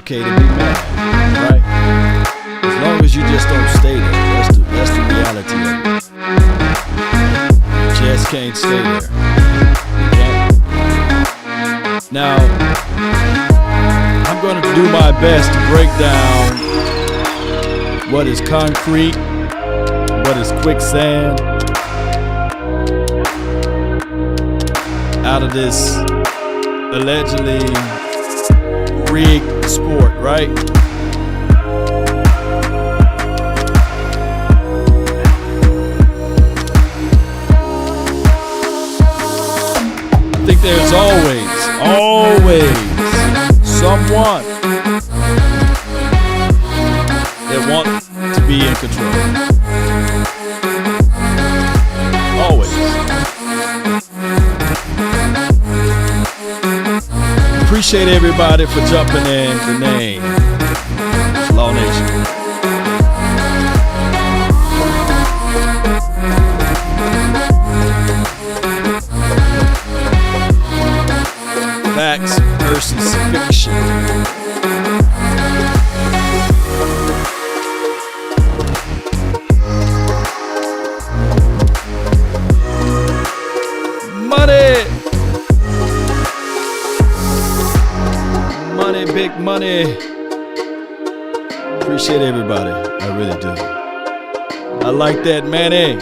okay to be mad, right? As long as you just don't stay there. That's the reality of it. You just can't stay there. Okay? Now, I'm going to do my best to break down what is concrete, what is quicksand, out of this allegedly rigged sport, right? I think there's always someone that wants to be in control. Always. Appreciate everybody for jumping in. The name Law Nation. Facts versus fiction. Money, big money. Appreciate everybody. I really do. I like that, Manny.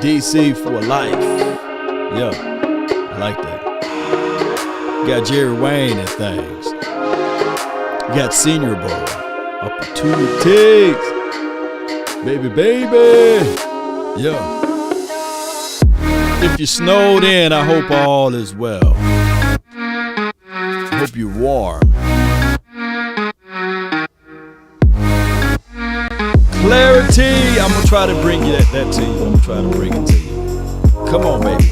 DC for life. Yeah, I like that. Got Jerry Wayne and things. You got Senior Bowl. Opportunities. Baby. Yeah. If you snowed in, I hope all is well. I hope you're warm. Clarity. I'm going to try to bring you that to you. I'm going to try to bring it to you. Come on, baby.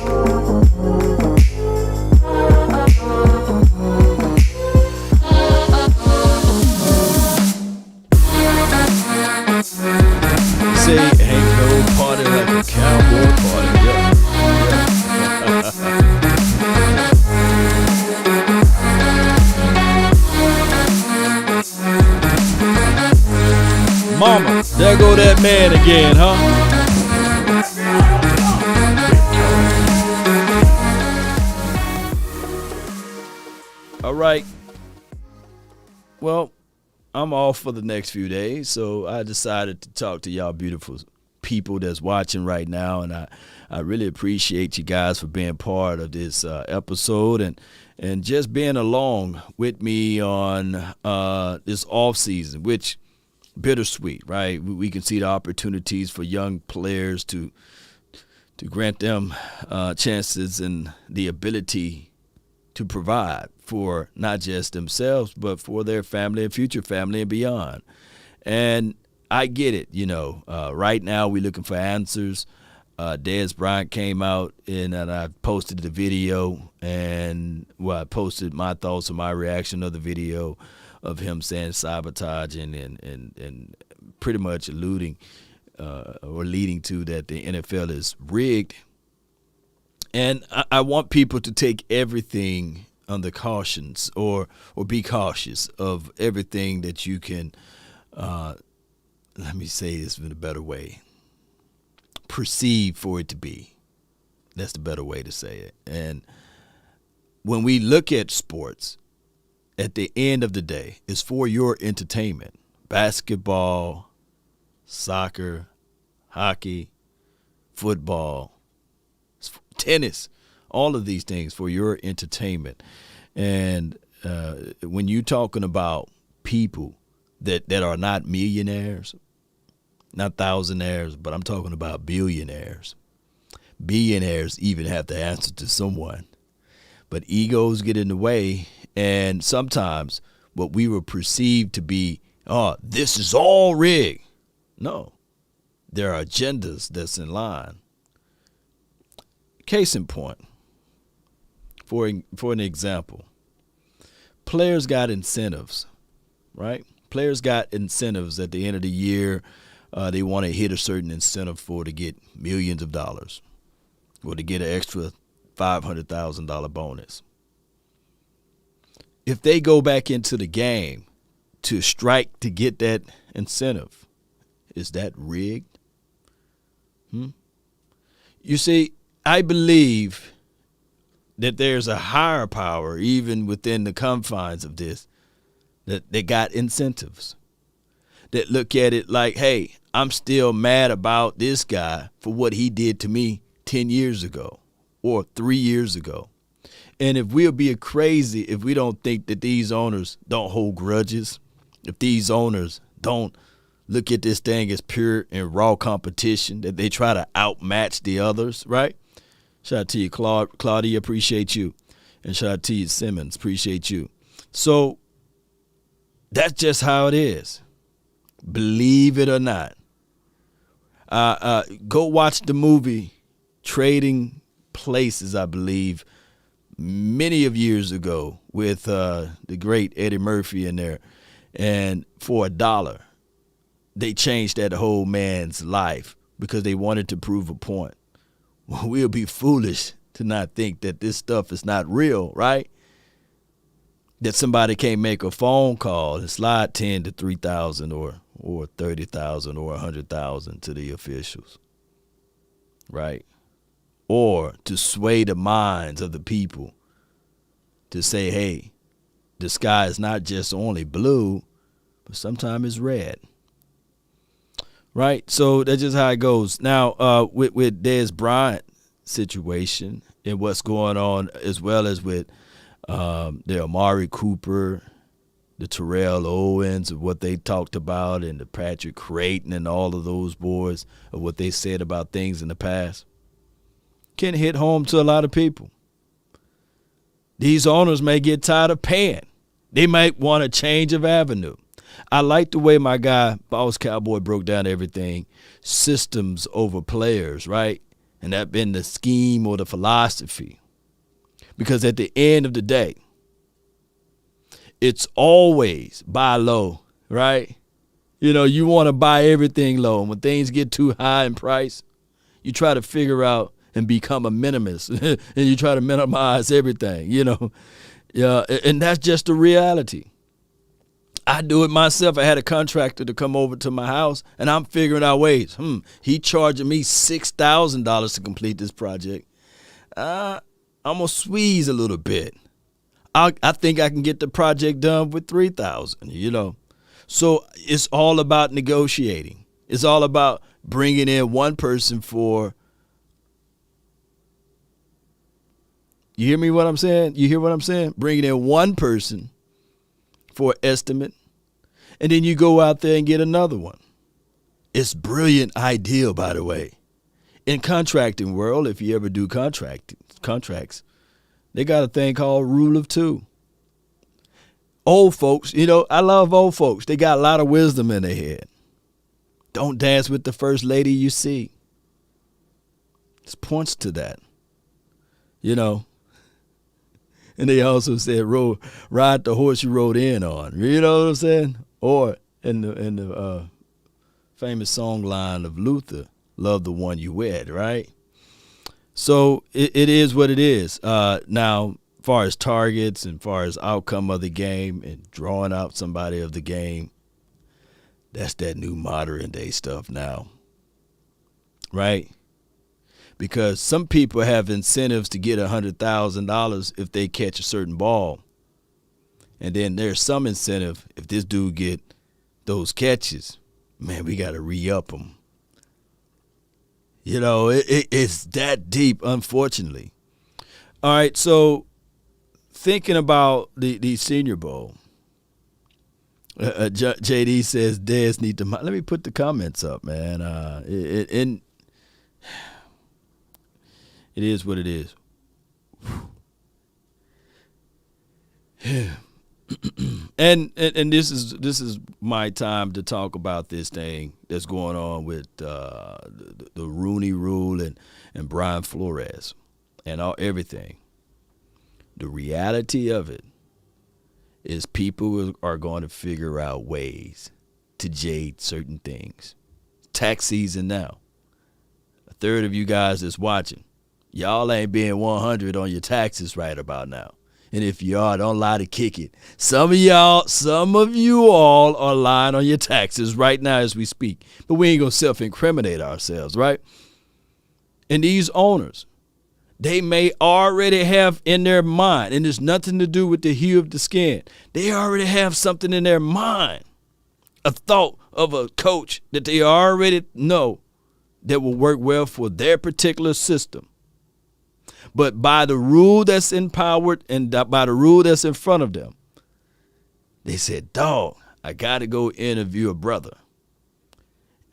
Say ain't no party like a cowboy party. Yeah. Mama, there go that man again, huh? All right. Well, I'm off for the next few days, so I decided to talk to y'all beautiful people that's watching right now, and I really appreciate you guys for being part of this episode and just being along with me on this off season, which bittersweet, right? We can see the opportunities for young players to grant them chances and the ability to provide for not just themselves, but for their family and future family and beyond. And I get it, right now we're looking for answers. Dez Bryant came out and I posted the video, and I posted my thoughts and my reaction of the video of him saying sabotaging and pretty much alluding or leading to that the NFL is rigged. And I want people to take everything under cautions or be cautious of everything that you can, let me say this in a better way, perceive for it to be. That's the better way to say it. And when we look at sports, at the end of the day, it's for your entertainment. Basketball, soccer, hockey, football, tennis, all of these things for your entertainment. And when you're talking about people that are not millionaires, not thousandaires, but I'm talking about billionaires. Billionaires even have to answer to someone. But egos get in the way, and sometimes what we will perceive to be, this is all rigged. No, there are agendas that's in line. Case in point, for an example, players got incentives, right? Players got incentives at the end of the year. They want to hit a certain incentive to get millions of dollars or to get an extra $500,000 bonus. If they go back into the game to strike to get that incentive. Is that rigged? You see, I believe that there's a higher power even within the confines of this, that they got incentives, that look at it like, hey, I'm still mad about this guy for what he did to me 10 years ago or 3 years ago. And if we'll be crazy if we don't think that these owners don't hold grudges, if these owners don't look at this thing as pure and raw competition, that they try to outmatch the others, right? Shout out to you, Claudia, appreciate you. And shout out to you, Simmons, appreciate you. So that's just how it is. Believe it or not. Go watch the movie Trading Places, I believe, many of years ago with the great Eddie Murphy in there. And for $1, they changed that whole man's life because they wanted to prove a point. We'll be foolish to not think that this stuff is not real, right? That somebody can't make a phone call and slide 10 to 3,000 or 30,000 or 100,000 to the officials, right? Or to sway the minds of the people to say, hey, the sky is not just only blue, but sometimes it's red. Right, so that's just how it goes. Now, with Dez Bryant situation and what's going on, as well as with the Amari Cooper, the Terrell Owens, of what they talked about, and the Patrick Creighton and all of those boys, of what they said about things in the past, can hit home to a lot of people. These owners may get tired of paying. They might want a change of avenue. I like the way my guy, Boss Cowboy, broke down everything, systems over players, right? And that been the scheme or the philosophy. Because at the end of the day, it's always buy low, right? You know, you want to buy everything low. And when things get too high in price, you try to figure out and become a minimalist. And you try to minimize everything, you know. Yeah, and that's just the reality. I do it myself. I had a contractor to come over to my house, and I'm figuring out ways. He charging me $6,000 to complete this project. I'm going to squeeze a little bit. I think I can get the project done with $3,000, you know. So it's all about negotiating. It's all about bringing in one person for. You hear me what I'm saying? You hear what I'm saying? Bringing in one person for an estimate, and then you go out there and get another one. It's brilliant idea, by the way. In contracting world, if you ever do contracts, they got a thing called rule of two. Old folks, you know, I love old folks. They got a lot of wisdom in their head. Don't dance with the first lady you see. This points to that, you know. And they also said, ride the horse you rode in on. You know what I'm saying? Or in the famous song line of Luther, love the one you wed, right? So it is what it is. Now, as far as targets and far as outcome of the game and drawing out somebody of the game, that's that new modern day stuff now, right? Because some people have incentives to get $100,000 if they catch a certain ball. And then there's some incentive if this dude get those catches, man, we got to re-up them. You know, it's that deep, unfortunately. All right, so thinking about the Senior Bowl, JD says Dez need to. Let me put the comments up, man. It is what it is. and this is my time to talk about this thing that's going on with the Rooney Rule and Brian Flores and everything. The reality of it is people are going to figure out ways to jade certain things. Tax season now. A third of you guys that's watching, y'all ain't being 100 on your taxes right about now. And if you are, don't lie to kick it. Some of you all are lying on your taxes right now as we speak. But we ain't going to self-incriminate ourselves, right? And these owners, they may already have in their mind, and it's nothing to do with the hue of the skin. They already have something in their mind, a thought of a coach that they already know that will work well for their particular system. But by the rule that's empowered and by the rule that's in front of them, they said, dog, I got to go interview a brother.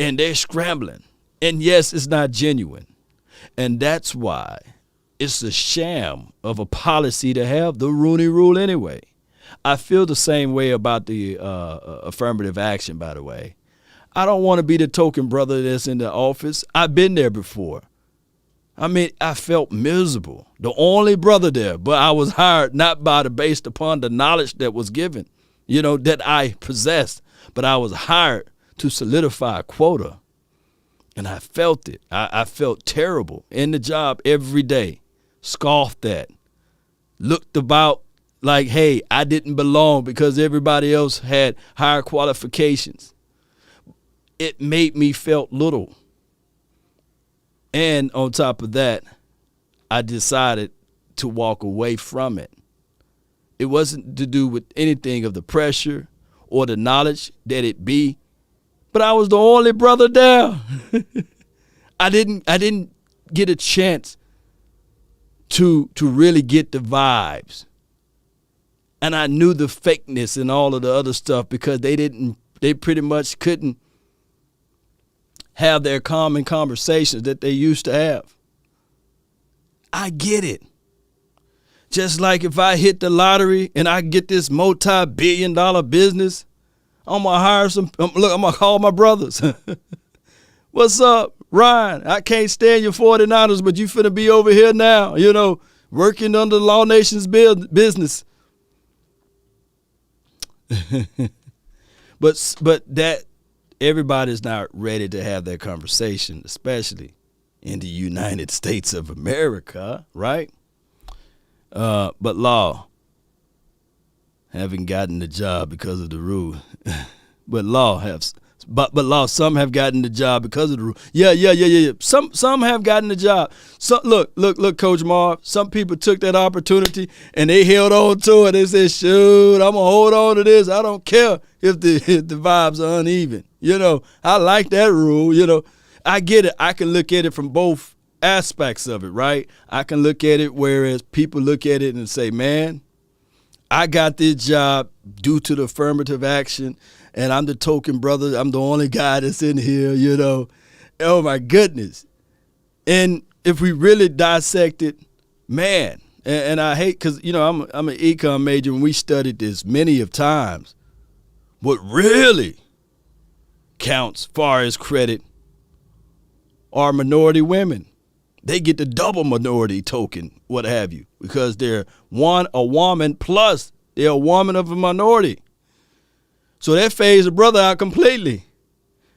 And they're scrambling. And yes, it's not genuine. And that's why it's a sham of a policy to have the Rooney Rule anyway. I feel the same way about the affirmative action, by the way. I don't want to be the token brother that's in the office. I've been there before. I mean, I felt miserable. The only brother there, but I was hired not based upon the knowledge that was given, that I possessed, but I was hired to solidify a quota. And I felt it. I felt terrible in the job every day, scoffed at, looked about like, hey, I didn't belong because everybody else had higher qualifications. It made me felt little. And on top of that, I decided to walk away from it. It wasn't to do with anything of the pressure or the knowledge that it be, but I was the only brother there. I didn't get a chance to really get the vibes. And I knew the fakeness and all of the other stuff because they pretty much couldn't have their common conversations that they used to have. I get it. Just like if I hit the lottery and I get this multi-billion-dollar business, I'm going to hire I'm going to call my brothers. What's up, Ryan? I can't stand your 49ers, but you finna be over here now, working under the Law Nation's business. But that everybody's not ready to have that conversation, especially in the United States of America, right? But Law haven't gotten the job because of the rule. But Law, some have gotten the job because of the rule. Yeah. Some have gotten the job. Look, Coach Marv. Some people took that opportunity and they held on to it. They said, shoot, I'm gonna hold on to this. I don't care if the vibes are uneven. I like that rule. I get it. I can look at it from both aspects of it, right? I can look at it whereas people look at it and say, man, I got this job due to the affirmative action, and I'm the token brother. I'm the only guy that's in here, Oh, my goodness. And if we really dissect it, man, and I hate because, I'm an econ major, and we studied this many of times. What really counts far as credit are minority women. They get the double minority token, what have you, because they're a woman plus they're a woman of a minority. So that fades a brother out completely.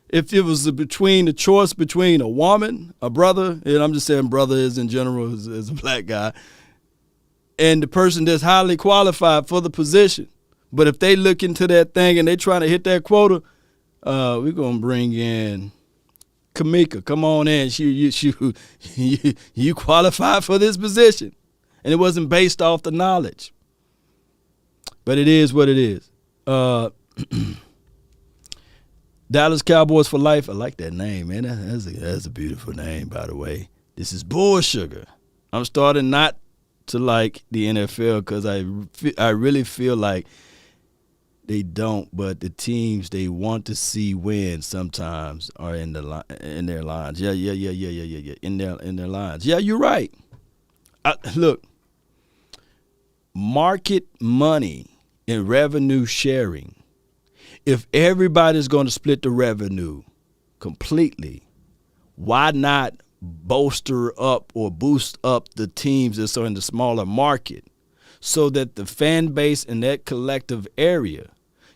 If it was the choice between a woman, a brother, and I'm just saying brother is in general as a black guy, and the person that's highly qualified for the position. But if they look into that thing and they trying to hit that quota, we're going to bring in Kamika, come on in. You qualify for this position. And it wasn't based off the knowledge. But it is what it is. Dallas Cowboys for life. I like that name, man. That's a beautiful name, by the way. This is bull sugar. I'm starting not to like the NFL because I really feel like they don't, but the teams they want to see win sometimes are in their lines. Yeah. In their lines. Yeah, you're right. Look, market money and revenue sharing. If everybody's going to split the revenue completely, why not bolster up or boost up the teams that are in the smaller market so that the fan base in that collective area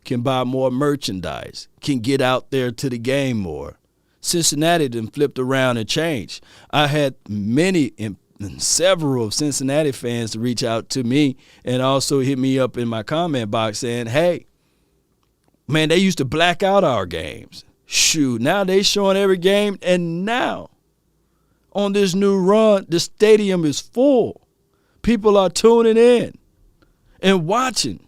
can buy more merchandise, can get out there to the game more? Cincinnati then flipped around and changed. I had many and several Cincinnati fans to reach out to me and also hit me up in my comment box saying, hey, man, they used to black out our games. Shoot, now they showing every game. And now on this new run, the stadium is full. People are tuning in and watching.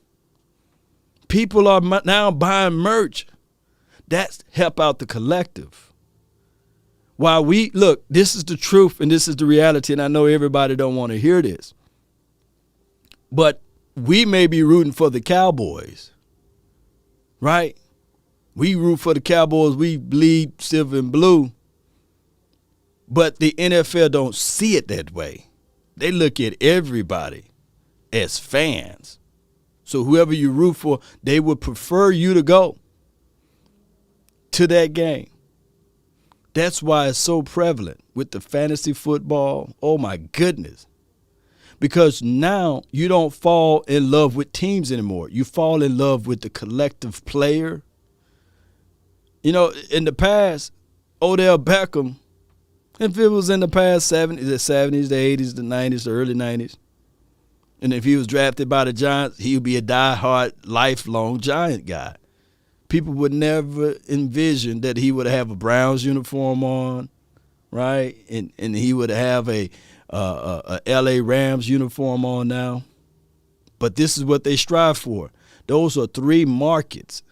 People are now buying merch. That's help out the collective. While look, this is the truth and this is the reality, and I know everybody don't want to hear this. But we may be rooting for the Cowboys, right? We root for the Cowboys. We bleed silver and blue. But the NFL don't see it that way. They look at everybody as fans. So whoever you root for, they would prefer you to go to that game. That's why it's so prevalent with the fantasy football. Oh, my goodness. Because now you don't fall in love with teams anymore. You fall in love with the collective player. You know, in the past, Odell Beckham, if it was in the past 70s, the 70s, the 80s, the 90s, the early 90s, and if he was drafted by the Giants, he would be a diehard, lifelong Giant guy. People would never envision that he would have a Browns uniform on, right? And he would have a L.A. Rams uniform on now. But this is what they strive for. Those are three markets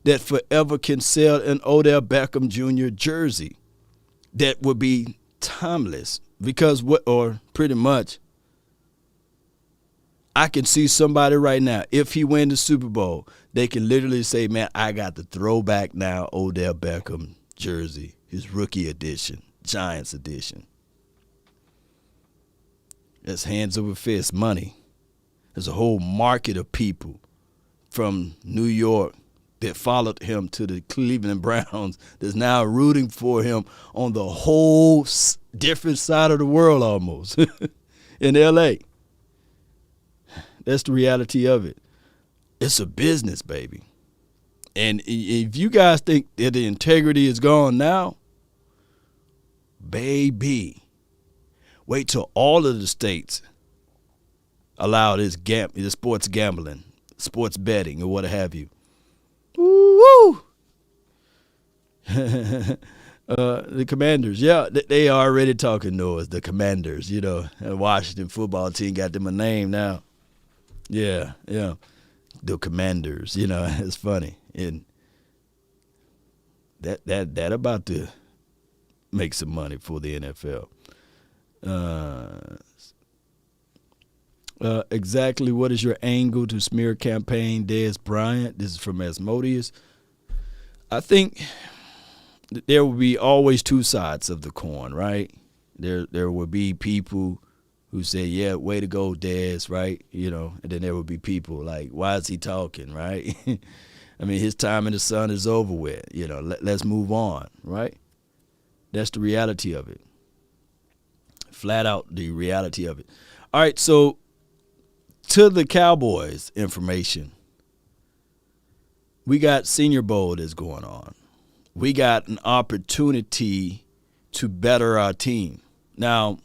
that forever can sell an Odell Beckham Jr. jersey that would be timeless. Because pretty much, I can see somebody right now, if he wins the Super Bowl, they can literally say, man, I got the throwback now Odell Beckham jersey, his rookie edition, Giants edition. That's hands over fist money. There's a whole market of people from New York that followed him to the Cleveland Browns that's now rooting for him on the whole different side of the world almost in L.A. That's the reality of it. It's a business, baby. And if you guys think that the integrity is gone now, baby, wait till all of the states allow this sports gambling, sports betting, or what have you. Woo! The Commanders, yeah, they are already talking noise. The Commanders, you know, the Washington football team got them a name now. Yeah. The Commanders, you know, it's funny. And that about to make some money for the NFL. Exactly what is your angle to smear campaign Dez Bryant? This is from Asmodeus. I think there will be always two sides of the coin, right? There will be people who say, yeah, way to go, Dez, right? You know, and then there will be people like, why is he talking, right? I mean, his time in the sun is over with. You know, let's move on, right? That's the reality of it. Flat out the reality of it. All right, so to the Cowboys information, we got Senior Bowl that's going on. We got an opportunity to better our team. Now,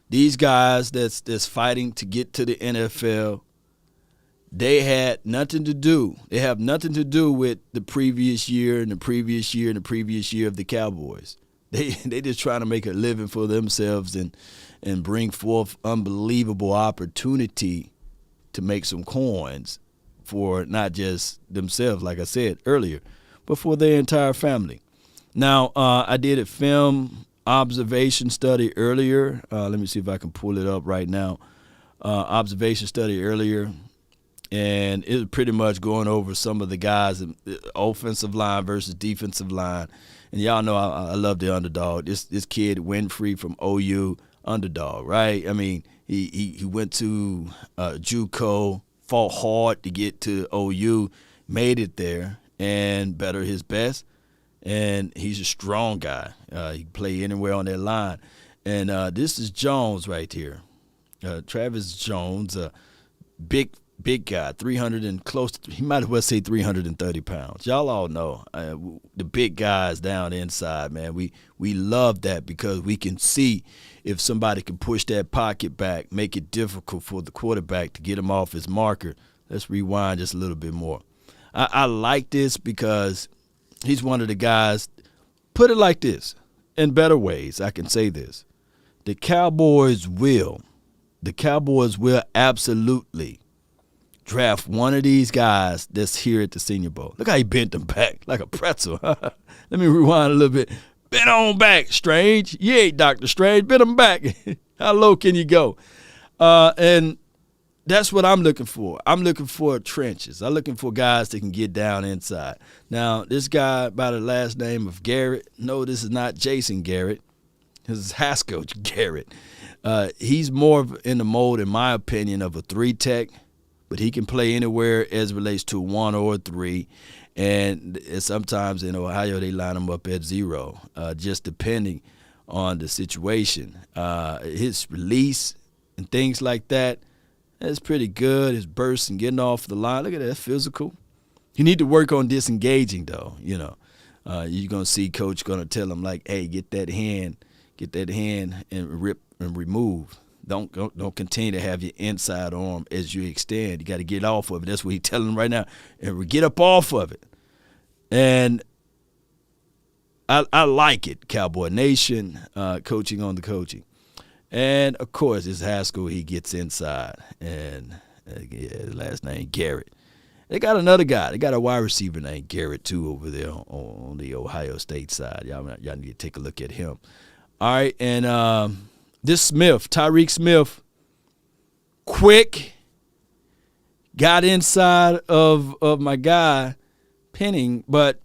these guys that's fighting to get to the NFL, they had nothing to do. They have nothing to do with the previous year and the previous year and the previous year of the Cowboys. They just trying to make a living for themselves and bring forth unbelievable opportunity to make some coins for not just themselves, like I said earlier, but for their entire family. Now, I did a film observation study earlier. Let me see if I can pull it up right now. Observation study earlier, and it was pretty much going over some of the guys, offensive line versus defensive line. And y'all know I love the underdog. This kid Winfrey from OU, underdog, right? I mean, he went to JUCO, fought hard to get to OU, made it there, and better his best. And he's a strong guy. He can play anywhere on that line. And this is Jones right here. Travis Jones, big Big guy, 300 and close to, he might as well say 330 pounds. Y'all all know the big guys down inside, man. We love that because we can see if somebody can push that pocket back, make it difficult for the quarterback to get him off his marker. Let's rewind just a little bit more. I like this because he's one of the guys, put it like this, in better ways, I can say this. The Cowboys will absolutely draft one of these guys that's here at the Senior Bowl. Look how he bent them back like a pretzel. Let me rewind a little bit. Bend on back, Strange. You ain't Dr. Strange. Bend them back. How low can you go? And that's what I'm looking for. I'm looking for trenches. I'm looking for guys that can get down inside. Now, this guy by the last name of Garrett, no, this is not Jason Garrett. This is Haskell Garrett. He's more in the mold, in my opinion, of a 3-tech, but he can play anywhere as it relates to 1 or 3. And sometimes in Ohio they line him up at 0, just depending on the situation. His release and things like that, that's pretty good. His burst and getting off the line, look at that, physical. You need to work on disengaging, though. You're going to see coach going to tell him, like, hey, get that hand and rip and remove. Don't continue to have your inside arm as you extend. You got to get off of it. That's what he's telling him right now. And get up off of it. And I like it, Cowboy Nation, coaching on the coaching. And, of course, it's Haskell. He gets inside. And, his last name, Garrett. They got another guy. They got a wide receiver named Garrett, too, over there on the Ohio State side. Y'all need to take a look at him. All right, and this Smith, Tyreek Smith, quick, got inside of my guy, Penning, but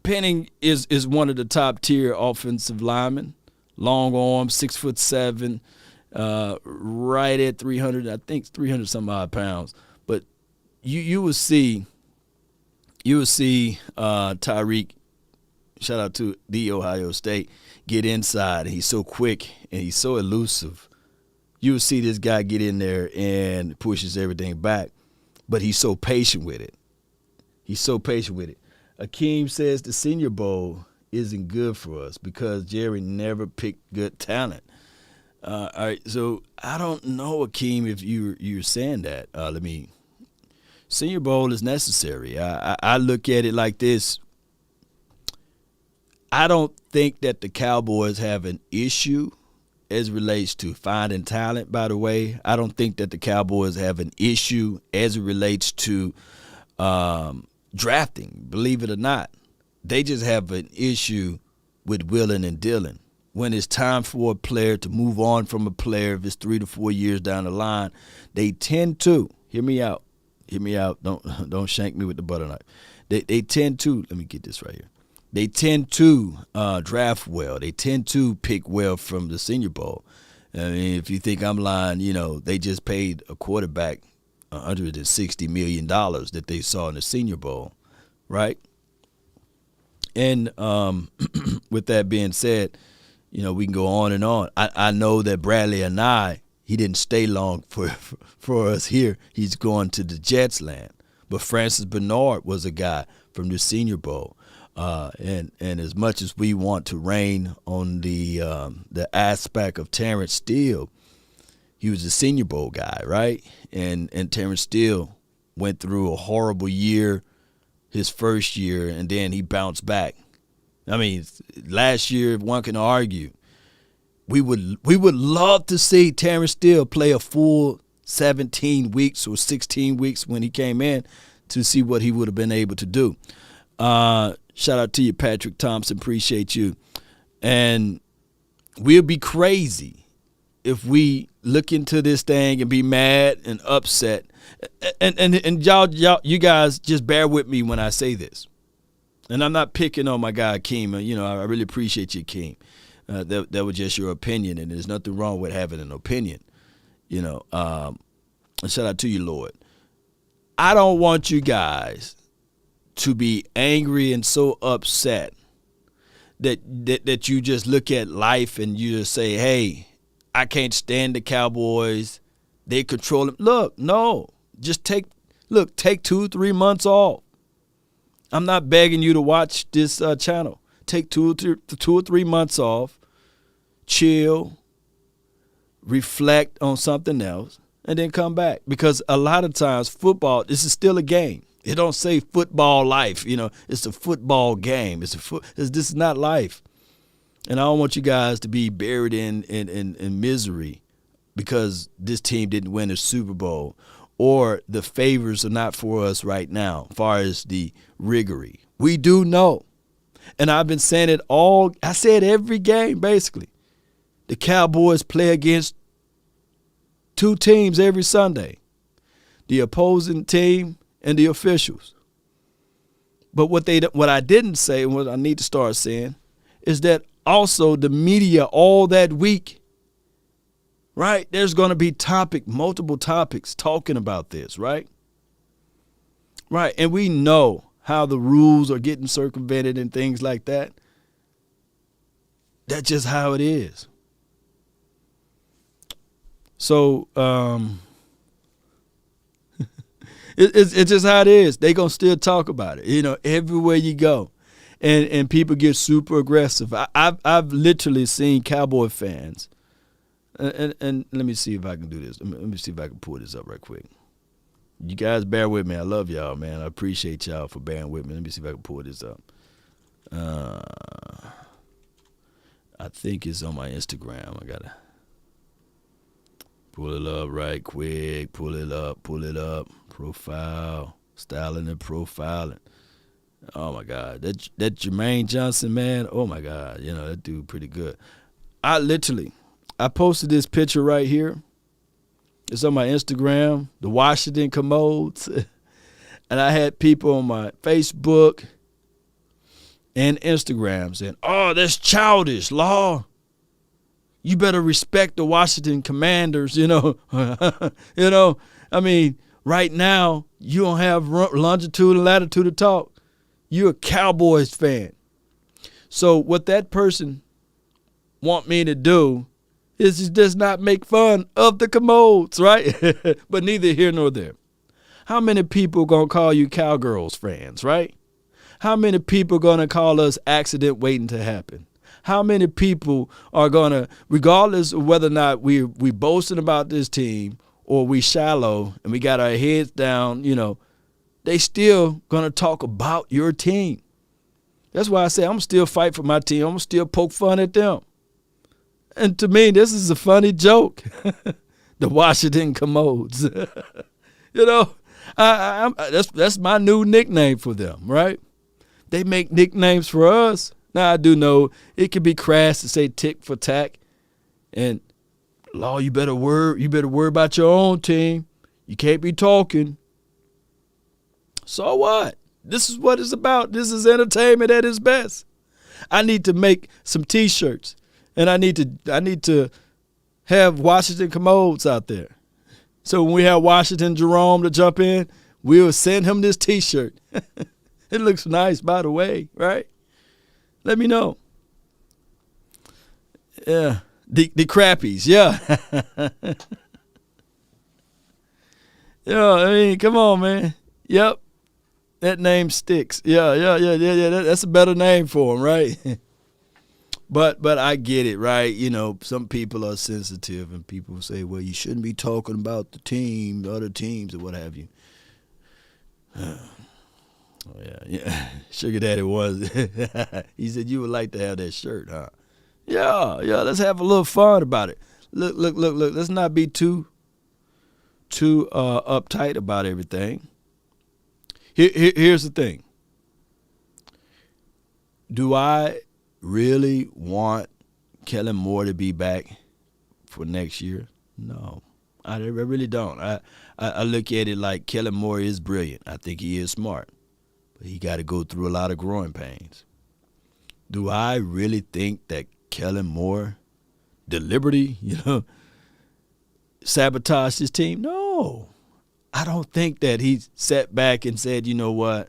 Penning is one of the top-tier offensive linemen. Long arm, 6'7", right at 300, I think 300-some-odd pounds. But you will see Tyreek, shout out to the Ohio State, get inside. He's so quick and he's so elusive. You will see this guy get in there and pushes everything back, but he's so patient with it. Akeem says the Senior Bowl isn't good for us because Jerry never picked good talent. All right, so I don't know, Akeem, if you're saying that. Senior Bowl is necessary. I look at it like this. I don't think that the Cowboys have an issue as it relates to finding talent, by the way. I don't think that the Cowboys have an issue as it relates to drafting, believe it or not. They just have an issue with willing and dealing. When it's time for a player to move on from a player, if it's 3 to 4 years down the line, they tend to, hear me out, don't shank me with the butter knife. They tend to, let me get this right here. They tend to draft well. They tend to pick well from the Senior Bowl. I mean, if you think I'm lying, they just paid a quarterback $160 million that they saw in the Senior Bowl, right? And with that being said, we can go on and on. I know that Bradley and he didn't stay long for us here. He's going to the Jets land. But Francis Bernard was a guy from the Senior Bowl. And as much as we want to rain on the aspect of Terrence Steele, he was a Senior Bowl guy, right? And Terrence Steele went through a horrible year his first year, and then he bounced back. I mean, last year, if one can argue, we would love to see Terrence Steele play a full 17 weeks or 16 weeks when he came in to see what he would have been able to do. Shout out to you, Patrick Thompson. Appreciate you. And we'll be crazy if we look into this thing and be mad and upset. And y'all, you guys just bear with me when I say this. And I'm not picking on my guy, Akeem. I really appreciate you, Akeem. That was just your opinion, and there's nothing wrong with having an opinion. Shout out to you, Lord. I don't want you guys to be angry and so upset that you just look at life and you just say, hey, I can't stand the Cowboys. They control them. Look, no. Just take 2-3 months off. I'm not begging you to watch this channel. Take 2 or 3 months off, chill, reflect on something else, and then come back. Because a lot of times football, this is still a game. It don't say football life. It's a football game. This is not life. And I don't want you guys to be buried in misery because this team didn't win a Super Bowl or the favors are not for us right now as far as the rigory. We do know. And I've been saying it I say it every game basically. The Cowboys play against 2 teams every Sunday, the opposing team and the officials. But what I didn't say and what I need to start saying is that also the media all that week, right? There's going to be multiple topics talking about this, right? Right. And we know how the rules are getting circumvented and things like that. That's just how it is. So it's just how it is. They're going to still talk about it, everywhere you go. And people get super aggressive. I've literally seen Cowboy fans. And let me see if I can do this. Let me see if I can pull this up right quick. You guys bear with me. I love y'all, man. I appreciate y'all for bearing with me. Let me see if I can pull this up. I think it's on my Instagram. I got to pull it up right quick. Pull it up. Profile. Styling and profiling. Oh, my God. That Jermaine Johnson, man, oh, my God. That dude pretty good. I posted this picture right here. It's on my Instagram, the Washington commodes. And I had people on my Facebook and Instagram saying, oh, that's childish, Law. You better respect the Washington Commanders, I mean, right now, you don't have longitude and latitude to talk. You're a Cowboys fan. So what that person want me to do is just not make fun of the commodes, right? But neither here nor there. How many people going to call you Cowgirls fans, right? How many people going to call us accident waiting to happen? How many people are going to, regardless of whether or not we boasting about this team or we shallow and we got our heads down, they still going to talk about your team. That's why I say I'm still fight for my team. I'm still poke fun at them. And to me, this is a funny joke. The Washington Commodes. That's my new nickname for them, right? They make nicknames for us. Now, I do know it can be crass to say tick for tack. And, Law, you better worry about your own team. You can't be talking. So what? This is what it's about. This is entertainment at its best. I need to make some T-shirts. And I need to have Washington Commodes out there. So when we have Washington Jerome to jump in, we'll send him this T-shirt. It looks nice, by the way, right? Let me know. Yeah, the crappies, yeah. I mean, come on, man. Yep, that name sticks. Yeah. That's a better name for him, right? But I get it, right? Some people are sensitive and people say, well, you shouldn't be talking about the other teams or what have you. Oh, yeah. Sugar Daddy was. He said, you would like to have that shirt, huh? Yeah, let's have a little fun about it. Look. Let's not be too uptight about everything. Here's the thing. Do I really want Kellen Moore to be back for next year? No, I really don't. I look at it like Kellen Moore is brilliant. I think he is smart, but he got to go through a lot of growing pains. Do I really think that Kellen Moore deliberately, sabotaged his team? No, I don't think that he sat back and said, you know what,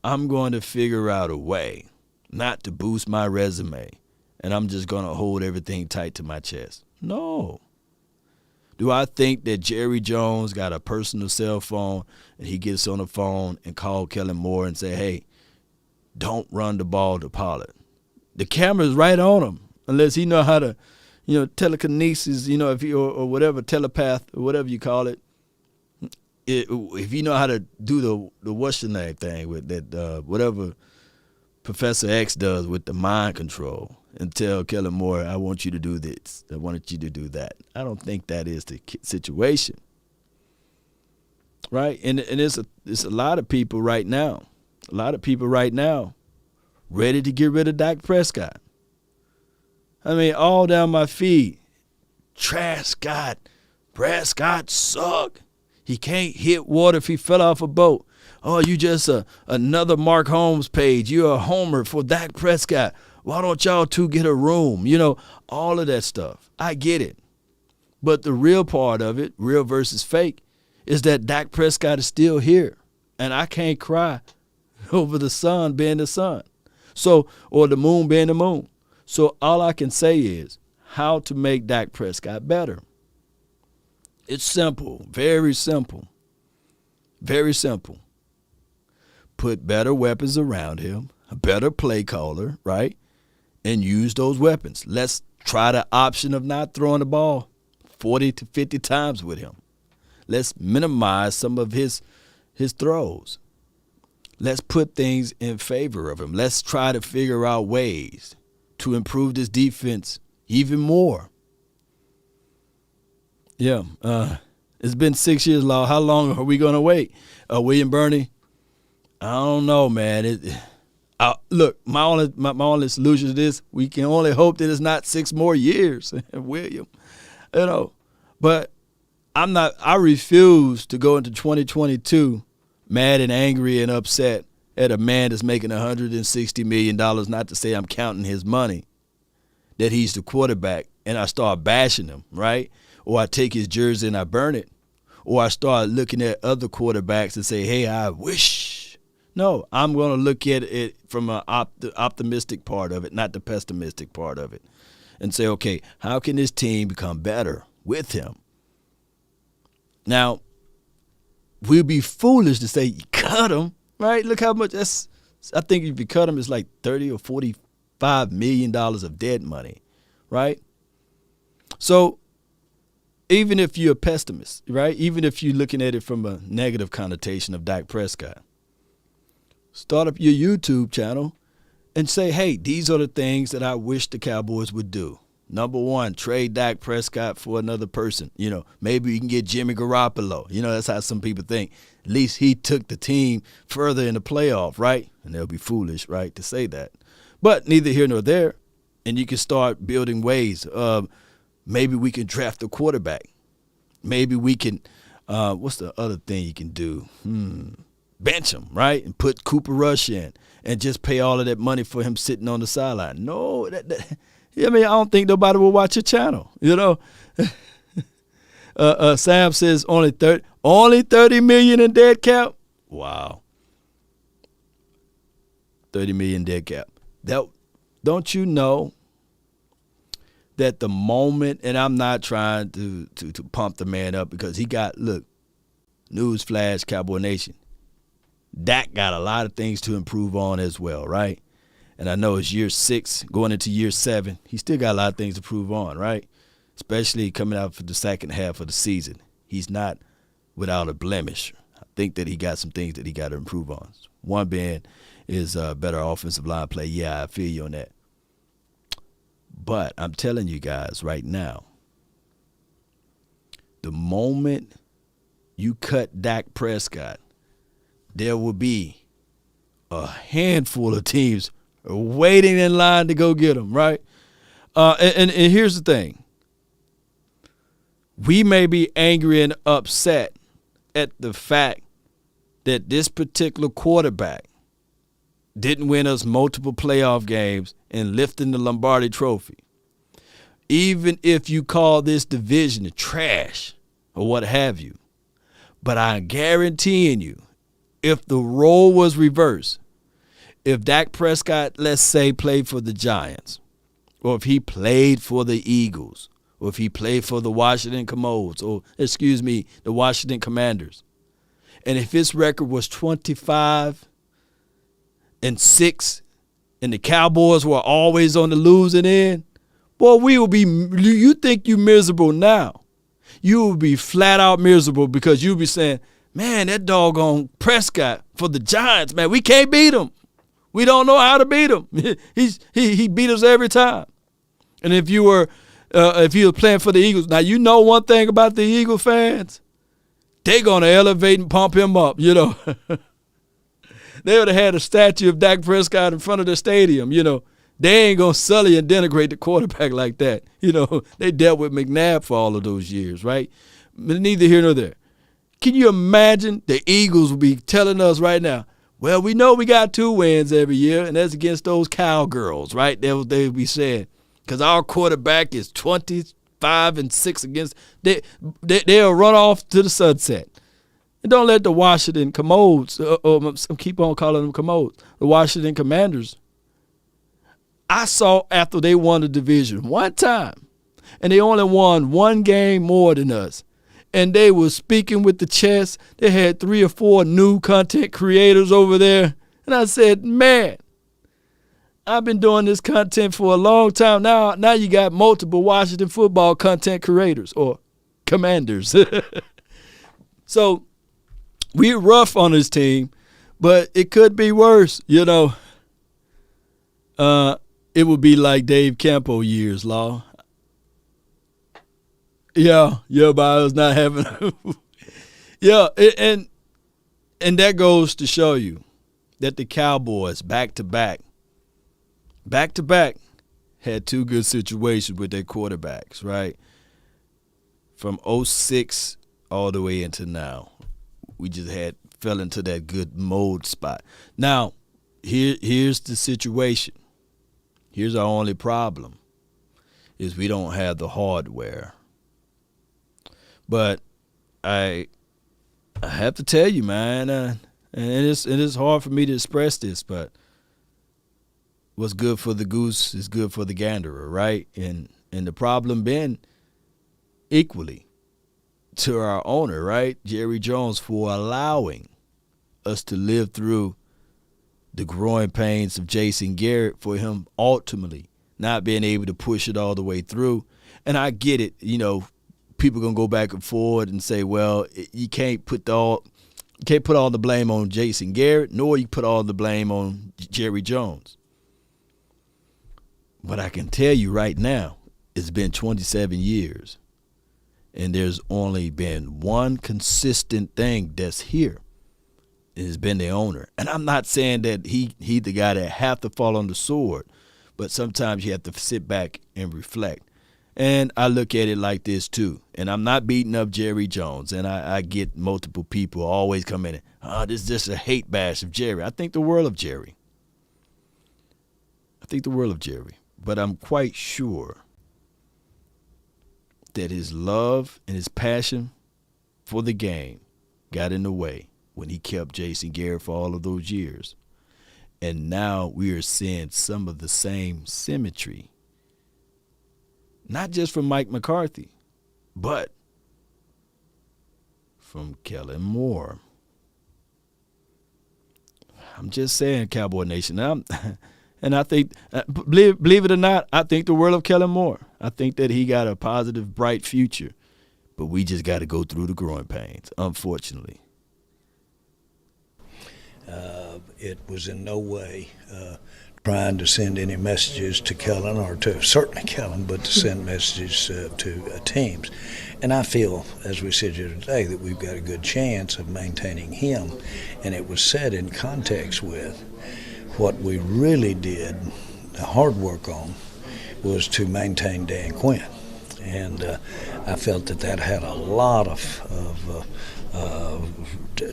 I'm going to figure out a way not to boost my resume, and I'm just going to hold everything tight to my chest. No. Do I think that Jerry Jones got a personal cell phone and he gets on the phone and call Kellen Moore and say, hey, don't run the ball to Pollard? The camera's right on him unless he know how to, telekinesis, if he, or whatever, telepath or whatever you call it. If you know how to do the what's your name thing with that, whatever Professor X does with the mind control, and tell Kellen Moore, I want you to do this, I want you to do that. I don't think that is the situation, right? And it's a lot of people right now, ready to get rid of Dak Prescott. I mean, all down my feed, trash Scott, Prescott suck. He can't hit water if he fell off a boat. Oh, you just another Mark Holmes page. You're a homer for Dak Prescott. Why don't y'all two get a room? All of that stuff. I get it. But the real part of it, real versus fake, is that Dak Prescott is still here. And I can't cry over the sun being the sun. So, or the moon being the moon. So all I can say is how to make Dak Prescott better. It's simple, very simple, very simple. Put better weapons around him, a better play caller, right? And use those weapons. Let's try the option of not throwing the ball 40 to 50 times with him. Let's minimize some of his throws. Let's put things in favor of him. Let's try to figure out ways to improve this defense even more. Yeah, it's been 6 years, Law. How long are we going to wait? William Burney, I don't know, man. Look, my only solution to this, we can only hope that it's not 6 more years, William. But I refuse to go into 2022 mad and angry and upset at a man that's making $160 million, not to say I'm counting his money, that he's the quarterback, and I start bashing him, right? Or I take his jersey and I burn it. Or I start looking at other quarterbacks and say, hey, I wish. No, I'm going to look at it from an optimistic part of it, not the pessimistic part of it, and say, okay, how can this team become better with him? Now, we'd be foolish to say, cut him, right? Look how much I think if you cut him, it's like $30 or $45 million of dead money, right? So even if you're a pessimist, right? Even if you're looking at it from a negative connotation of Dak Prescott, start up your YouTube channel and say, hey, these are the things that I wish the Cowboys would do. Number one, trade Dak Prescott for another person. Maybe you can get Jimmy Garoppolo. That's how some people think. At least he took the team further in the playoff, right? And they'll be foolish, right, to say that. But neither here nor there. And you can start building ways. Maybe we can draft a quarterback. Maybe we can, what's the other thing you can do? Bench him, right? And put Cooper Rush in and just pay all of that money for him sitting on the sideline. No, I don't think nobody will watch your channel, Sam says only 30 million in dead cap. Wow. 30 million dead cap. Don't you know that the moment, and I'm not trying to pump the man up because he got, look, newsflash, Cowboy Nation, Dak got a lot of things to improve on as well, right? And I know it's year 6, going into year 7. He still got a lot of things to prove on, right? Especially coming out for the second half of the season. He's not without a blemish. I think that he got some things that he got to improve on. One being is better offensive line play. Yeah, I feel you on that. But I'm telling you guys right now, the moment you cut Dak Prescott, there will be a handful of teams waiting in line to go get him, right? And here's the thing. We may be angry and upset at the fact that this particular quarterback didn't win us multiple playoff games and lifting the Lombardi trophy. Even if you call this division trash or what have you. But I'm guaranteeing you, if the role was reversed, if Dak Prescott, let's say, played for the Giants, or if he played for the Eagles, or if he played for the Washington Commodores, the Washington Commanders. And if his record was 25-6, and the Cowboys were always on the losing end, boy, you think you miserable now. You will be flat out miserable because you'll be saying, man, that doggone Prescott for the Giants, man, we can't beat him. We don't know how to beat him. He beat us every time. And if you were playing for the Eagles, now you know one thing about the Eagle fans, they're gonna elevate and pump him up. You know, they would have had a statue of Dak Prescott in front of the stadium. You know, they ain't gonna sully and denigrate the quarterback like that. You know, they dealt with McNabb for all of those years, right? But neither here nor there. Can you imagine the Eagles will be telling us right now, well, we know we got 2 wins every year, and that's against those Cowgirls, right? They'll be saying, because our quarterback is 25-6 against. They'll run off to the sunset. And don't let the Washington Commodes, keep on calling them Commodes, the Washington Commanders. I saw after they won the division one time, and they only won 1 game more than us. And they were speaking with the chest. They had 3 or 4 new content creators over there. And I said, man, I've been doing this content for a long time. Now you got multiple Washington football content creators or commanders. So we're rough on this team, but it could be worse. You know, it would be like Dave Campo years, Law. Yeah, but I was not having yeah, and that goes to show you that the Cowboys back-to-back had 2 good situations with their quarterbacks, right? From 06 all the way into now. We just fell into that good mode spot. Now, here's the situation. Here's our only problem is we don't have the hardware. But I have to tell you, man, and it is hard for me to express this, but what's good for the goose is good for the ganderer, right? And the problem been equally to our owner, right, Jerry Jones, for allowing us to live through the growing pains of Jason Garrett, for him ultimately not being able to push it all the way through. And I get it, you know. People gonna go back and forth and say, well, you can't put all the blame on Jason Garrett, nor you put all the blame on Jerry Jones. But I can tell you right now, it's been 27 years, and there's only been one consistent thing that's here. It has been the owner. And I'm not saying that he the guy that have to fall on the sword, but sometimes you have to sit back and reflect. And I look at it like this, too. And I'm not beating up Jerry Jones. And I get multiple people always come in and, this is just a hate bash of Jerry. I think the world of Jerry. But I'm quite sure that his love and his passion for the game got in the way when he kept Jason Garrett for all of those years. And now we are seeing some of the same symmetry. Not just from Mike McCarthy, but from Kellen Moore. I'm just saying, Cowboy Nation. And I think, believe it or not, I think the world of Kellen Moore. I think that he got a positive, bright future. But we just got to go through the growing pains, unfortunately. It was in no way trying to send any messages to Kellen, or to certainly Kellen, but to send messages to teams. And I feel, as we sit here today, that we've got a good chance of maintaining him. And it was said in context with what we really did the hard work on was to maintain Dan Quinn. And I felt that had a lot of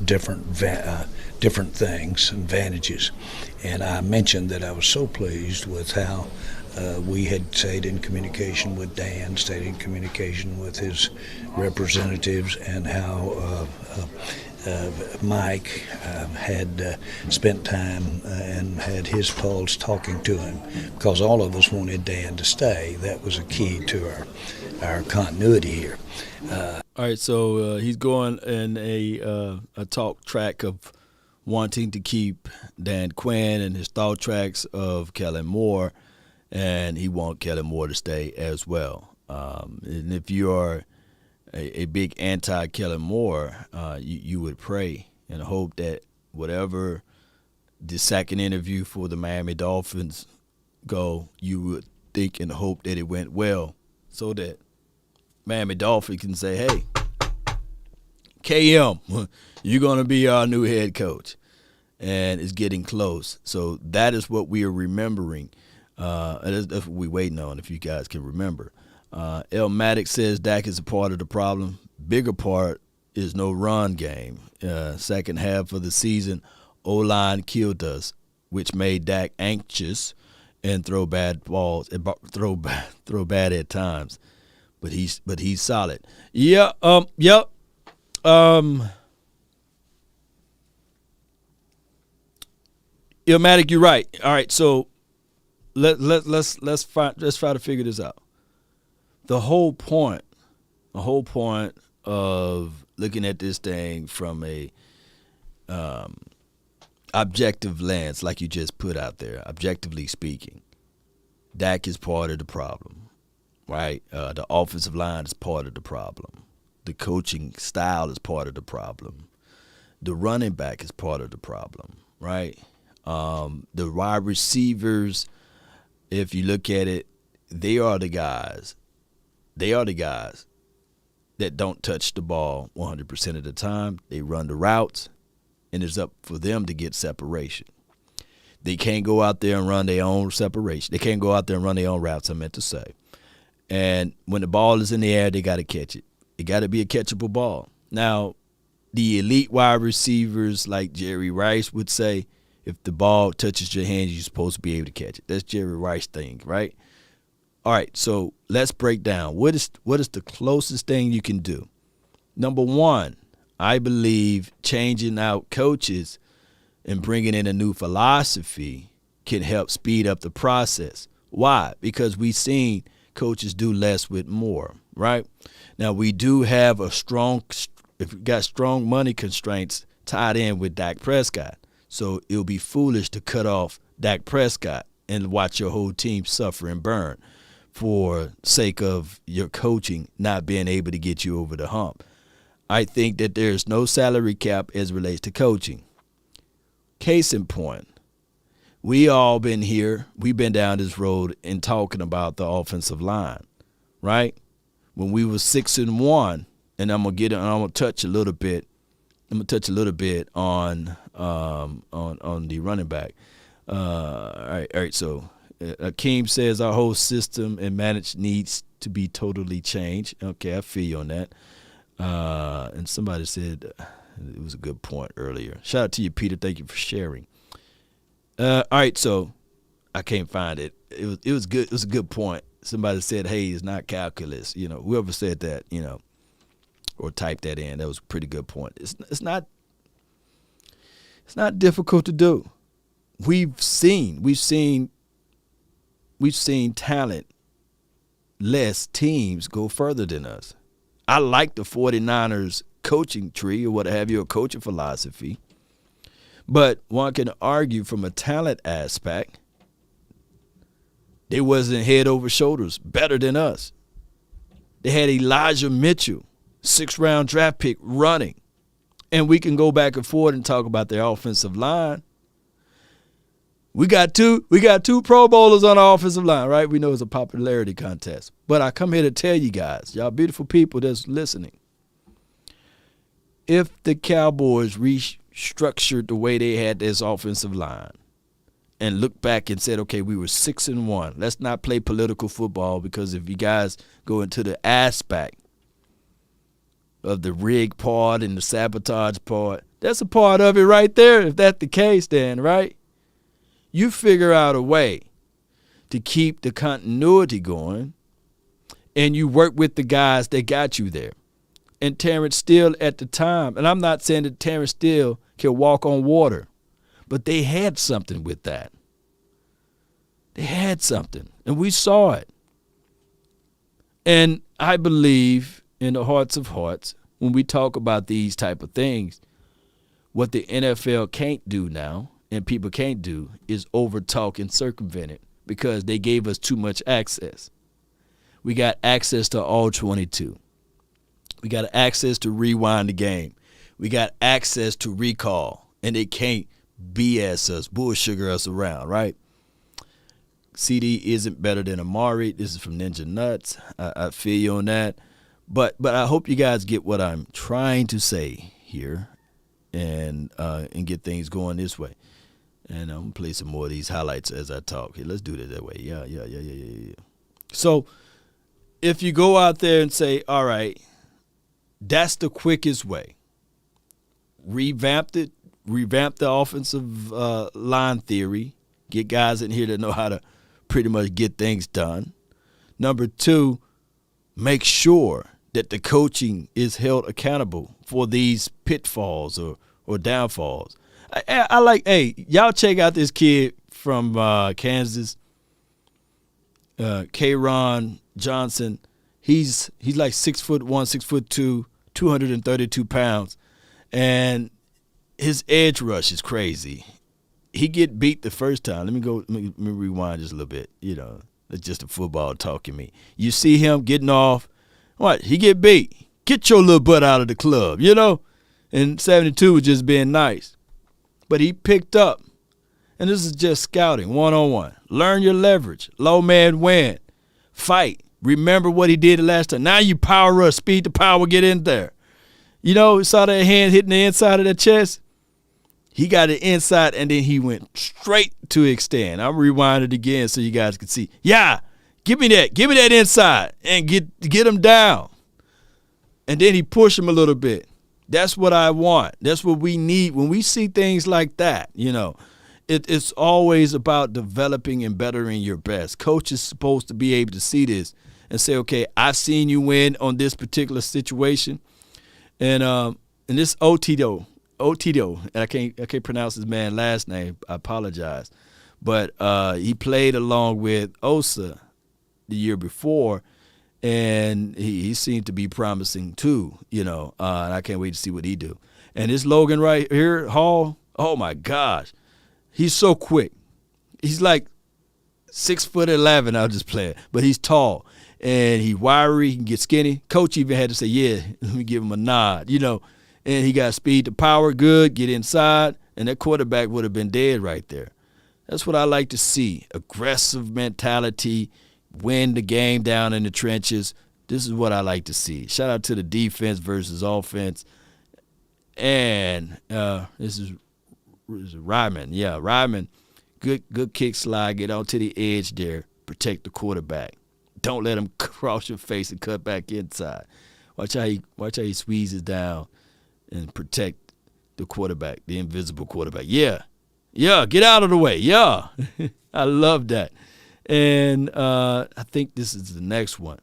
different things and advantages. And I mentioned that I was so pleased with how we had stayed in communication with Dan, stayed in communication with his representatives, and how Mike had spent time and had his pulse talking to him, because all of us wanted Dan to stay. That was a key to our continuity here. All right, so he's going in a talk track of wanting to keep Dan Quinn and his thought tracks of Kellen Moore, and he wants Kellen Moore to stay as well. And if you are a big anti-Kellen Moore, you would pray and hope that whatever the second interview for the Miami Dolphins go, you would think and hope that it went well so that Miami Dolphins can say, hey, KM, you're going to be our new head coach. And it's getting close. So that is what we are remembering. And that's what we're waiting on, if you guys can remember. El Maddox says Dak is a part of the problem. Bigger part is no run game. Second half of the season, O-line killed us, which made Dak anxious and throw bad balls, throw bad at times. But he's solid. Yeah. Ilmatic, you're right. All right, so let's try to figure this out. The whole point of looking at this thing from a objective lens, like you just put out there, objectively speaking, Dak is part of the problem, right? The offensive line is part of the problem. The coaching style is part of the problem. The running back is part of the problem, right? The wide receivers, if you look at it, they are the guys that don't touch the ball 100% of the time. They run the routes, and it's up for them to get separation. They can't go out there and run their own separation. They can't go out there and run their own routes, I meant to say. And when the ball is in the air, they got to catch it. It got to be a catchable ball. Now, the elite wide receivers like Jerry Rice would say, if the ball touches your hands, you're supposed to be able to catch it. That's Jerry Rice thing, right? All right, so let's break down. What is the closest thing you can do? Number one, I believe changing out coaches and bringing in a new philosophy can help speed up the process. Why? Because we've seen coaches do less with more, right? Now, we do have if we got strong money constraints tied in with Dak Prescott. So it'll be foolish to cut off Dak Prescott and watch your whole team suffer and burn for sake of your coaching not being able to get you over the hump. I think that there's no salary cap as it relates to coaching. Case in point, we all been here. We've been down this road and talking about the offensive line, right? When we were 6-1, and I'm gonna touch a little bit. I'm gonna touch a little bit on the running back. All right. So Akeem says our whole system and management needs to be totally changed. Okay, I feel you on that. And somebody said it was a good point earlier. Shout out to you, Peter. Thank you for sharing. All right, so I can't find it. It was good. It was a good point. Somebody said, "Hey, it's not calculus." You know, whoever said that, you know, or typed that in, that was a pretty good point. It's not difficult to do. We've seen talent less teams go further than us. I like the 49ers coaching tree or what have you, a coaching philosophy. But one can argue from a talent aspect, they wasn't head over shoulders better than us. They had Elijah Mitchell, 6th-round draft pick, running. And we can go back and forth and talk about their offensive line. We got two Pro Bowlers on the offensive line, right? We know it's a popularity contest. But I come here to tell you guys, y'all beautiful people that's listening, if the Cowboys restructured the way they had this offensive line and looked back and said, okay, we were 6-1. Let's not play political football, because if you guys go into the aspect of the rig part and the sabotage part, that's a part of it right there. If that's the case, then, right? You figure out a way to keep the continuity going, and you work with the guys that got you there. And Terrence Steele at the time, and I'm not saying that Terrence Steele can walk on water, but they had something with that. They had something, and we saw it. And I believe in the hearts of hearts, when we talk about these type of things, what the NFL can't do now and people can't do is over-talk and circumvent it because they gave us too much access. We got access to all 22. We got access to rewind the game. We got access to recall, and they can't BS us, bullsugar us around, right? CD isn't better than Amari. This is from Ninja Nuts. I feel you on that. But I hope you guys get what I'm trying to say here and get things going this way. And I'm going to play some more of these highlights as I talk. Hey, let's do it that way. Yeah. So if you go out there and say, all right, that's the quickest way. Revamp the offensive line theory. Get guys in here that know how to pretty much get things done. Number two, make sure that the coaching is held accountable for these pitfalls or downfalls. I like, hey, y'all check out this kid from Kansas, K-Ron Johnson. He's like 6'1", 6'2", 232 pounds, and his edge rush is crazy. He get beat the first time. Let me rewind just a little bit. You know, it's just a football talking me. You see him getting off. What? He get beat. Get your little butt out of the club, you know? And 72 was just being nice. But he picked up. And this is just scouting, one-on-one. Learn your leverage. Low man win. Fight. Remember what he did the last time. Now you power rush, speed to power, get in there. You know, saw that hand hitting the inside of the chest? He got it inside, and then he went straight to extend. I'll rewind it again so you guys can see. Yeah, give me that. Give me that inside and get him down. And then he pushed him a little bit. That's what I want. That's what we need. When we see things like that, you know, it's always about developing and bettering your best. Coach is supposed to be able to see this and say, okay, I've seen you win on this particular situation. And this Otito, and I can't pronounce his man's last name. I apologize. But he played along with Osa the year before, and he seemed to be promising too, you know, and I can't wait to see what he do. And this Logan right here, Hall, oh, my gosh. He's so quick. He's like 6'11", I'll just play it. But he's tall, and he's wiry. He can get skinny. Coach even had to say, yeah, let me give him a nod, you know. And he got speed to power, good, get inside, and that quarterback would have been dead right there. That's what I like to see, aggressive mentality, win the game down in the trenches. This is what I like to see. Shout out to the defense versus offense. And this is Ryman. Yeah, Ryman, good kick slide, get on to the edge there, protect the quarterback. Don't let him cross your face and cut back inside. Watch how he squeezes down and protect the quarterback, the invisible quarterback. Yeah, get out of the way. Yeah, I love that. And I think this is the next one.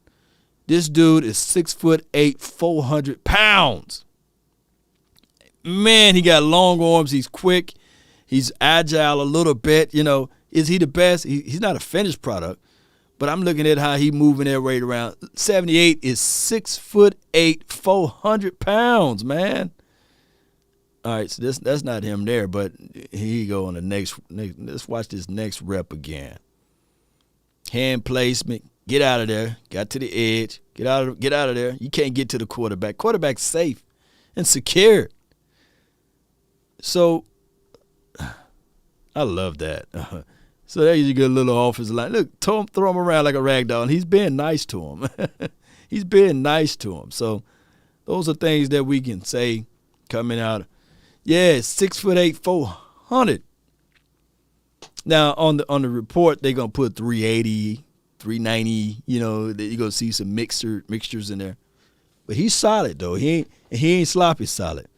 This dude is 6'8", 400 pounds. Man, he got long arms. He's quick. He's agile a little bit. You know, is he the best? He's not a finished product, but I'm looking at how he moving that weight around. 78 is 6'8", 400 pounds, man. All right, so that's not him there, but here you go on the next. Let's watch this next rep again. Hand placement. Get out of there. Got to the edge. Get out of there. You can't get to the quarterback. Quarterback's safe and secure. So I love that. So there you go, little offensive line. Look, throw him around like a rag doll. And he's being nice to him. He's being nice to him. So those are things that we can say coming out. Yeah, 6'8", 400. Now on the report, they're gonna put 380, 390. You know, you're gonna see some mixtures in there. But he's solid though. He ain't sloppy solid.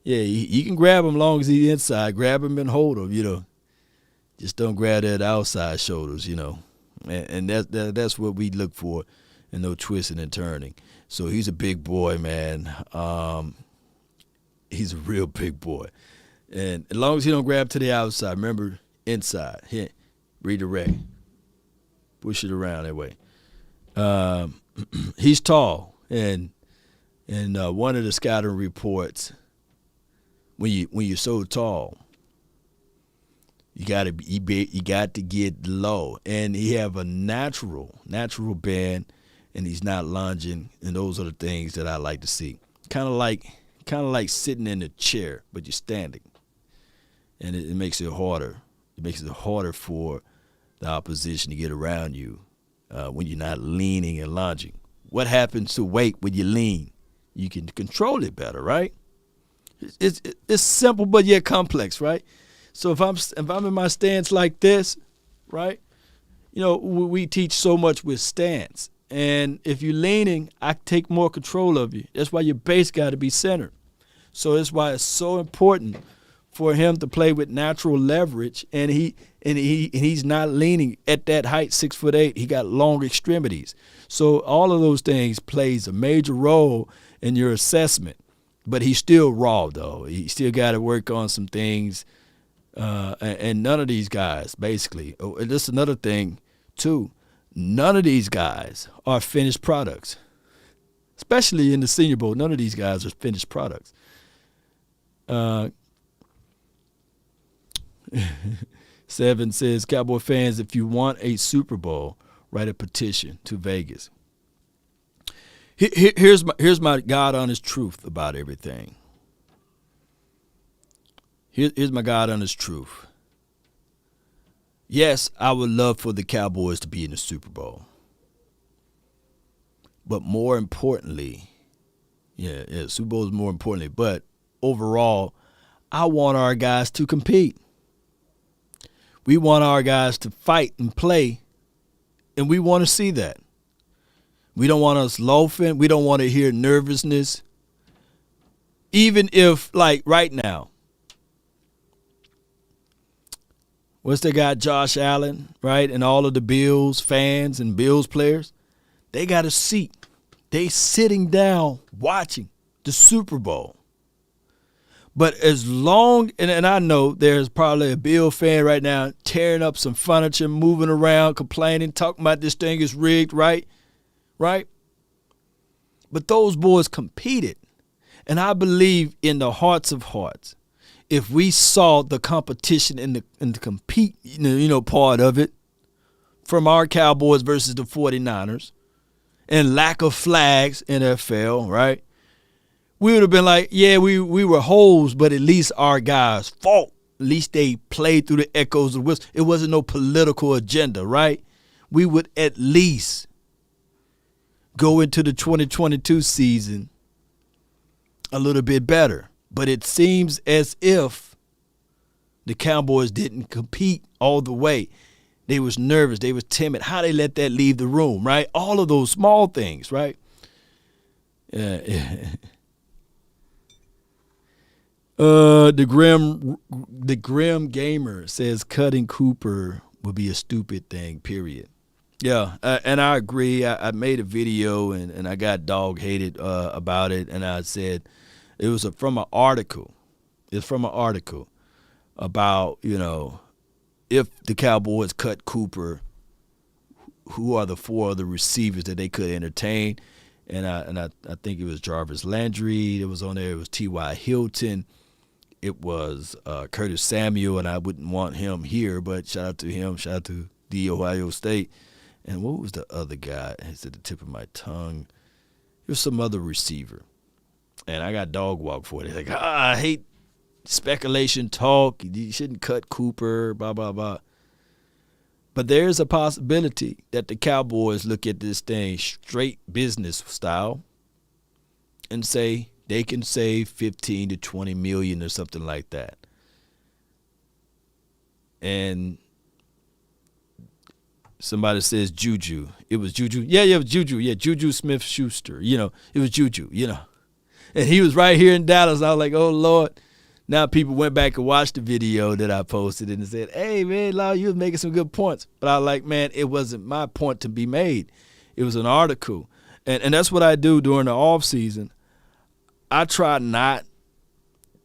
Yeah, you can grab him long as he's inside. Grab him and hold him. You know, just don't grab that outside shoulders. You know, and that's what we look for, and no twisting and turning. So he's a big boy, man. He's a real big boy. And as long as he don't grab to the outside, remember, inside, hit, redirect, push it around that way. He's tall, and one of the scouting reports, when you're so tall, you got to get low, and he have a natural bend, and he's not lunging, and those are the things that I like to see. Kind of like sitting in a chair, but you're standing, and it makes it harder. It makes it harder for the opposition to get around you when you're not leaning and lunging. What happens to weight when you lean? You can control it better, right? It's simple but yet complex, right? So if I'm in my stance like this, right? You know, we teach so much with stance. And if you're leaning, I take more control of you. That's why your base got to be centered. So that's why it's so important for him to play with natural leverage, and he's not leaning at that height, 6'8". He got long extremities. So all of those things plays a major role in your assessment. But he's still raw, though. He still got to work on some things. And none of these guys, basically, and this is another thing, too, none of these guys are finished products. Especially in the Senior Bowl, none of these guys are finished products. Seven says, Cowboy fans, if you want a Super Bowl, write a petition to Vegas. Here's my God honest truth about everything. Here's my God honest truth. Yes, I would love for the Cowboys to be in the Super Bowl. But more importantly, Super Bowl is more importantly, but overall, I want our guys to compete. We want our guys to fight and play, and we want to see that. We don't want us loafing. We don't want to hear nervousness. Even if, like right now, what's they got, Josh Allen, right, and all of the Bills fans and Bills players, they got a seat. They sitting down watching the Super Bowl. But as long, and I know there's probably a Bill fan right now tearing up some furniture, moving around, complaining, talking about this thing is rigged, right? Right? But those boys competed. And I believe in the hearts of hearts, if we saw the competition in the compete, part of it, from our Cowboys versus the 49ers, and lack of flags, NFL, right? We would have been like, yeah, we were hoes, but at least our guys fought. At least they played through the echoes of whistle. It wasn't no political agenda, right? We would at least go into the 2022 season a little bit better. But it seems as if the Cowboys didn't compete all the way. They was nervous. They was timid. How they let that leave the room, right? All of those small things, right? The Grim Gamer says cutting Cooper would be a stupid thing, period. Yeah, and I agree. I made a video and I got dog-hated about it, and I said it was from an article. It's from an article about, if the Cowboys cut Cooper, who are the four other receivers that they could entertain? And I think it was Jarvis Landry that was on there. It was T.Y. Hilton. It was Curtis Samuel, and I wouldn't want him here, but shout out to him. Shout out to the Ohio State. And what was the other guy? It's at the tip of my tongue. It was some other receiver. And I got dog walk for it. Like, I hate speculation talk. You shouldn't cut Cooper, blah, blah, blah. But there's a possibility that the Cowboys look at this thing straight business style and say they can save 15 to 20 million or something like that. And somebody says Juju. It was Juju. Yeah, it was Juju. Yeah, Juju Smith-Schuster. It was Juju, And he was right here in Dallas. I was like, oh, Lord. Now people went back and watched the video that I posted and said, hey, man, Lau, you was making some good points. But I was like, man, it wasn't my point to be made. It was an article. And that's what I do during the off season. I try not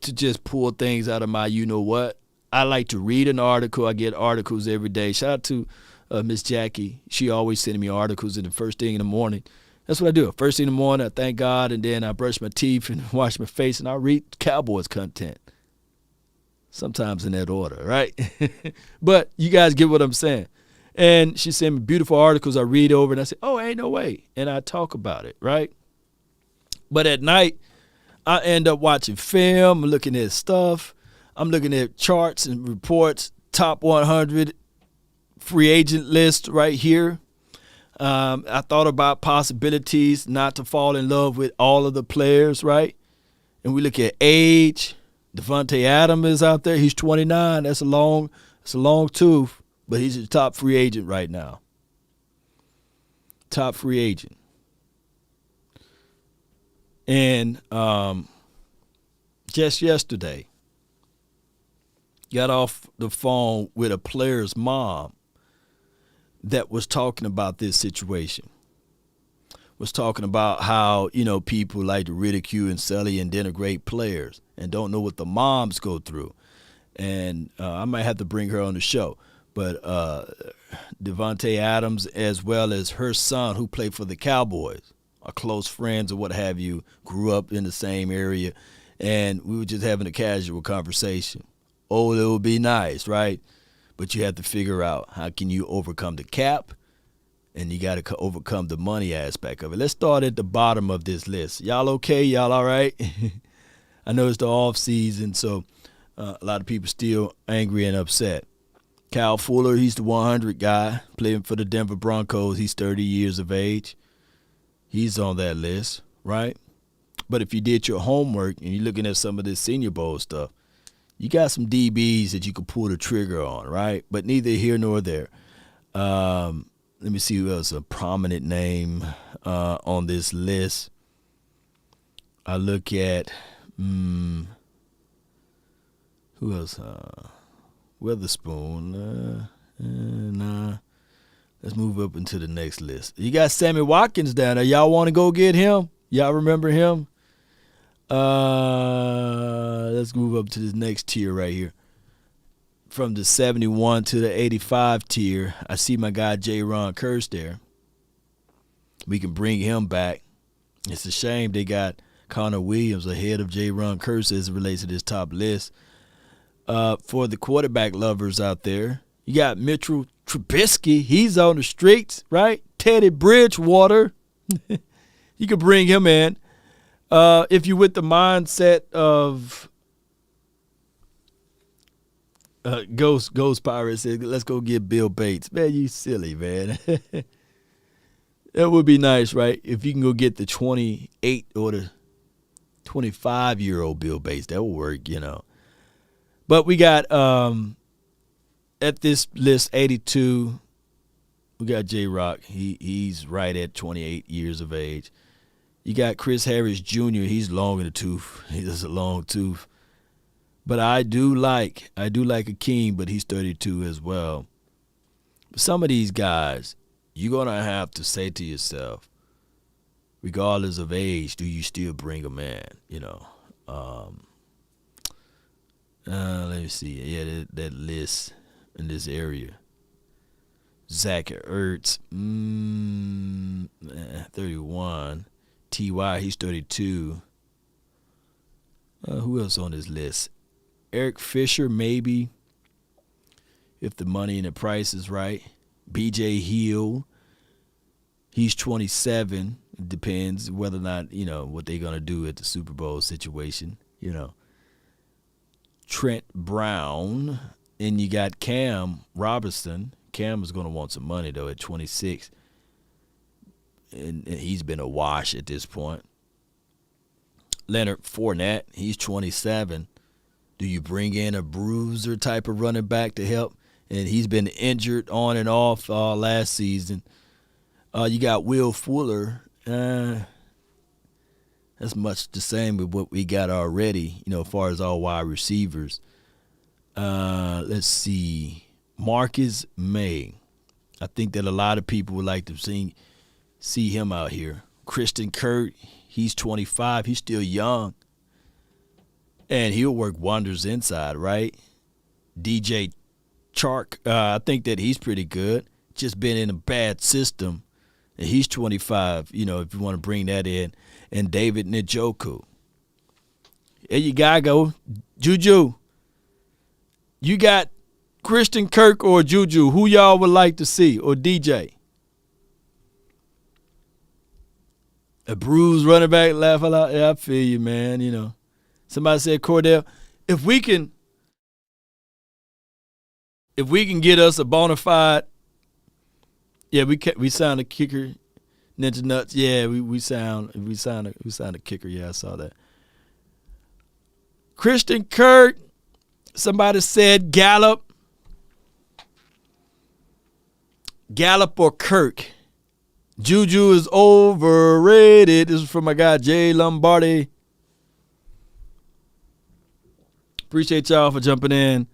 to just pull things out of my you-know-what. I like to read an article. I get articles every day. Shout out to Miss Jackie, she always sending me articles in the first thing in the morning. That's what I do. First thing in the morning, I thank God, and then I brush my teeth and wash my face, and I read Cowboys content. Sometimes in that order, right? But you guys get what I'm saying. And she sent me beautiful articles. I read over, and I say, oh, ain't no way. And I talk about it, right? But at night, I end up watching film, looking at stuff. I'm looking at charts and reports, top 100 free agent list right here. I thought about possibilities not to fall in love with all of the players, right? And we look at age. Devontae Adams is out there. He's 29. That's a long tooth, but he's a top free agent right now. Top free agent. And just yesterday, got off the phone with a player's mom that was talking about this situation. Was talking about how, people like to ridicule and sully and denigrate players and don't know what the moms go through. And I might have to bring her on the show. But Devontae Adams, as well as her son who played for the Cowboys, are close friends or what have you, grew up in the same area. And we were just having a casual conversation. Oh, it would be nice, right? But you have to figure out how can you overcome the cap, and you got to overcome the money aspect of it. Let's start at the bottom of this list. Y'all okay? Y'all all right? I know it's the off season, so a lot of people still angry and upset. Kyle Fuller, he's the 100 guy, playing for the Denver Broncos. He's 30 years of age. He's on that list, right? But if you did your homework and you're looking at some of this Senior Bowl stuff, you got some DBs that you could pull the trigger on, right? But neither here nor there. Let me see who else, a prominent name on this list. I look at, who else? Witherspoon. Nah. Let's move up into the next list. You got Sammy Watkins down there. Y'all want to go get him? Y'all remember him? Let's move up to this next tier right here. From the 71 to the 85 tier, I see my guy J-Ron Kearse there. We can bring him back. It's a shame they got Connor Williams ahead of J-Ron Kearse as it relates to this top list. For the quarterback lovers out there, you got Mitchell Trubisky. He's on the streets, right? Teddy Bridgewater. You can bring him in. If you're with the mindset of Ghost Pirate said, let's go get Bill Bates. Man, you silly, man. That would be nice, right? If you can go get the 28 or the 25-year-old Bill Bates, that will work, But we got at this list 82, we got J-Rock. He's right at 28 years of age. You got Chris Harris Jr. He's long in the tooth. He has a long tooth. But I do like Akeem, but he's 32 as well. But some of these guys, you're going to have to say to yourself, regardless of age, do you still bring them in, let me see. Yeah, that list in this area. Zach Ertz, 31. T.Y., he's 32. Who else on this list? Eric Fisher, maybe, if the money and the price is right. B.J. Hill, he's 27. It depends whether or not, what they're going to do at the Super Bowl situation, Trent Brown, and you got Cam Robinson. Cam is going to want some money, though, at 26. And he's been a wash at this point. Leonard Fournette, he's 27. Do you bring in a bruiser type of running back to help? And he's been injured on and off last season. You got Will Fuller. That's much the same with what we got already, as far as all wide receivers. Let's see. Marcus May. I think that a lot of people would like to see him out here. Christian Kirk, he's 25. He's still young. And he'll work wonders inside, right? DJ Chark, I think that he's pretty good. just been in a bad system, and he's 25, if you want to bring that in, and David Njoku. There you gotta go. Juju. You got Christian Kirk or Juju. Who y'all would like to see? Or DJ? A bruised running back, laugh a lot. Yeah, I feel you, man. Somebody said, Cordell, if we can get us a bona fide, yeah, we signed a kicker, Ninja Nuts. Yeah, we signed a kicker. Yeah, I saw that. Christian Kirk. Somebody said Gallup. Gallup or Kirk. Juju is overrated. This is from my guy Jay Lombardi. Appreciate y'all for jumping in.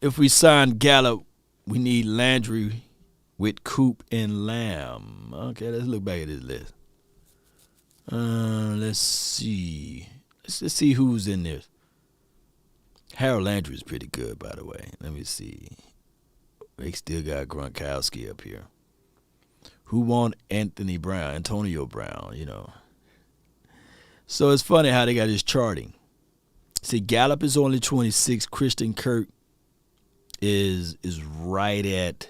If we sign Gallup, we need Landry with Coop and Lamb. Okay, let's look back at this list. Let's see. Let's see who's in this. Harold Landry is pretty good, by the way. Let me see. They still got Gronkowski up here. Who want Antonio Brown, So it's funny how they got this charting. See, Gallup is only 26. Christian Kirk is right at,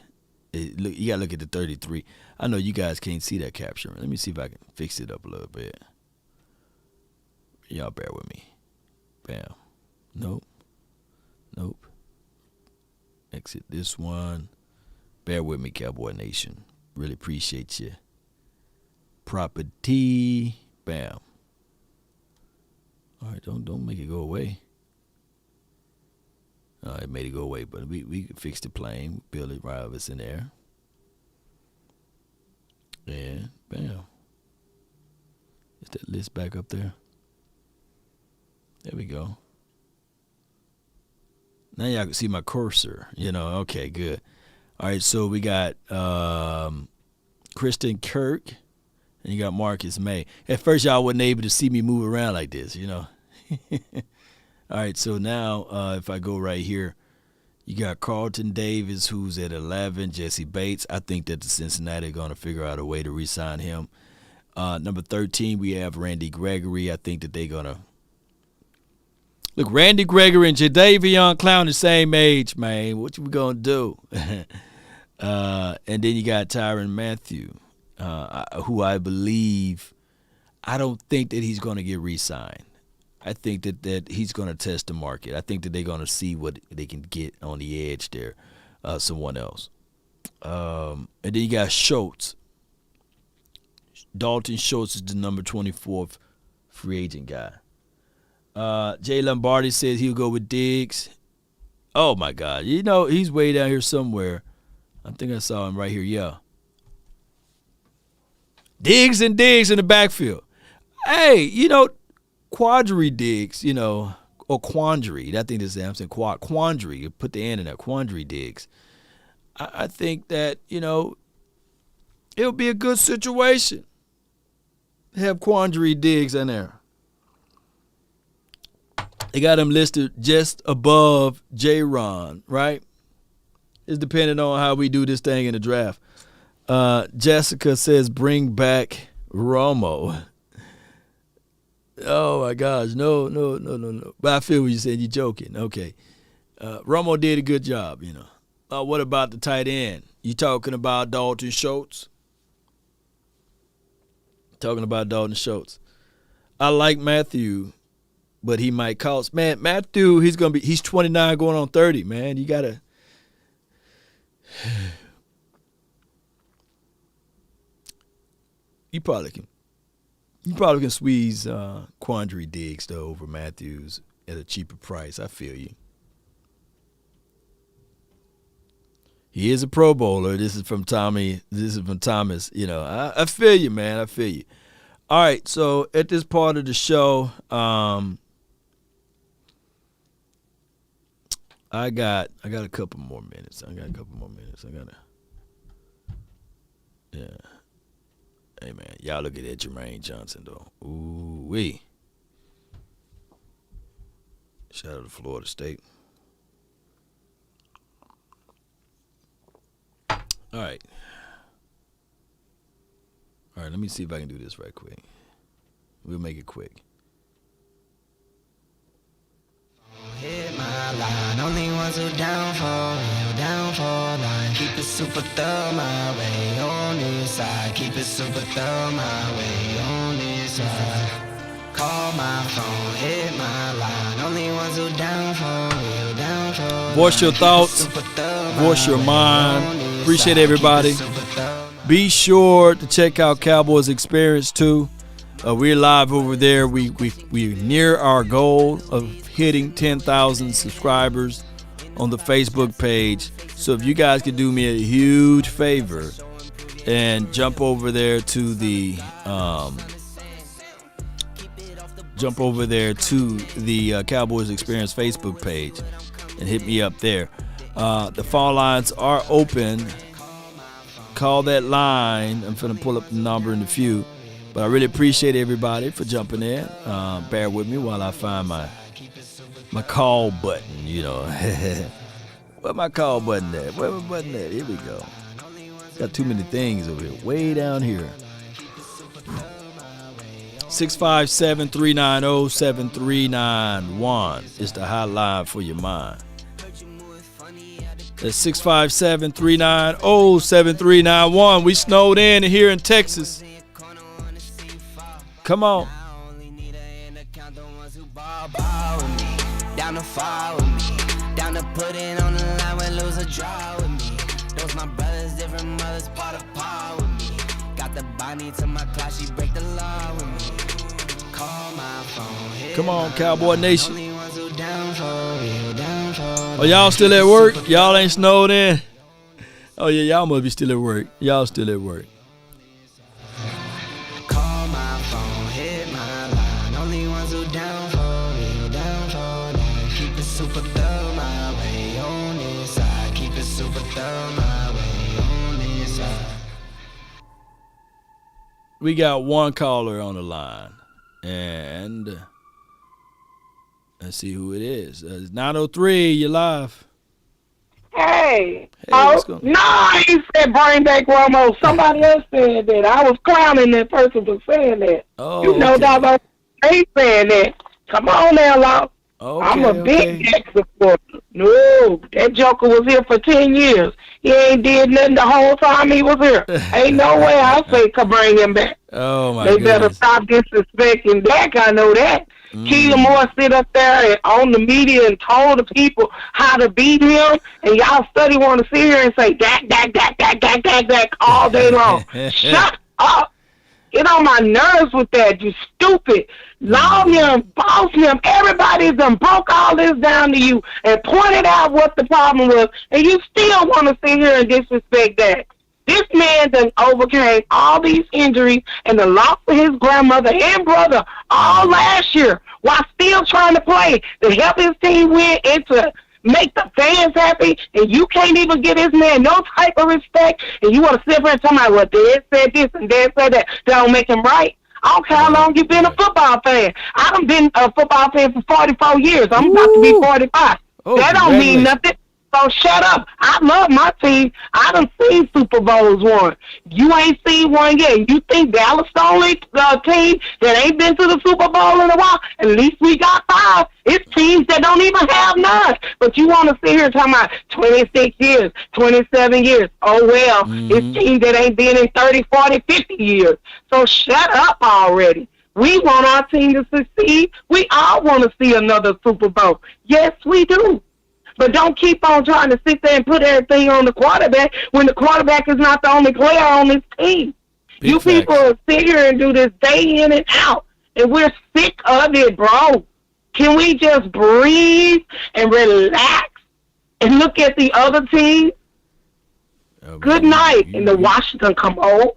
look, you got to look at the 33. I know you guys can't see that caption. Let me see if I can fix it up a little bit. Y'all bear with me. Bam. Nope. Exit this one. Bear with me, Cowboy Nation. Really appreciate you. Property. Bam. All right, don't make it go away. It made it go away, but we fixed the plane. Billy Rivers in there. And bam. Is that list back up there? There we go. Now y'all can see my cursor. Okay, good. All right, so we got Christian Kirk, and you got Marcus May. At first, y'all wasn't able to see me move around like this, All right, so now if I go right here, you got Carlton Davis, who's at 11, Jesse Bates. I think that the Cincinnati are going to figure out a way to re-sign him. Number 13, we have Randy Gregory. I think that they're going to. Look, Randy Gregory and Jadeveon Clown the same age, man. What you going to do? And then you got Tyrann Mathieu, who I believe, I don't think that he's going to get re-signed. I think that he's going to test the market. I think that they're going to see what they can get on the edge there, someone else. And then you got Schultz. Dalton Schultz is the number 24th free agent guy. Jay Lombardi says he'll go with Diggs. Oh, my God. He's way down here somewhere. I think I saw him right here. Yeah. Diggs in the backfield. Hey, Quandary Diggs, or Quandary. I think this is, I'm saying Quandary. You put the N in there. Quandary Diggs. I think that, it'll be a good situation. Have Quandary Diggs in there. They got him listed just above J-Ron, right? It's depending on how we do this thing in the draft. Jessica says bring back Romo. Oh, my gosh. No. But I feel what you're saying. You're joking. Okay. Romo did a good job, What about the tight end? You talking about Dalton Schultz? Talking about Dalton Schultz. I like Matthew, but he might cost. Man, Matthew, he's 29 going on 30, man. You got to. You probably can squeeze Quandary Diggs though over Matthews at a cheaper price. I feel you. He is a Pro Bowler. This is from Tommy. This is from Thomas. I feel you, man. I feel you. All right, so at this part of the show, I got a couple more minutes. Yeah. Hey, man, y'all look at that Jermaine Johnson, though. Ooh-wee. Shout out to Florida State. All right. All right, let me see if I can do this right quick. We'll make it quick. Hit my line, only ones who down for line. Keep it super thorough my way on this side. Keep it super thorough my way on this side. Call my phone, hit my line. Only ones who down for real, down for. Voice your thoughts, voice your mind. Appreciate everybody. Be sure to check out Cowboys Experience too. We're live over there. We're near our goal of hitting 10,000 subscribers on the Facebook page. So if you guys could do me a huge favor and jump over there to the Cowboys Experience Facebook page and hit me up there. The phone lines are open. Call that line. I'm finna pull up the number in a few. But I really appreciate everybody for jumping in. Bear with me while I find my call button, you know. Where my call button at? Where my button at? Here we go. Got too many things over here. Way down here. 657-390-7391 is the hotline for your mind. That's 657-390-7391. We snowed in here in Texas. Come on. Down to fire with me. Down to put it on the line when lose a draw with me. Those my brothers, different mothers, part of power with me. Got the body to my class, she break the law with me. Call my phone. Come on, Cowboy Nation. Oh, y'all still at work? Y'all ain't snowed in? Oh, yeah, y'all must be still at work. Y'all still at work. Call my phone, hit my line. Only ones who down for real, down for life. Keep it super thorough my way on this side. Keep it super thorough my way on this side. We got one caller on the line. And let's see who it is. It's 903, you're live. Hey, what's going on? No, I ain't said bring back Romo. Somebody else said that. I was clowning that person for saying that. Oh, you know, okay. They saying that. Come on now, Law. Okay, I'm a big Jackson supporter. No, that joker was here for 10 years. He ain't did nothing the whole time he was here. Ain't no way I say could bring him back. Oh, my They goodness. better stop disrespecting Dak. I know that. Keelan Moore sit up there and on the media and told the people how to beat him, and y'all study want to sit here and say Dak all day long. Shut up. Get on my nerves with that, you stupid. Law him, boss him. Everybody done broke all this down to you and pointed out what the problem was, and you still want to sit here and disrespect that. This man done overcame all these injuries and the loss of his grandmother and brother all last year while still trying to play to help his team win and to make the fans happy, and you can't even give this man no type of respect, and you want to sit here and tell me, well, Dad said this and Dad said that. That don't make him right. I don't care how long you've been a football fan. I done been a football fan for 44 years. I'm about to be 45. Oh, that don't mean nothing. So shut up. I love my team. I done seen Super Bowls won. You ain't seen one yet. You think Dallas the only team that ain't been to the Super Bowl in a while? At least we got 5. It's teams that don't even have none. But you want to sit here talking about 26 years, 27 years. Oh, well, it's teams that ain't been in 30, 40, 50 years. So shut up already. We want our team to succeed. We all want to see another Super Bowl. Yes, we do. But don't keep on trying to sit there and put everything on the quarterback when the quarterback is not the only player on this team. You people sit here and do this day in and out, and we're sick of it, bro. Can we just breathe and relax and look at the other team? Oh, good night. And the Washington come home.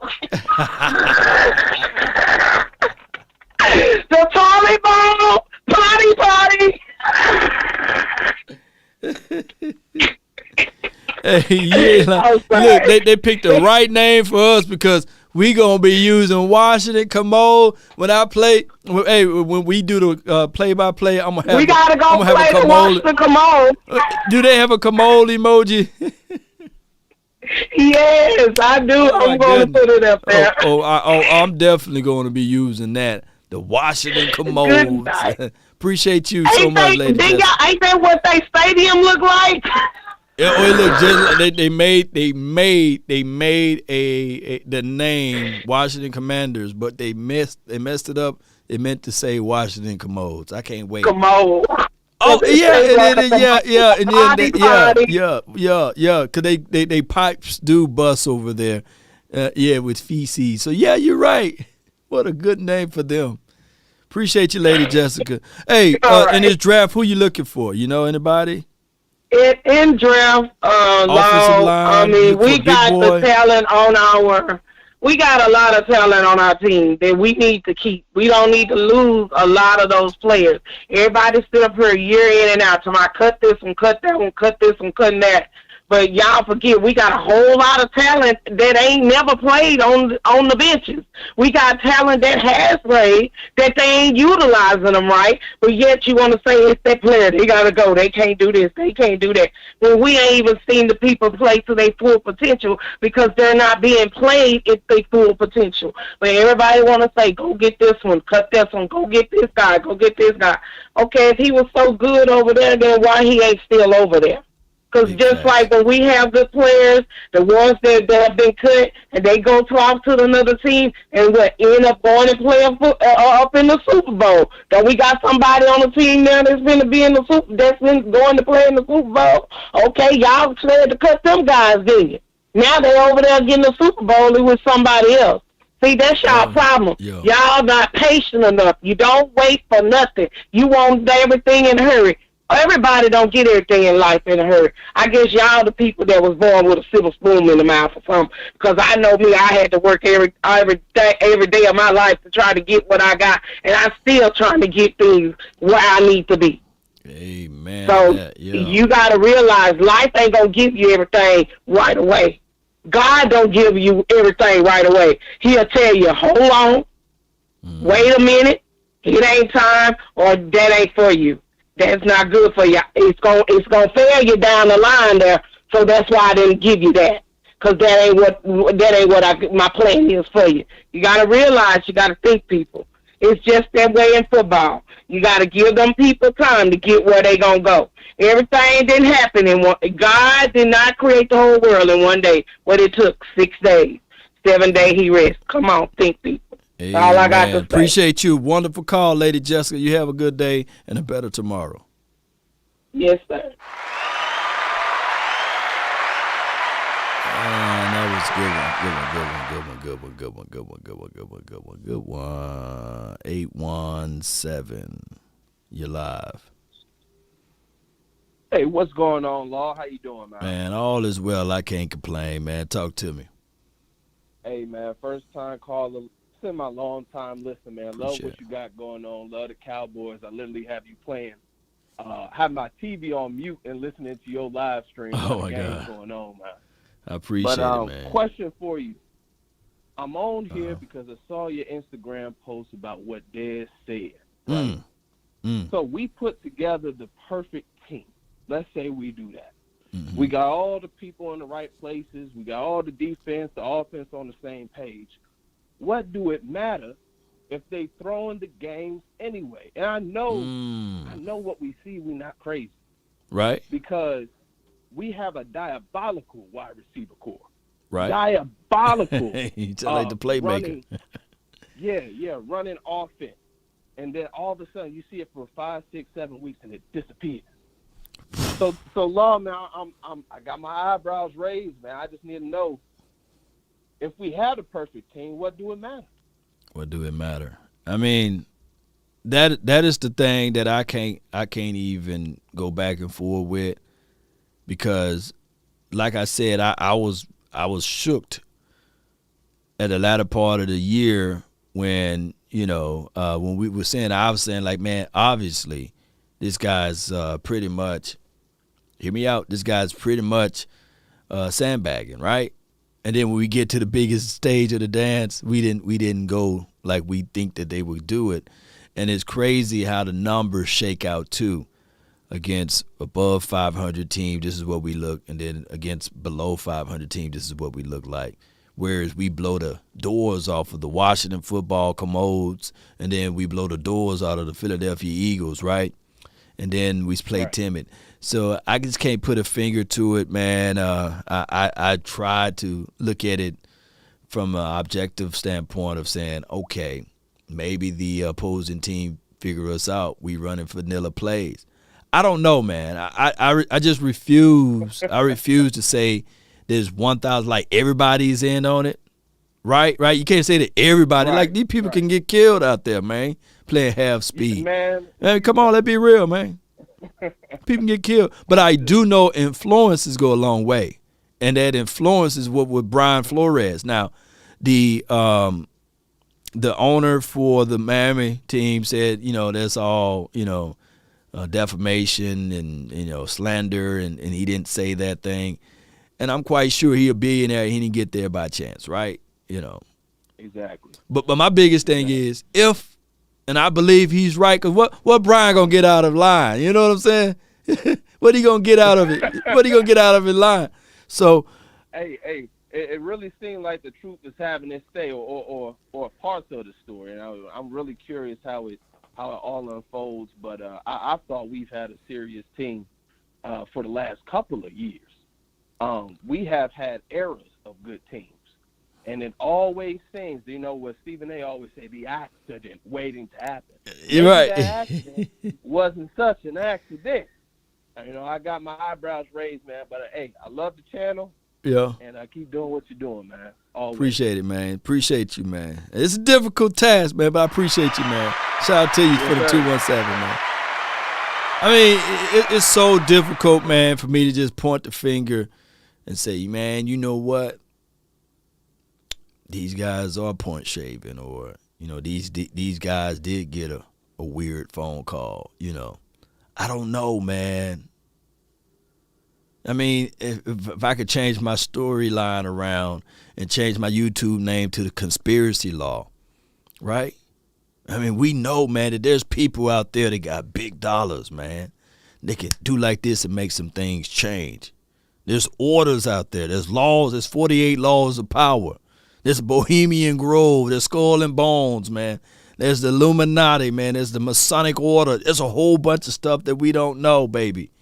The Tommy Ball, party. Hey, yeah, look, they picked the right name for us because we gonna be using Washington Commode when I play. Hey, when we do the play-by-play, I'm gonna have. We gotta go play the Washington Commode. Do they have a Commode emoji? Yes, I do. Oh, I'm going to put it up there. I'm definitely going to be using that. The Washington Good Commodes. night. Appreciate you so Ain't much, they? Lady Jessica. Ain't that what they stadium look like? It looked just they made a the name Washington Commanders, but they messed it up. It meant to say Washington Commodes. I can't wait. Commode. Oh yeah, and then Party. yeah. Cause they pipes do bust over there, with feces. So yeah, you're right. What a good name for them. Appreciate you, Lady Jessica. Hey, All right. in this draft, who you looking for? You know anybody? In draft, Offensive line, I mean, look for we a big got boy. the talent on our. We got a lot of talent on our team that we need to keep. We don't need to lose a lot of those players. Everybody stood up here year in and out. I cut this one, cut that one, cut this one, cutting that. But y'all forget, we got a whole lot of talent that ain't never played on the benches. We got talent that has played that they ain't utilizing them right. But yet you want to say it's that player. They got to go. They can't do this. They can't do that. When we ain't even seen the people play to their full potential because they're not being played at their full potential. But everybody want to say, go get this one, cut this one, go get this guy, go get this guy. Okay, if he was so good over there, then why he ain't still over there? Because just like when we have good players, the ones that have been cut, and they go off to another team and end up going and playing up in the Super Bowl. Don't we got somebody on the team now that's been to be in that's been going to play in the Super Bowl? Okay, y'all said to cut them guys, didn't you? Now they're over there getting the Super Bowl with somebody else. See, that's y'all problem. Yeah. Y'all not patient enough. You don't wait for nothing. You want everything in a hurry. Everybody don't get everything in life in a hurry. I guess y'all the people that was born with a silver spoon in the mouth or something. Because I know me, I had to work every day of my life to try to get what I got, and I'm still trying to get things where I need to be. Amen. So you got to realize life ain't going to give you everything right away. God don't give you everything right away. He'll tell you, hold on, wait a minute, it ain't time, or that ain't for you. That's not good for you. It's gonna fail you down the line there. So that's why I didn't give you that, because that ain't what my plan is for you. You gotta realize, you gotta think, people. It's just that way in football. You gotta give them people time to get where they gonna go. Everything didn't happen in one. God did not create the whole world in one day. What it took 6 days, 7 days He rest. Come on, think, people. That's all I got to say. Appreciate you. Wonderful call, Lady Jessica. You have a good day and a better tomorrow. Yes, sir. That was good one. 817. You're live. Hey, what's going on, Law? How you doing, man? Man, all is well. I can't complain, man. Talk to me. Hey, man, first time caller. Been my long time listener, man. Love what you got going on. Love the Cowboys. I literally have you playing. Have my TV on mute and listening to your live stream. Oh my God, going on, man. I appreciate it, man. Question for you. I'm on here because I saw your Instagram post about what Dez said. Right? So we put together the perfect team. Let's say we do that. Mm-hmm. We got all the people in the right places. We got all the defense, the offense on the same page. What do it matter if they throw in the games anyway? And I know what we see. We're not crazy, right? Because we have a diabolical wide receiver core, right? Diabolical. He's like the playmaker. Running offense, and then all of a sudden you see it for 5, 6, 7 weeks, and it disappears. So Law, man, I got my eyebrows raised, man. I just need to know. If we had a perfect team, what do it matter? What do it matter? I mean, that is the thing that I can't even go back and forth with, because, like I said, I was shooked at the latter part of the year when when we were saying, I was saying, like, man, obviously this guy's pretty much, hear me out, this guy's pretty much sandbagging, right? And then when we get to the biggest stage of the dance, we didn't go like we think that they would do it. And it's crazy how the numbers shake out too. against above 500 teams, this is what we look, and then against below 500 teams, this is what we look like. Whereas we blow the doors off of the Washington football commodes, and then we blow the doors out of the Philadelphia Eagles, right? And then we play timid. So I just can't put a finger to it, man. I try to look at it from an objective standpoint of saying, okay, maybe the opposing team figure us out. We running vanilla plays. I don't know, man. I just refuse. I refuse to say there's 1,000, like everybody's in on it, right? You can't say that everybody. Like these people can get killed out there, man, playing half speed. Man, come on, let's be real, man. People get killed. But I do know influences go a long way, and that influence is what with Brian Flores. Now, the owner for the Miami team said, that's all, defamation and, slander, and he didn't say that thing. And I'm quite sure he a billionaire. He didn't get there by chance, right? Exactly. But my biggest thing is if, and I believe he's right, because what Brian going to get out of line? You know what I'm saying? What he going to get out of it? What he going to get out of his line? So. Hey, it really seemed like the truth is having its say or parts of the story. And I'm really curious how it all unfolds. But I thought we've had a serious team for the last couple of years. We have had eras of good teams. And it always seems, what Stephen A. always say, the accident waiting to happen. You're right. The accident wasn't such an accident. I got my eyebrows raised, man. But, hey, I love the channel. Yeah. And keep doing what you're doing, man. Always. Appreciate it, man. Appreciate you, man. It's a difficult task, man, but I appreciate you, man. Shout out to you for the 217, man. I mean, it's so difficult, man, for me to just point the finger and say, man, you know what? These guys are point shaving, or, these guys did get a weird phone call, I don't know, man. I mean, if I could change my storyline around and change my YouTube name to the Conspiracy Law, right? I mean, we know, man, that there's people out there that got big dollars, man. They can do like this and make some things change. There's orders out there. There's laws. There's 48 laws of power. There's Bohemian Grove. There's Skull and Bones, man. There's the Illuminati, man. There's the Masonic Order. There's a whole bunch of stuff that we don't know, baby.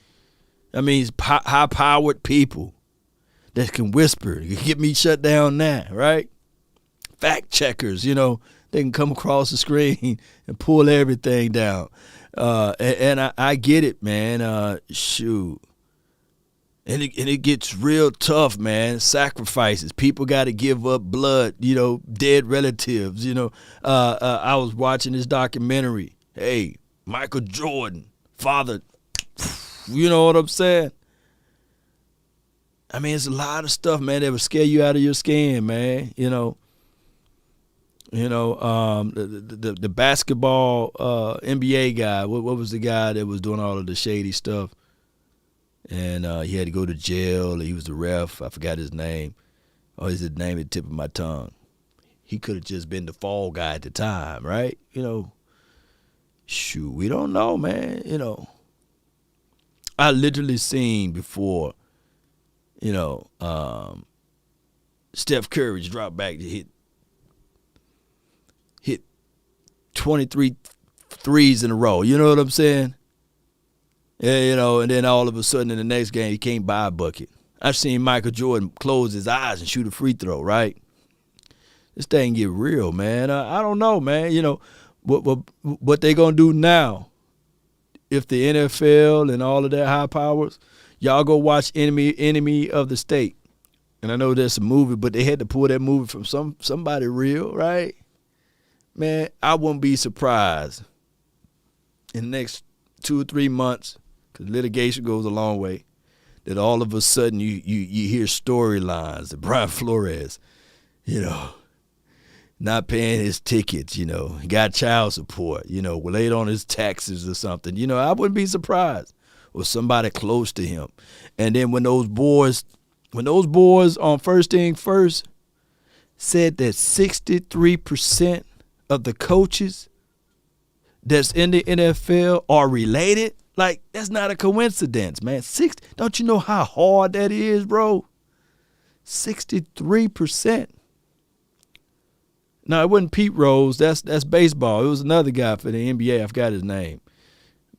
I mean, high-powered people that can whisper. You can get me shut down now, right? Fact checkers, they can come across the screen and pull everything down. And I get it, man. Shoot. And it gets real tough, man. Sacrifices. People got to give up blood, dead relatives. I was watching this documentary. Hey, Michael Jordan, father. You know what I'm saying? I mean, it's a lot of stuff, man, that will scare you out of your skin, man. The basketball NBA guy. What was the guy that was doing all of the shady stuff? And he had to go to jail. He was the ref. I forgot his name. Oh, his name at the tip of my tongue. He could have just been the fall guy at the time, right? Shoot, we don't know, man. I literally seen before, Steph Curry drop back to hit 23 threes in a row. You know what I'm saying? Yeah, and then all of a sudden in the next game he can't buy a bucket. I've seen Michael Jordan close his eyes and shoot a free throw, right? This thing get real, man. I don't know, man. What they gonna do now? If the NFL and all of their high powers, y'all go watch Enemy of the State. And I know there's a movie, but they had to pull that movie from somebody real, right? Man, I wouldn't be surprised in the next 2 or 3 months, because litigation goes a long way, that all of a sudden you hear storylines that Brian Flores, not paying his tickets, he got child support, late on his taxes or something. I wouldn't be surprised. Or somebody close to him. And then when those boys on First Thing First said that 63% of the coaches that's in the NFL are related, Like, that's not a coincidence, man. Don't you know how hard that is, bro? 63%. No, it wasn't Pete Rose. That's baseball. It was another guy for the NBA. I forgot his name.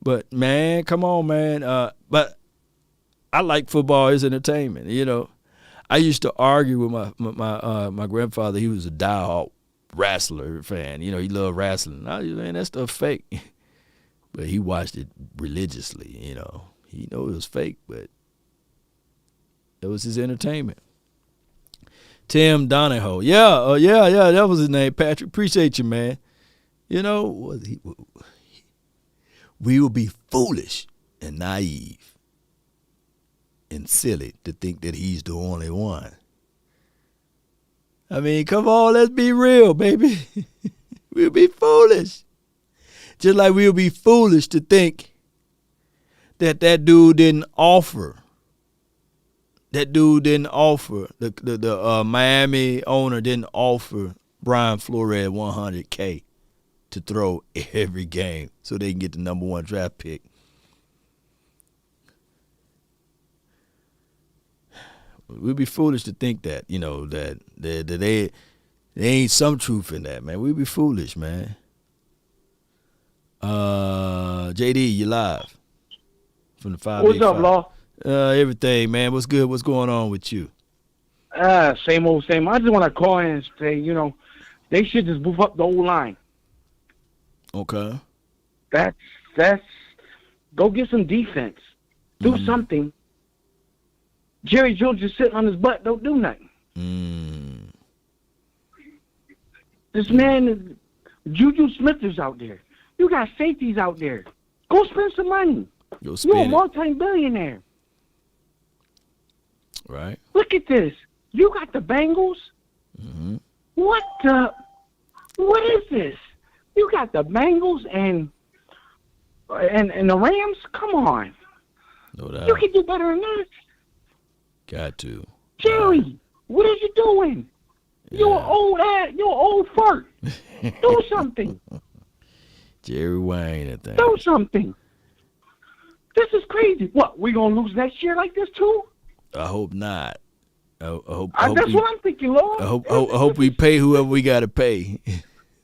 But, man, come on, man. But I like football as entertainment, you know. I used to argue with my grandfather. He was a diehard wrestler fan. You know, he loved wrestling. I was like, man, that stuff fake. But he watched it religiously, you know. He knew it was fake, but it was his entertainment. Tim Donahoe. Yeah, that was his name, Patrick. Appreciate you, man. You know, we will be foolish and naive and silly to think that he's the only one. I mean, come on, let's be real, baby. We'll be foolish. Just like we'll be foolish to think that dude didn't offer. That dude didn't offer. The Miami owner didn't offer Brian Flores $100K to throw every game so they can get the number 1 draft pick. We'd be foolish to think that, you know, that there ain't some truth in that, man. We'd be foolish, man. JD, you live from the 585. What's up, Law? Everything, man. What's good? What's going on with you? Same old, same. I just want to call in and say, you know, they should just move up the whole line. Okay. That's go get some defense. Do something. Jerry Jones just sitting on his butt, don't do nothing. This man, Juju Smith is out there. You got safeties out there. Go spend some money. Go spend You're a multi-billionaire. Right. Look at this. You got the Bengals. What is this? You got the Bengals and the Rams? Come on. No doubt. You can do better than that. Got to. Jerry, what are you doing? Yeah. You're an old fart. Do something. Jerry Wayne at that. Do something. This is crazy. What, we going to lose next year like this too? I hope not. I hope that's what I'm thinking, Lord. I hope we pay whoever we got to pay.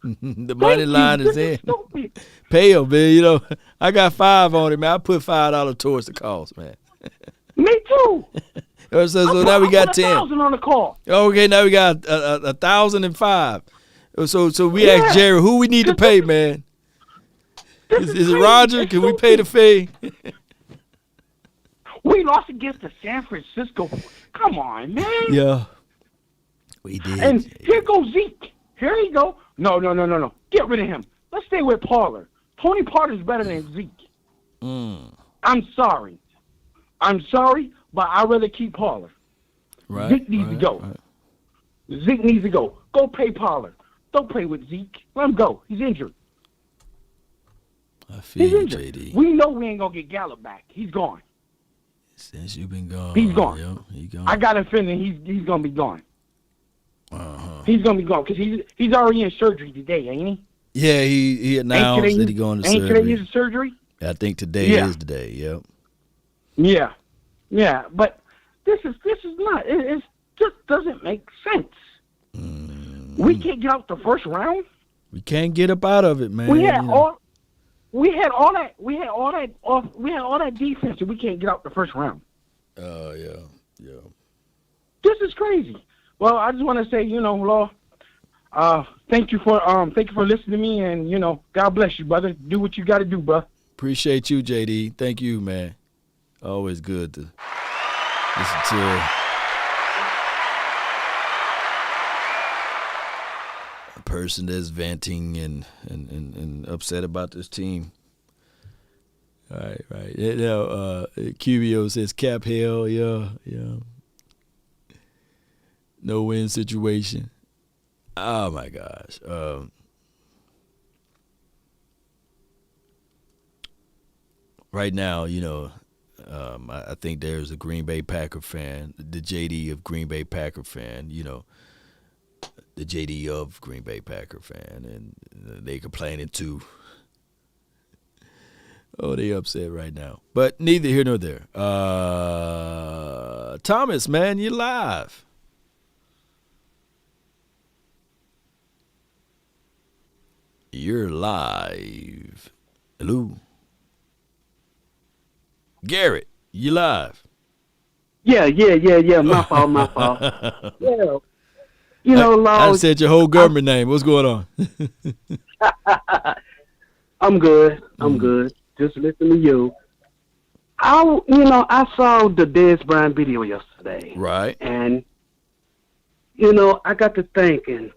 The money line is in. Stupid. Pay him, man. You know, I got 5 on it, man. I put $5 towards the cost, man. Me too. So now we got 10. 1,000 on the call. Okay, now we got 1,005. So we asked Jerry, who we need to pay, man? Is it Roger? Can we pay the fee? We lost against the San Francisco. Come on, man. Yeah, we did. And here goes Zeke. Here you go. No. Get rid of him. Let's stay with Pollard. Tony Pollard's better than Zeke. I'm sorry, but I'd rather keep Pollard. Right, Zeke needs to go. Right. Zeke needs to go. Go pay Pollard. Don't play with Zeke. Let him go. He's injured. I feel He's you, injured. JD. We know we ain't going to get Gallup back. He's gone. Since you've been gone. He's gone. Yeah, he gone. I got a feeling he's going to be gone. Uh-huh. He's going to be gone because he's already in surgery today, ain't he? Yeah, he announced that he's going to surgery. Ain't today his surgery? I think today is the day, yep. Yeah, but this is not. It just doesn't make sense. We can't get out the first round. We can't get up out of it, man. We had all that defense, and we can't get out the first round. Oh, yeah. This is crazy. Well, I just want to say, Law, thank you for listening to me, and God bless you, brother. Do what you got to do, bro. Appreciate you, JD. Thank you, man. Always good to listen to a person that's venting and upset about this team. Right. QBO says cap hell, yeah. No win situation. Oh my gosh. Right now, I think there's a Green Bay Packer fan, the JD of Green Bay Packer fan, the JD of Green Bay Packer fan, and they complaining too. Oh, they upset right now. But neither here nor there. Thomas, man, you live. You're live. Hello. Garrett, you live. Yeah. My fault. Yeah. You know, I said your whole government name. What's going on? I'm good. Just listen to you. I saw the Dez Bryant video yesterday. Right. And, I got to thinking,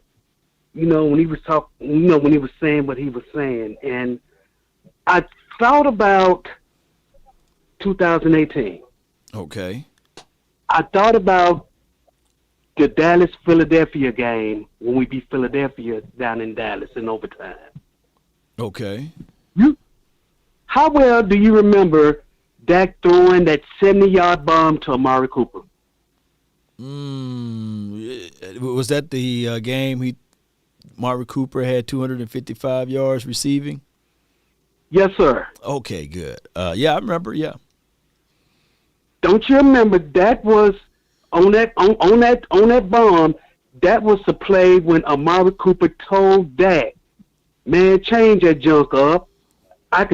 when he was talking, when he was saying what he was saying. And I thought about 2018. Okay. I thought about the Dallas-Philadelphia game when we beat Philadelphia down in Dallas in overtime. Okay. How well do you remember Dak throwing that 70-yard bomb to Amari Cooper? Was that the game Amari Cooper had 255 yards receiving? Yes, sir. Okay, good. Yeah, I remember. Yeah. Don't you remember that was on that bomb? That was the play when Amari Cooper told Dak, "Man, change that junk up. I'm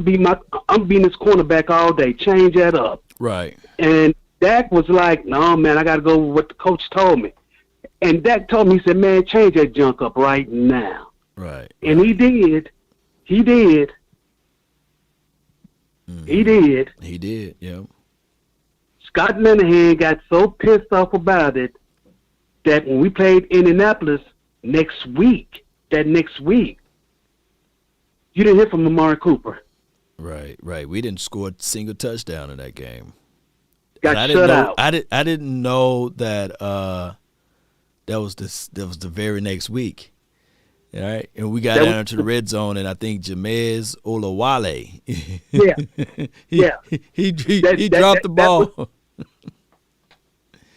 beating this cornerback all day. Change that up." Right. And Dak was like, "No, man, I got to go with what the coach told me." And Dak told me, he said, "Man, change that junk up right now." Right. And he did. He did. Mm-hmm. He did. He did. Yeah. Scott Linehan got so pissed off about it that when we played Indianapolis next week, you didn't hear from Amari Cooper. Right. We didn't score a single touchdown in that game. Got shut out. I didn't know that that was the very next week. All right, and we got down to the red zone, and I think Jamez Olawale. he dropped the ball.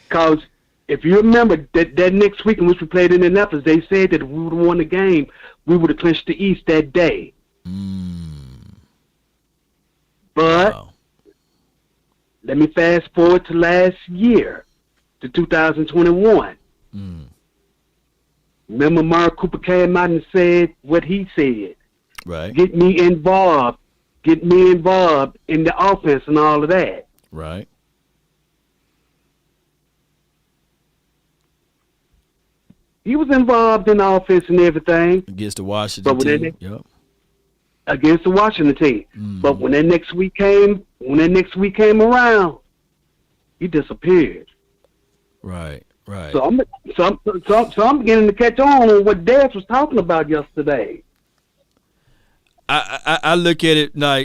Because if you remember that next week in which we played in Indianapolis, they said that if we would have won the game, we would have clinched the East that day. But let me fast forward to last year, to 2021. Remember, Amari Cooper came out and said what he said. Right. Get me involved in the offense and all of that. Right. He was involved in the offense and everything. Against the Washington team. Yep. Against the Washington team. But when that next week came around, he disappeared. Right. So I'm beginning to catch on what Dad was talking about yesterday. I look at it now.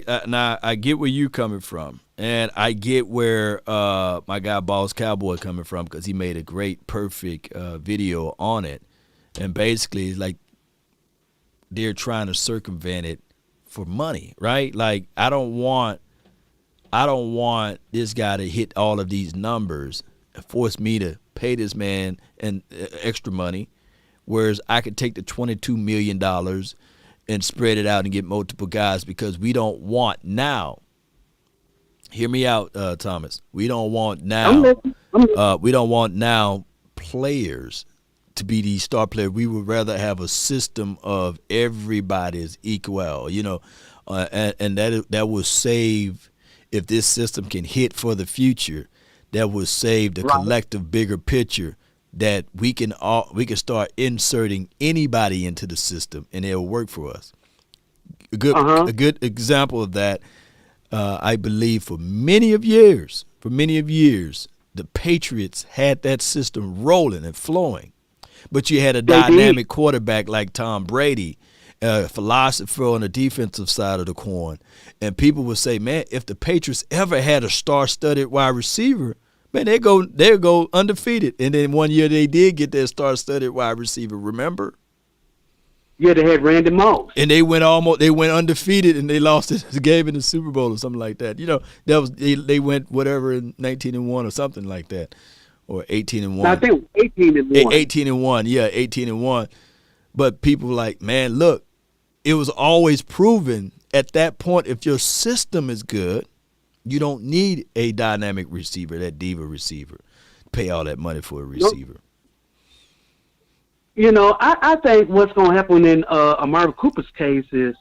I get where you coming from, and I get where my guy Boss Cowboy coming from, because he made a great, perfect video on it, and basically it's like they're trying to circumvent it for money, right? Like I don't want this guy to hit all of these numbers and force me to pay this man and extra money, whereas I could take the $22 million and spread it out and get multiple guys, because we don't want now. Hear me out, Thomas. We don't want now. We don't want now players to be these star players. We would rather have a system of everybody's equal, and that will save, if this system can hit for the future, that will save the collective bigger picture, that we can start inserting anybody into the system and it'll work for us. A good example of that, I believe, for many of years, the Patriots had that system rolling and flowing, but you had a dynamic quarterback like Tom Brady, a philosopher on the defensive side of the coin, and people would say, man, if the Patriots ever had a star-studded wide receiver, man, they go undefeated. And then one year they did get their star-studded wide receiver. Remember? Yeah, they had Randy Moss, and they went undefeated, and they lost the game in the Super Bowl or something like that. That was they went whatever in 19-1 or something like that, or 18-1. I think 18-1. 18-1, yeah, 18-1. But people were like, man, look, it was always proven at that point, if your system is good, you don't need a dynamic receiver, that diva receiver, pay all that money for a receiver. You know, I think what's going to happen in Amari Cooper's case is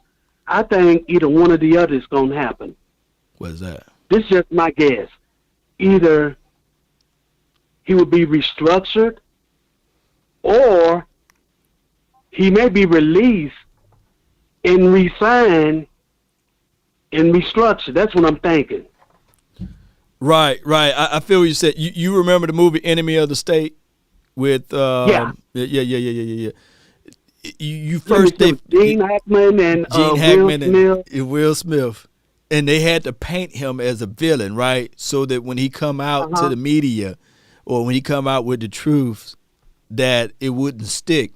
I think either one or the other is going to happen. What is that? This is just my guess. Either he will be restructured or he may be released and re-signed and restructured. That's what I'm thinking. Right. I feel what you said. You remember the movie Enemy of the State with yeah. You first Gene Hackman and Will Smith, and they had to paint him as a villain, right? So that when he come out to the media, or when he come out with the truth, that it wouldn't stick.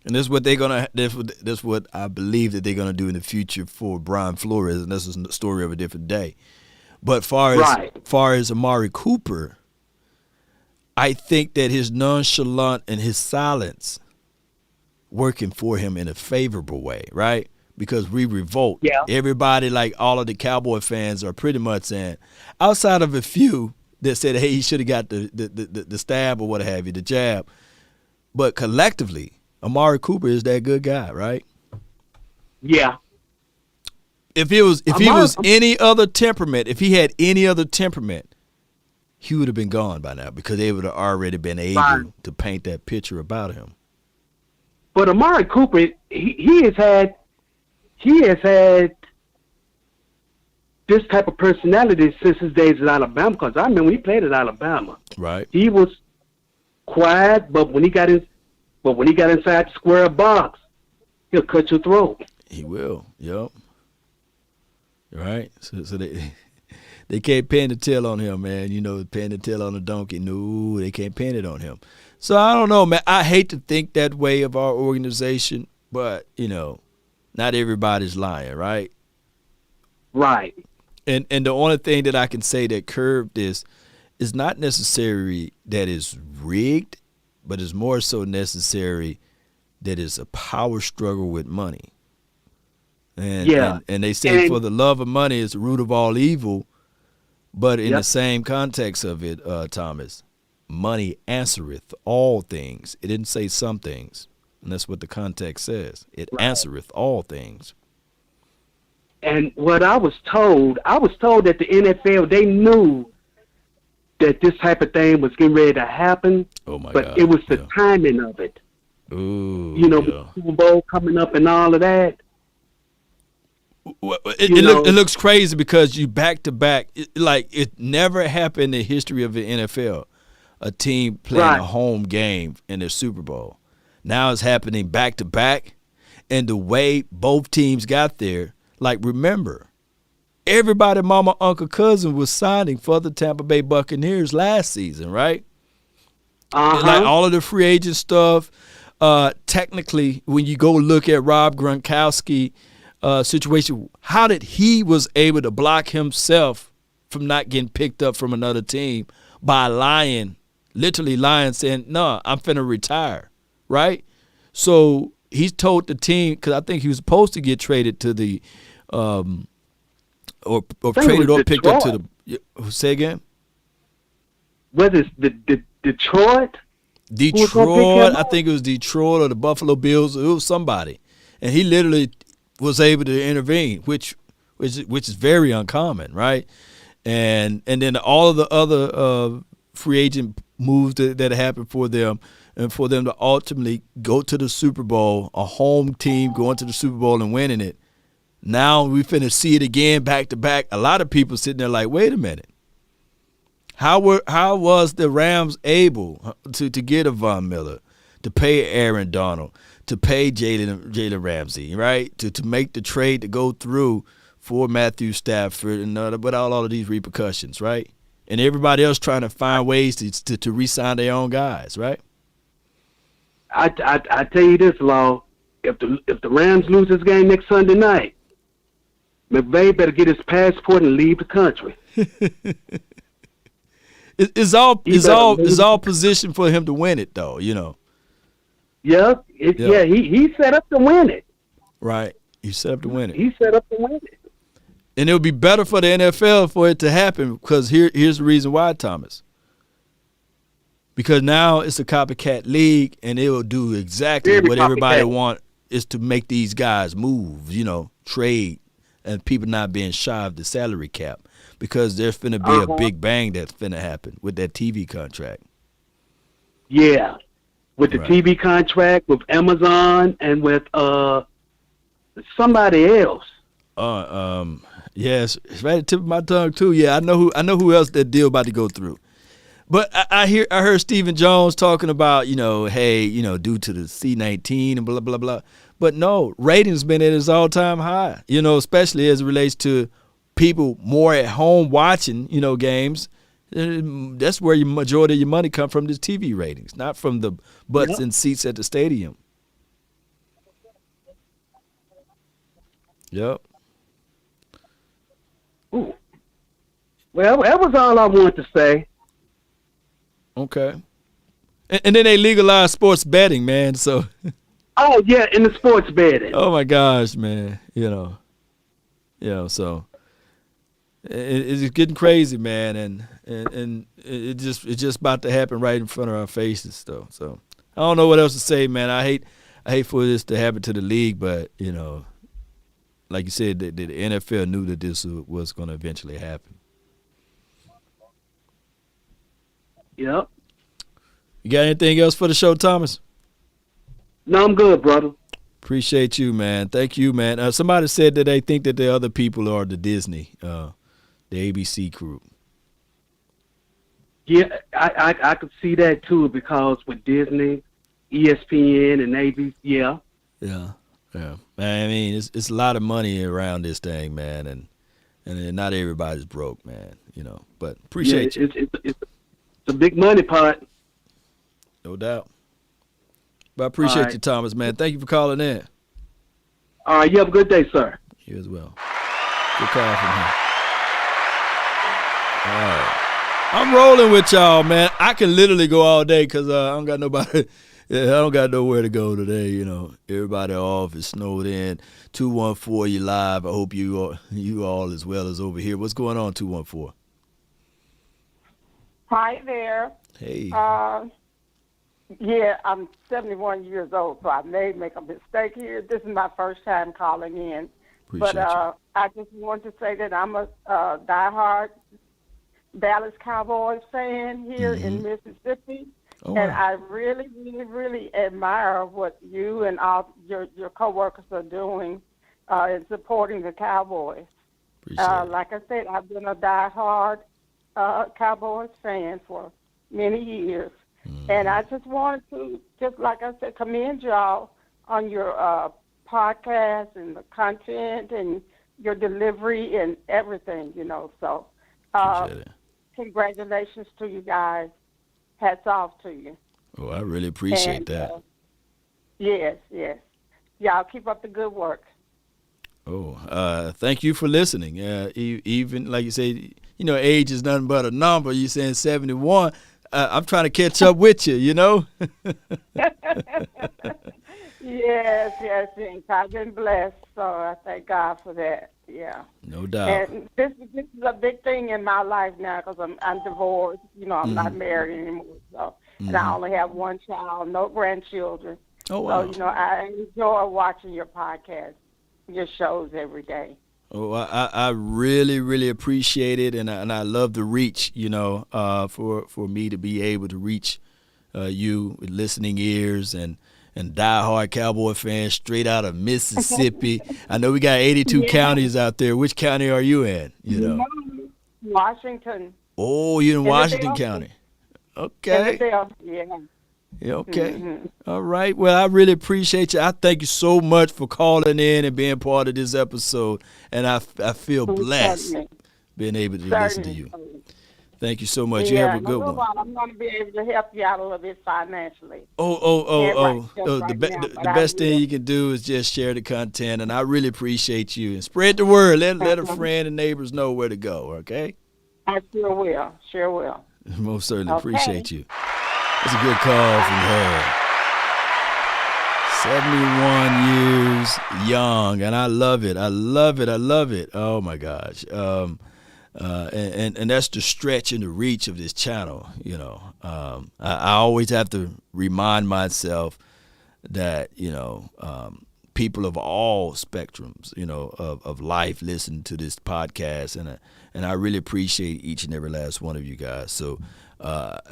And this is what they're gonna. That's what I believe that they're gonna do in the future for Brian Flores, and this is the story of a different day. But far as Amari Cooper, I think that his nonchalant and his silence working for him in a favorable way, right? Because we revolt. Yeah. Everybody, like all of the Cowboy fans, are pretty much saying, outside of a few that said, hey, he should have got the stab or what have you, the jab. But collectively, Amari Cooper is that good guy, right? Yeah. If he was any other temperament, if he had any other temperament, he would have been gone by now because they would have already been able to paint that picture about him. But Amari Cooper, he has had this type of personality since his days at Alabama. Because I remember when he played at Alabama. Right. He was quiet, but when he got inside the square box, he'll cut your throat. He will. Yep. Right. So they can't pin the tail on him, man. You know, pin the tail on a donkey. No, they can't pin it on him. So I don't know, man. I hate to think that way of our organization, but, you know, not everybody's lying, right? Right. And the only thing that I can say that curbed this is not necessarily that it's rigged, but it's more so necessary that it's a power struggle with money. And they say for the love of money is the root of all evil, but in the same context of it, Thomas, money answereth all things. It didn't say some things, and that's what the context says. It answereth all things. And what I was told that the NFL, they knew that this type of thing was getting ready to happen. Oh my God! But it was the timing of it. Ooh, you know, with the Super Bowl coming up and all of that. It looks crazy because you back to back. Like it never happened in the history of the NFL. A team playing a home game in the Super Bowl. Now it's happening back to back, and the way both teams got there. Like remember, everybody, mama, uncle, cousin was signing for the Tampa Bay Buccaneers last season, right? Like all of the free agent stuff. Technically, when you go look at Rob Gronkowski situation, how did he was able to block himself from not getting picked up from another team by literally lying, saying, no, I'm finna retire, right? So he's told the team, because I think he was supposed to get traded to the or traded or picked up to the – say again? Whether it's the Detroit? Detroit, I think it was Detroit or the Buffalo Bills. It was somebody. And he literally was able to intervene, which is very uncommon, right? And then all of the other free agent moves that happened for them, and for them to ultimately go to the Super Bowl, a home team going to the Super Bowl and winning it. Now we finna see it again back to back. A lot of people sitting there like, wait a minute. How was the Rams able to get a Von Miller, to pay Aaron Donald, to pay Jalen Ramsey, right? To make the trade to go through for Matthew Stafford and but all of these repercussions, right? And everybody else trying to find ways to re-sign their own guys, right? I tell you this, Law. If the Rams lose this game next Sunday night, McVay better get his passport and leave the country. It's all positioned for him to win it, though. You know. Yeah, he set up to win it. Right. You set up to win it. He set up to win it. And it would be better for the NFL for it to happen because here's the reason why, Thomas. Because now it's a copycat league, and it will do exactly what everybody want is to make these guys move, trade, and people not being shy of the salary cap because there's finna be a big bang that's finna happen with that TV contract. Yeah, with the TV contract, with Amazon, and with somebody else. Yes, it's right at the tip of my tongue too. Yeah, I know who else that deal about to go through. But I heard Stephen Jones talking about, due to the C-19 and blah, blah, blah. But no, ratings been at its all-time high, especially as it relates to people more at home watching, games. That's where your majority of your money come from, the TV ratings, not from the butts and seats at the stadium. Yep. Ooh. Well, that was all I wanted to say. Okay. And then they legalized sports betting, man, so. Oh, yeah, in the sports betting. Oh, my gosh, man, so it's getting crazy, man, and it's just about to happen right in front of our faces, though. So I don't know what else to say, man. I hate for this to happen to the league, but, like you said, the NFL knew that this was going to eventually happen. Yep. You got anything else for the show, Thomas? No, I'm good, brother. Appreciate you, man. Thank you, man. Somebody said that they think that the other people are the Disney, the ABC crew. Yeah, I could see that too because with Disney, ESPN, and ABC, yeah. Yeah. I mean, it's a lot of money around this thing, man, and not everybody's broke, man. But appreciate you. It's a big money pot. No doubt. But I appreciate you, Thomas, man. Thank you for calling in. All right, you have a good day, sir. You as well. Good call from him. All right. I'm rolling with y'all, man. I can literally go all day because I don't got nobody. I don't got nowhere to go today. Everybody off. It's snowed in. 214, you live. I hope you all as well as over here. What's going on, 214? Hi there. Hey. Yeah, I'm 71 years old, so I may make a mistake here. This is my first time calling in. Appreciate you. I just want to say that I'm a diehard Dallas Cowboys fan here in Mississippi. Oh, and wow. I really, really, really admire what you and all your coworkers are doing in supporting the Cowboys. Appreciate it. Like I said, I've been a diehard Cowboys fan for many years. And I just wanted to, just like I said, commend y'all on your podcast and the content and your delivery and everything, So Appreciate it. Congratulations to you guys. Hats off to you. Oh, I really appreciate that. Yes. Y'all keep up the good work. Oh, thank you for listening. Even like you say, age is nothing but a number. You saying 71. I'm trying to catch up with you, Yes. I've been blessed, so I thank God for that. Yeah. No doubt. And this is a big thing in my life now because I'm divorced. I'm not married anymore. So, and I only have one child, no grandchildren. Oh, wow. So, I enjoy watching your podcast, your shows every day. Oh, I really, really appreciate it, and I love the reach, for me to be able to reach you with listening ears and diehard Cowboy fans straight out of Mississippi. I know we got 82 counties out there. Which county are you in? Washington. Oh, you're in Washington County. Okay. Yeah. Yeah, okay. All right. Well, I really appreciate you. I thank you so much for calling in and being part of this episode. And I feel blessed being able to listen to you. Thank you so much. You have a good one. I'm going to be able to help you out a little bit financially. The best thing you can do is just share the content, and I really appreciate you. And spread the word. Let a friend and neighbors know where to go, okay? I sure will. Most certainly appreciate you. That's a good call from her. 71 years young, and I love it. I love it. I love it. Oh my gosh. And that's the stretch and the reach of this channel. You know, I always have to remind myself that, you know, people of all spectrums, you know, of life listen to this podcast, and I really appreciate each and every last one of you guys. So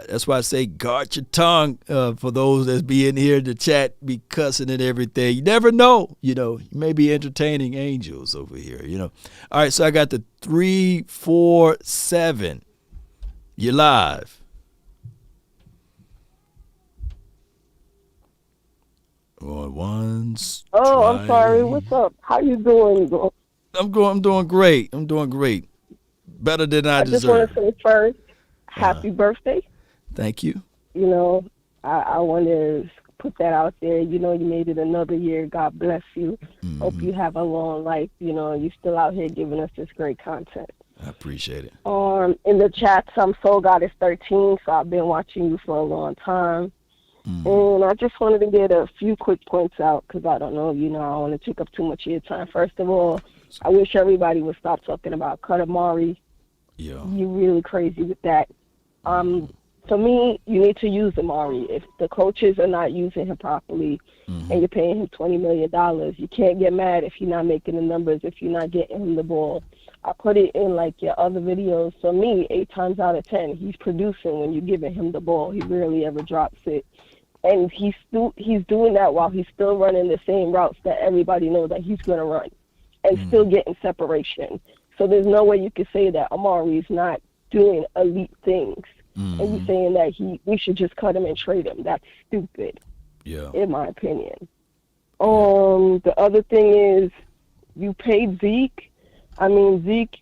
that's why I say guard your tongue for those that's be in here to chat, be cussing and everything. You never know, you know, you may be entertaining angels over here, you know. All right, so I got the 347. You're live. Going once. Oh, twice. I'm sorry. What's up? How you doing? I'm doing great. I'm doing great. Better than I just want deserve. to say first, happy birthday. Thank you. You know, I want to put that out there. You know, you made it another year. God bless you. Hope you have a long life. You know, you're still out here giving us this great content. I appreciate it. In the chat, some soul God is 13, so I've been watching you for a long time. And I just wanted to get a few quick points out because I don't know, you know, I don't want to take up too much of your time. First of all, I wish everybody would stop talking about cut Amari. Yeah. You're really crazy with that. For me, you need to use Amari. If the coaches are not using him properly and you're paying him $20 million, you can't get mad if you're not making the numbers, if you're not getting him the ball. I put it in like your other videos. For me, 8 times out of 10, he's producing when you're giving him the ball. He rarely ever drops it. And he's doing that while he's still running the same routes that everybody knows that he's going to run and still getting separation. So there's no way you could say that Amari's not doing elite things. And you're saying that we should just cut him and trade him. That's stupid, in my opinion. The other thing is you paid Zeke. I mean, Zeke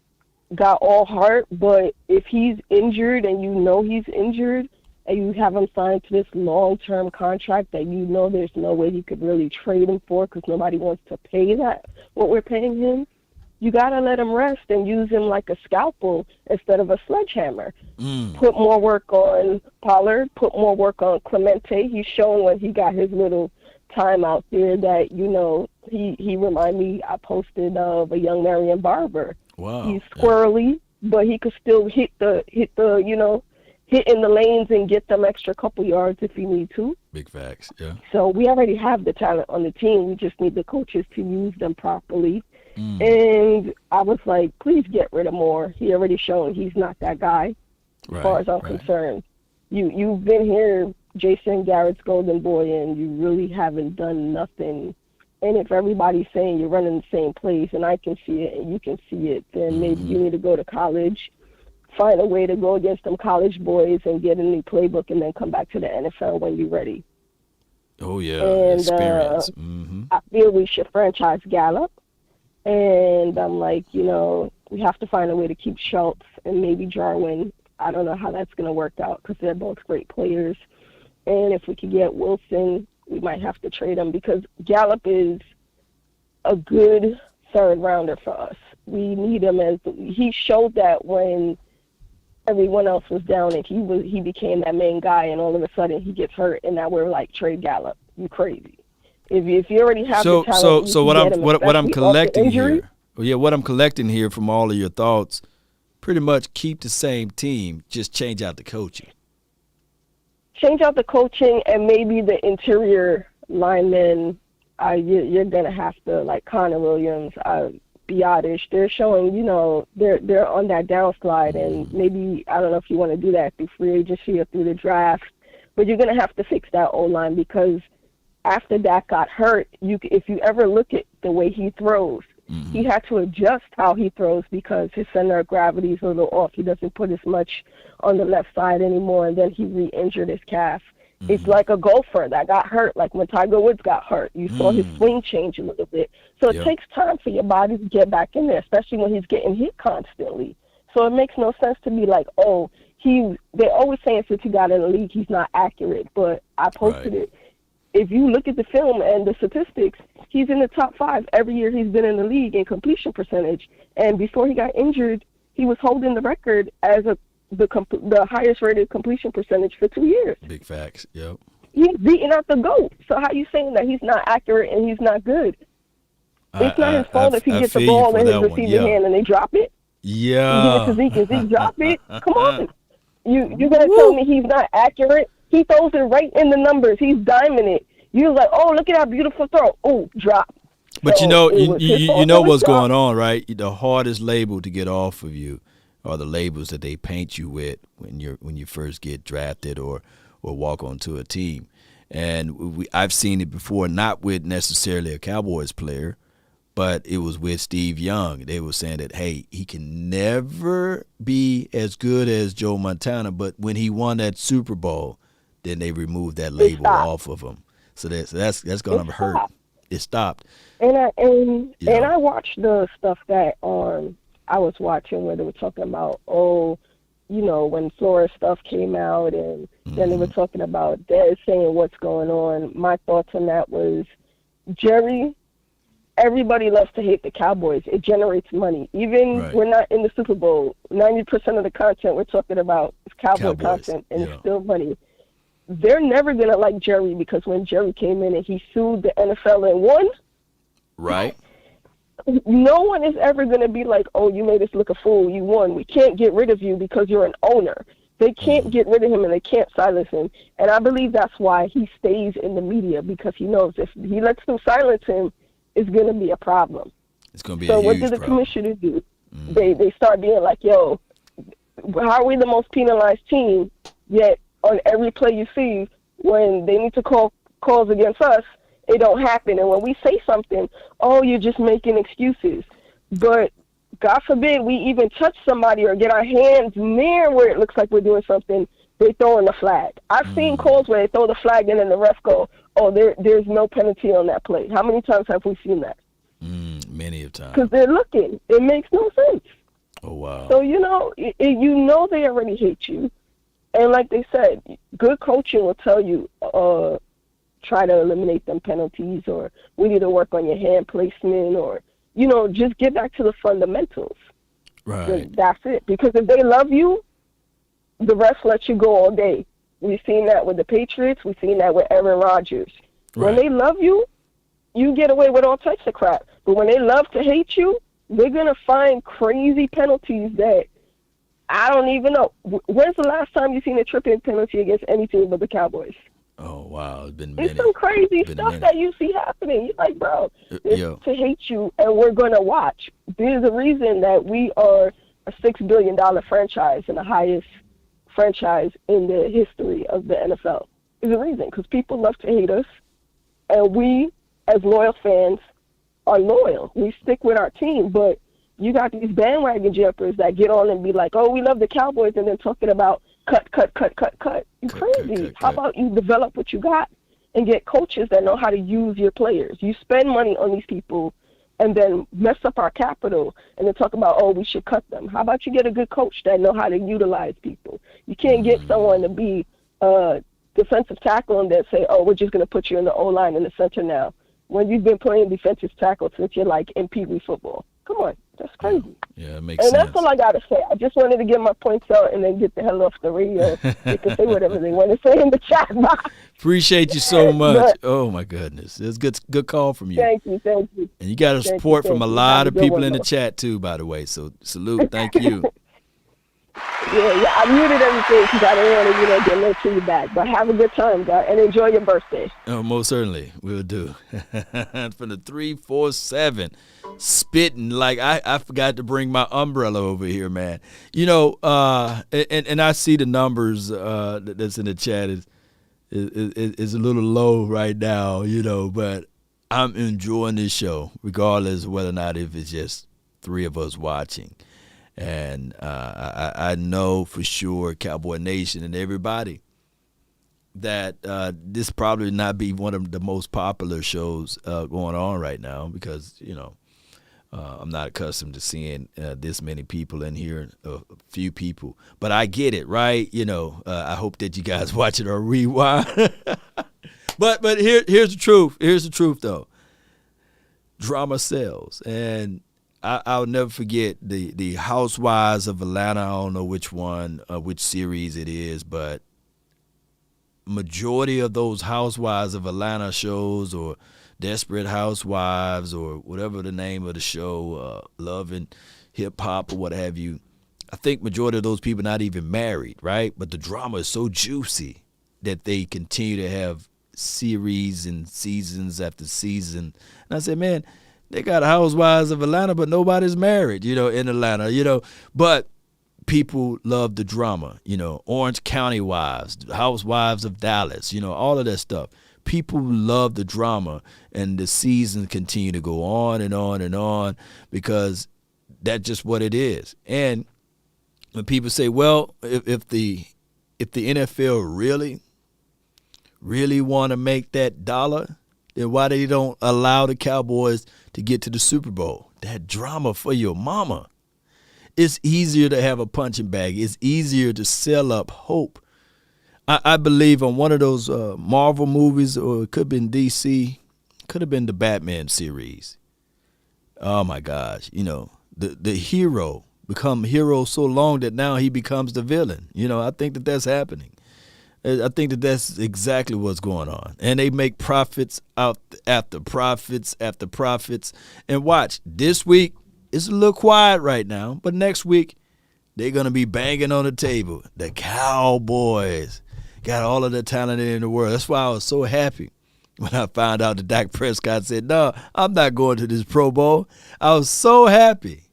got all heart, but if he's injured and you know he's injured, and you have him signed to this long-term contract that you know there's no way you could really trade him for because nobody wants to pay that, what we're paying him, you got to let him rest and use him like a scalpel instead of a sledgehammer. Put more work on Pollard, put more work on Clemente. He's shown when he got his little time out there that, you know, he remind me, I posted of a young Marion Barber. Wow. He's squirrely, but he could still hit the you know, hit in the lanes and get them extra couple yards if you need to. Big facts, yeah. So we already have the talent on the team. We just need the coaches to use them properly. And I was like, please get rid of Moore. He already shown he's not that guy, as far as I'm concerned. You've been here, Jason Garrett's golden boy, and you really haven't done nothing. And if everybody's saying you're running the same place and I can see it and you can see it, then maybe you need to go to college, find a way to go against them college boys and get a new playbook and then come back to the NFL when you're ready. Oh, yeah, and, experience. I feel we should franchise Gallup. And I'm like, you know, we have to find a way to keep Schultz and maybe Jarwin. I don't know how that's going to work out because they're both great players. And if we could get Wilson, we might have to trade him because Gallup is a good third rounder for us. We need him he showed that when everyone else was down and he became that main guy, and all of a sudden he gets hurt, and now we're like, trade Gallup. You crazy. If you already have the talent, so what I'm collecting here, what I'm collecting here from all of your thoughts, pretty much keep the same team, just change out the coaching. Change out the coaching and maybe the interior linemen. You're gonna have to, like Connor Williams, Biotish. They're showing, you know, they're on that downslide, and maybe I don't know if you want to do that through free agency or through the draft, but you're gonna have to fix that O-line because after Dak got hurt, if you ever look at the way he throws, he had to adjust how he throws because his center of gravity is a little off. He doesn't put as much on the left side anymore, and then he re-injured his calf. It's like a golfer that got hurt, like when Tiger Woods got hurt. You saw his swing change a little bit. So it takes time for your body to get back in there, especially when he's getting hit constantly. So it makes no sense to be like, oh, they're always saying since he got in the league, he's not accurate. But I posted it. If you look at the film and the statistics, he's in the top 5 every year he's been in the league in completion percentage. And before he got injured, he was holding the record as the highest rated completion percentage for 2 years. Big facts, yep. He's beating out the GOAT. So how you saying that he's not accurate and he's not good? It's not his fault if he gets the ball in his receiving hand and they drop it. Yeah. You give it to Zeke and Zeke drop it. Come on. You're gonna tell me he's not accurate? He throws it right in the numbers. He's diming it. You're like, oh, look at that beautiful throw. Oh, drop. But so you know what's going on, right? The hardest label to get off of you are the labels that they paint you with when you first get drafted or walk onto a team. And I've seen it before, not with necessarily a Cowboys player, but it was with Steve Young. They were saying that, hey, he can never be as good as Joe Montana, but when he won that Super Bowl, then they removed that label off of him. So that's going to hurt. It stopped. And I watched the stuff that I was watching where they were talking about, when Flores stuff came out, and then they were talking about Dez saying what's going on. My thoughts on that was, Jerry, everybody loves to hate the Cowboys. It generates money. Even we're not in the Super Bowl, 90% of the content we're talking about is Cowboy content, and it's still money. They're never going to like Jerry because when Jerry came in and he sued the NFL and won, right? No one is ever going to be like, oh, you made us look a fool. You won. We can't get rid of you because you're an owner. They can't get rid of him and they can't silence him. And I believe that's why he stays in the media, because he knows if he lets them silence him, it's going to be a problem. It's going to be so a huge what did the commissioners do? They start being like, yo, how are we the most penalized team, yet on every play you see, when they need to call calls against us, it don't happen. And when we say something, oh, you're just making excuses. But God forbid we even touch somebody or get our hands near where it looks like we're doing something, they throw in the flag. I've seen calls where they throw the flag in and the ref go, oh, there's no penalty on that play. How many times have we seen that? Many of times. Because they're looking. It makes no sense. Oh, wow. So, they already hate you. And like they said, good coaching will tell you, try to eliminate them penalties, or we need to work on your hand placement, or, just get back to the fundamentals. Right. And that's it. Because if they love you, the rest let you go all day. We've seen that with the Patriots. We've seen that with Aaron Rodgers. Right. When they love you, you get away with all types of crap. But when they love to hate you, they're going to find crazy penalties that I don't even know. When's the last time you seen a tripping penalty against any team but the Cowboys? Oh, wow. It's been minutes. It's some crazy stuff that you see happening. You're like, bro, it's to hate you, and we're going to watch. There's a reason that we are a $6 billion franchise and the highest franchise in the history of the NFL. There's a reason, because people love to hate us, and we, as loyal fans, are loyal. We stick with our team, but you got these bandwagon jumpers that get on and be like, oh, we love the Cowboys, and then talking about cut. You're crazy. How about you develop what you got and get coaches that know how to use your players? You spend money on these people and then mess up our capital and then talk about, oh, we should cut them. How about you get a good coach that know how to utilize people? You can't get someone to be a defensive tackle and then say, oh, we're just going to put you in the O-line in the center now, when you've been playing defensive tackle since you're like in Pee Wee football. Come on. That's crazy. Yeah, it makes sense. And that's all I got to say. I just wanted to get my points out and then get the hell off the radio. They can say whatever they want to say in the chat box. Appreciate you so much. Oh, my goodness. It's a good call from you. Thank you. And you got a support from a lot of people in the chat, too, by the way. So, salute. Thank you. Yeah, I muted everything because I didn't want to, get no to you back. But have a good time, guys, and enjoy your birthday. Oh, most certainly. We'll do. From the 347, spitting like I forgot to bring my umbrella over here, man. And I see the numbers that's in the chat is a little low right now, but I'm enjoying this show, regardless of whether or not if it's just three of us watching. And I know for sure, Cowboy Nation and everybody, that this probably not be one of the most popular shows going on right now because, I'm not accustomed to seeing this many people in here, a few people. But I get it, right? I hope that you guys watch it or rewind. But here's the truth. Here's the truth, though. Drama sells. And I'll never forget the Housewives of Atlanta. I don't know which one, which series it is, but majority of those Housewives of Atlanta shows or Desperate Housewives or whatever the name of the show, Love and Hip Hop or what have you, I think majority of those people not even married, right? But the drama is so juicy that they continue to have series and seasons after season. And I said, man, they got Housewives of Atlanta, but nobody's married, in Atlanta, But people love the drama, Orange County Wives, Housewives of Dallas, all of that stuff. People love the drama, and the seasons continue to go on and on and on because that's just what it is. And when people say, well, if the NFL really want to make that dollar, then why they don't allow the Cowboys to get to the Super Bowl? That drama for your mama. It's easier to have a punching bag. It's easier to sell up hope. I believe on one of those Marvel movies, or it could have been DC, could have been the Batman series. Oh, my gosh. The hero become hero so long that now he becomes the villain. I think that's happening. I think that's exactly what's going on. And they make profits out after profits after profits. And watch, this week, it's a little quiet right now, but next week, they're going to be banging on the table. The Cowboys got all of the talent in the world. That's why I was so happy when I found out that Dak Prescott said, no, I'm not going to this Pro Bowl. I was so happy.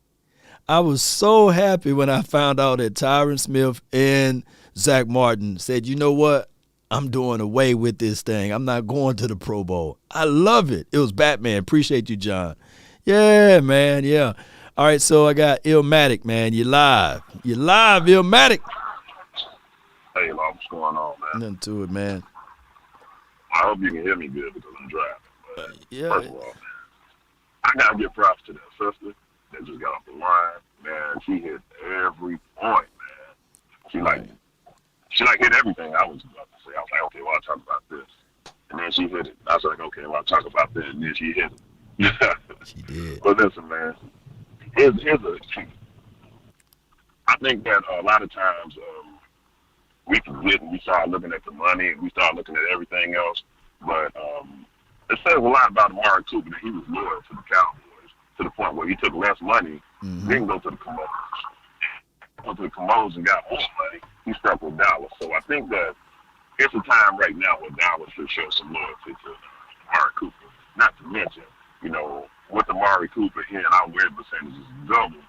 I was so happy when I found out that Tyron Smith and Zach Martin said, you know what? I'm doing away with this thing. I'm not going to the Pro Bowl. I love it. It was Batman. Appreciate you, John. Yeah, man, yeah. All right, so I got Illmatic, man. You live. You live, Illmatic. Hey, what's going on, man? Nothing to it, man. I hope you can hear me good because I'm driving. But yeah. First of all, I got to give props to that sister that just got off the line. Man, she hit every point, man. She hit everything I was about to say. I was like, okay, well, I'll talk about this. And then she hit it. I was like, okay, well, I'll talk about this. And then she hit it. She did. But listen, man, here's a key. I think that a lot of times we forget and we start looking at the money and we start looking at everything else. But it says a lot about Amari Cooper that he was loyal to the Cowboys to the point where he took less money, didn't go to the Commoders. Went to the Commoders and got more money. He stuck with Dallas. So I think that it's a time right now where Dallas should show some loyalty to Amari Cooper. Not to mention, with Amari Cooper here, our win percentage is double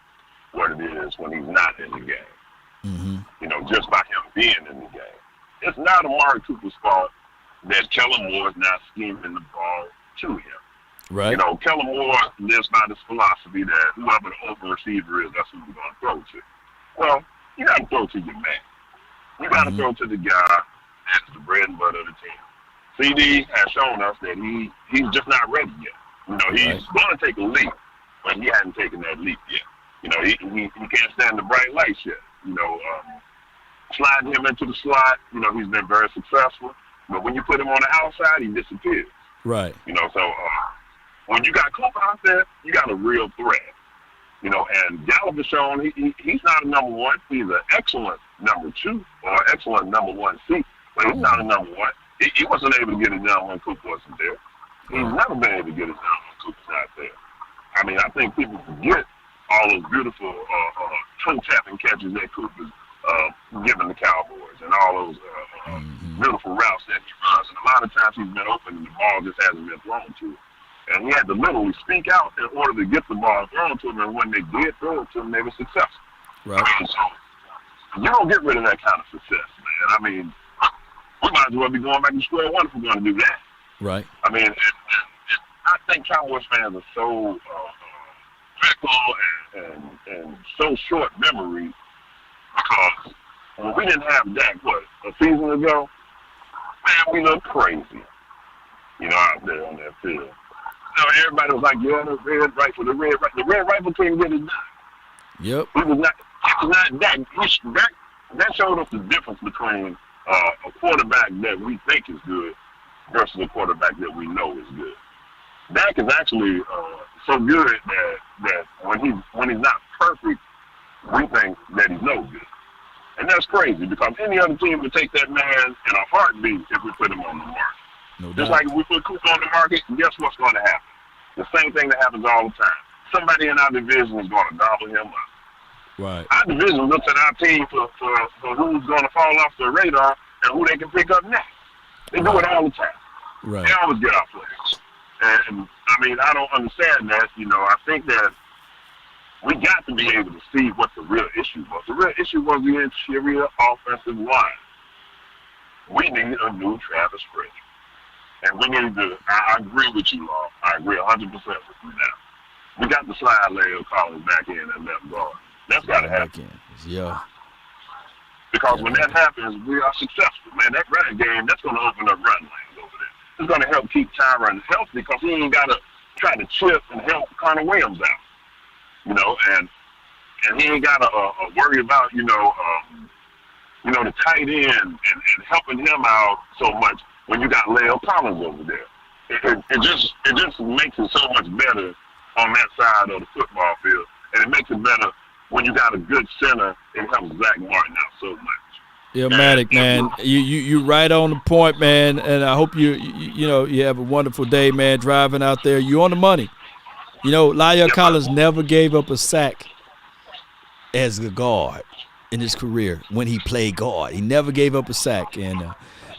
what it is when he's not in the game. Just by him being in the game. It's not Amari Cooper's fault that Kellen Moore is not scheming the ball to him. Right. Kellen Moore lives by this philosophy that whoever the open receiver is, that's who you're going to throw to. Well, you got to throw to your man. You got to throw to the guy that's the bread and butter of the team. CD has shown us that he's just not ready yet. He's going to take a leap, but he hasn't taken that leap yet. He can't stand the bright lights yet. Sliding him into the slot, he's been very successful. But when you put him on the outside, he disappears. Right. So when you got Cooper out there, you got a real threat. And Gallup has shown he's not a number one. He's an excellent number two or excellent number 1C. But he's not a number one. He wasn't able to get it done when Cooper wasn't there. He's never been able to get it done when Cooper's not there. I think people forget all those beautiful toe-tapping catches that Cooper's giving the Cowboys and all those beautiful routes that he runs. And a lot of times he's been open and the ball just hasn't been thrown to him. And he had to literally speak out in order to get the ball thrown to him. And when they did throw it to him, they were successful. Right. So you don't get rid of that kind of success, man. We might as well be going back to square one if we're going to do that. Right. I think Cowboys fans are so fickle and so short memory because when we didn't have Dak, a season ago, man, we looked crazy, out there on that field. Everybody was like, yeah, the red rifle couldn't get it done. Yep. It was not Dak. That showed us the difference between a quarterback that we think is good versus a quarterback that we know is good. Dak is actually so good that when he's not perfect, we think that he's no good. And And that's crazy because any other team would take that man in a heartbeat if we put him on the market. No Just doubt. like if we put Cooper on the market, guess what's going to happen? The same thing that happens all the time. Somebody in our division is going to gobble him up. Right. Our division looks at our team for who's going to fall off the radar and who they can pick up next. They do it all the time. Right. They always get our players. And, I mean, I don't understand that. I think that we got to be able to see what the real issue was. The real issue was the interior offensive line. We need a new Travis Frederick. And we need to, I agree with you, Law. I agree 100% with you now. We got to slide Leo Collins back in at left guard. That's got to happen. Yeah. Because when that happens, we are successful. Man, that running game, that's going to open up run lanes over there. It's going to help keep Tyron healthy because he ain't got to try to chip and help Connor Williams out. And he ain't got to worry about, the tight end and helping him out so much when you got Leo Collins over there. It just makes it so much better on that side of the football field. And it makes it better when you got a good center. It helps Zach Martin out so much. Yeah, Matic, man, you right on the point, man. And I hope you have a wonderful day, man. Driving out there, you on the money. La'el Collins never gave up a sack as a guard in his career when he played guard. He never gave up a sack, and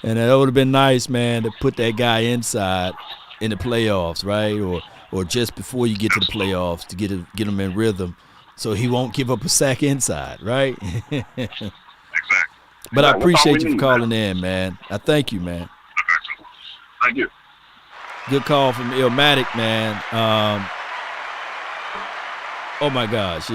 it would have been nice, man, to put that guy inside in the playoffs, right, or just before you get to the playoffs to get him in rhythm, so he won't give up a sack inside, right? Exactly. But I appreciate you for calling in, man. I thank you, man. Thank you. Good call from Illmatic, man. Oh my gosh,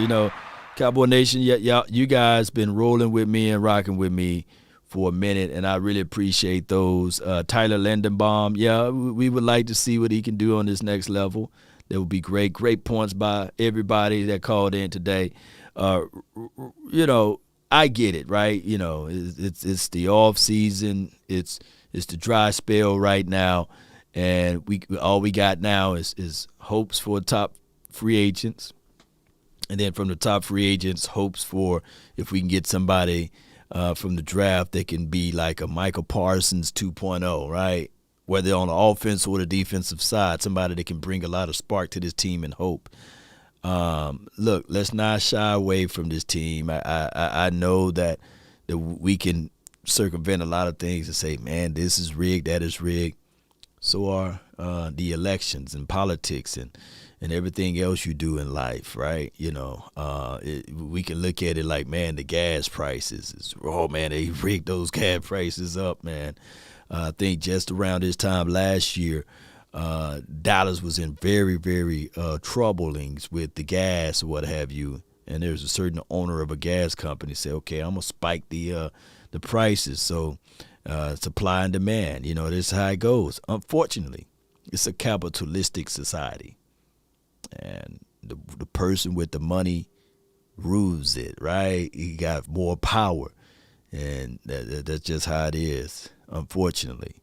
Cowboy Nation, you guys been rolling with me and rocking with me for a minute, and I really appreciate those. Tyler Lindenbaum, we would like to see what he can do on this next level. That would be great. Great points by everybody that called in today. I get it, right? It's the off season. It's the dry spell right now, and all we got now is hopes for top free agents. And then from the top free agents, hopes for if we can get somebody from the draft that can be like a Michael Parsons 2.0, right? Whether on the offense or the defensive side, somebody that can bring a lot of spark to this team and hope. Look, let's not shy away from this team. I know that we can circumvent a lot of things and say, man, this is rigged, that is rigged. So are the elections and politics and everything else you do in life, right? We can look at it like, man, the gas prices. They rigged those gas prices up, man. I think just around this time last year, Dallas was in very, very troublings with the gas or what have you. And there's a certain owner of a gas company say, okay, I'm going to spike the prices. So supply and demand, this is how it goes. Unfortunately, it's a capitalistic society. And the person with the money rules it, right? He got more power. And that's just how it is, unfortunately.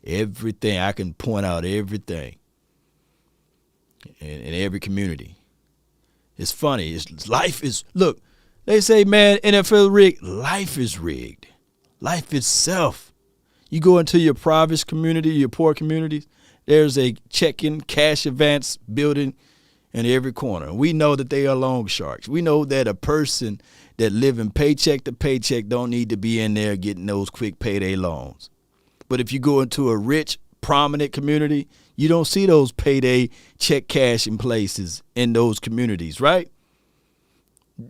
Everything, I can point out everything in every community. It's funny. Life is, look, they say, man, NFL rigged. Life is rigged. Life itself. You go into your private community, your poor communities, there's a check-in cash advance building in every corner. We know that they are loan sharks. We know that a person that living paycheck to paycheck don't need to be in there getting those quick payday loans. But if you go into a rich, prominent community, you don't see those payday check cashing places in those communities, right?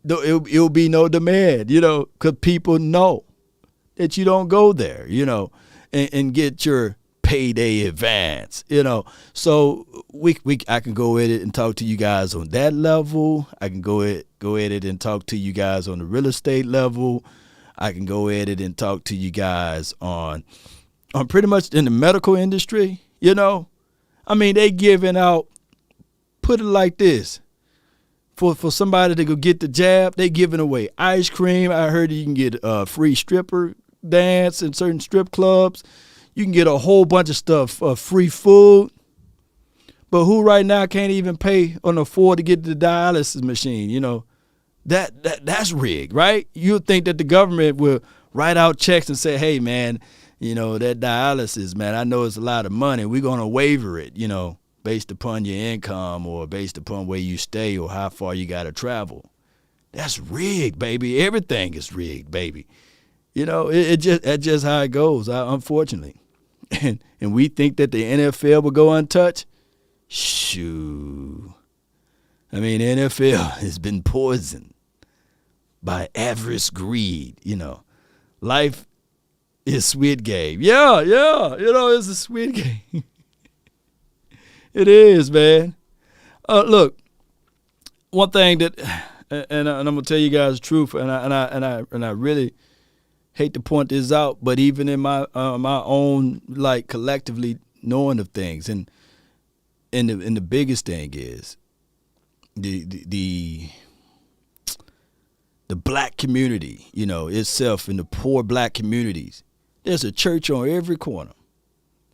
It'll be no demand, because people know that you don't go there, and get your payday advance, So I can go at it and talk to you guys on that level. I can go at it and talk to you guys on the real estate level. I can go at it and talk to you guys on pretty much in the medical industry, they giving out, put it like this, for somebody to go get the jab, they giving away ice cream. I heard you can get a free stripper dance in certain strip clubs. You can get a whole bunch of stuff, free food. But who right now can't even pay or afford to get the dialysis machine, That's rigged, right? You'll think that the government will write out checks and say, hey, man, that dialysis, man, I know it's a lot of money. We're going to waiver it, based upon your income or based upon where you stay or how far you got to travel. That's rigged, baby. Everything is rigged, baby. That's just how it goes, unfortunately. And we think that the NFL will go untouched? Shoo. I mean, the NFL has been poisoned by avarice, greed. Life is Squid Game. Yeah. It's a Squid Game. It is, man. Look, one thing that, and I'm gonna tell you guys the truth, and I really hate to point this out, but even in my own collectively knowing of things, and the biggest thing is the black community, itself, in the poor black communities. There's a church on every corner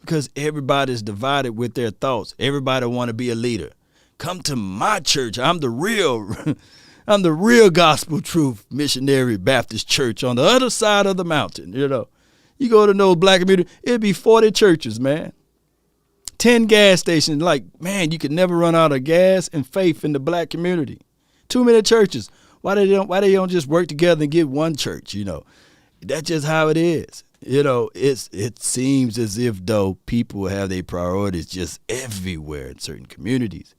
because everybody's divided with their thoughts. Everybody want to be a leader. Come to my church. I'm the real gospel truth missionary Baptist church on the other side of the mountain. You go to those black community, it'd be 40 churches, man. 10 gas stations. Man, you could never run out of gas and faith in the black community. Too many churches. Why they don't just work together and get one church? That's just how it is. It seems as if though people have their priorities just everywhere in certain communities.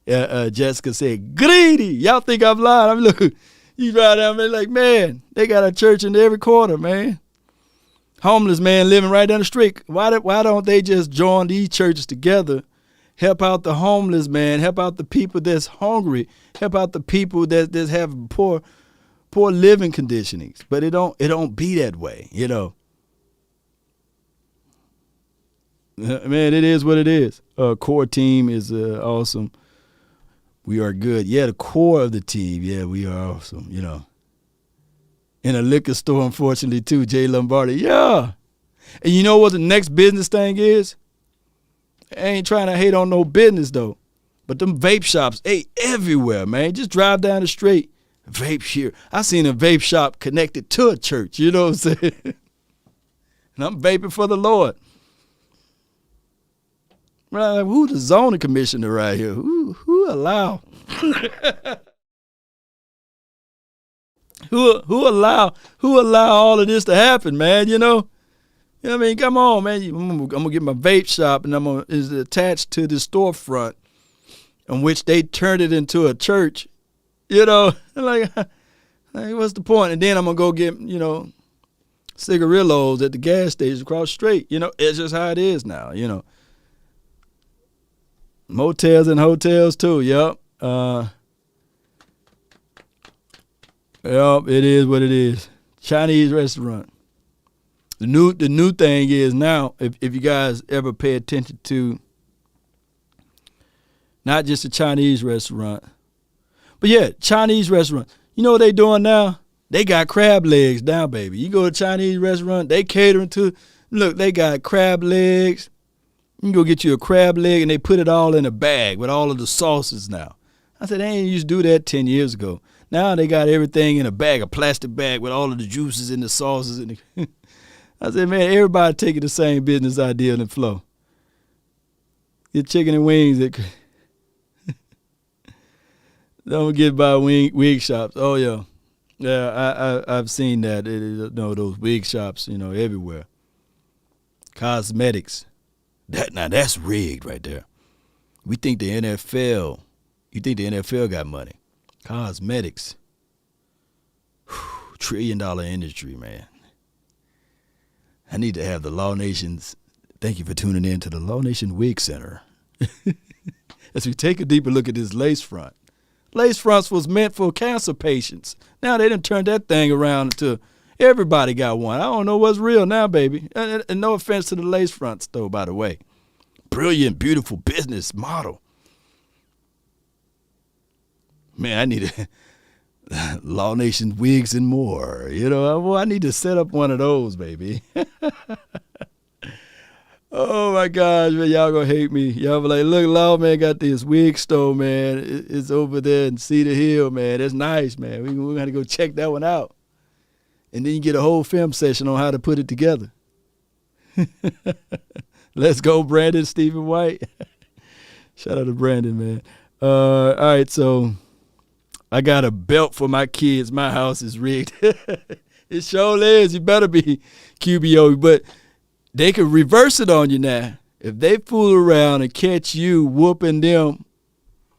Jessica said, greedy. Y'all think I'm lying? Look, you drive down there man, they got a church in every corner, man. Homeless man living right down the street. Why don't they just join these churches together, help out the homeless man, help out the people that's hungry, help out the people that have poor living conditionings? But it don't be that way, Man, it is what it is. Core team is awesome. We are good. Yeah, the core of the team. Yeah, we are awesome. In a liquor store, unfortunately, too, Jay Lombardi. Yeah. And you know what the next business thing is? I ain't trying to hate on no business, though. But them vape shops, everywhere, man. Just drive down the street. Vape here. I seen a vape shop connected to a church. You know what I'm saying? And I'm vaping for the Lord. Right, who's the zoning commissioner right here? Who allow? Who allow all of this to happen, man? I mean, come on, man. I'm gonna get my vape shop, and is attached to the storefront, in which they turned it into a church. Like what's the point? And then I'm gonna go get cigarillos at the gas station across the street. It's just how it is now. Motels and hotels too. Yep. Yep. It is what it is. Chinese restaurant. The new thing is now, if you guys ever pay attention to not just a Chinese restaurant, but yeah, Chinese restaurant. You know what they doing now? They got crab legs now, baby. You go to a Chinese restaurant, they catering to. Look, they got crab legs. You can go get you a crab leg, and they put it all in a bag with all of the sauces now. I said, they ain't used to do that 10 years ago. Now they got everything in a bag, a plastic bag with all of the juices and the sauces. I said, man, everybody taking the same business idea and flow. Get chicken and wings. Don't get by wig shops. Oh, yeah. Yeah, I've seen that. Those wig shops, everywhere. Cosmetics. That's rigged right there. We think the NFL, you think the NFL got money. Cosmetics. $1 trillion industry, man. I need to have the Law Nations, thank you for tuning in to the Law Nation Wig Center. As we take a deeper look at this lace front. Lace fronts was meant for cancer patients. Now they done turned that thing around to everybody got one. I don't know what's real now, baby. And no offense to the lace fronts, though, by the way. Brilliant, beautiful business model. Man, I need a Law Nation wigs and more. I need to set up one of those, baby. Oh my gosh, man, y'all gonna hate me. Y'all be like, look, Law man got this wig store, man. It's over there in Cedar Hill, man. It's nice, man. We gotta go check that one out. And then you get a whole film session on how to put it together. Let's go, Brandon Stephen White. Shout out to Brandon, man. All right, so I got a belt for my kids. My house is rigged. It sure is. You better be QBO, but they can reverse it on you now. If they fool around and catch you whooping them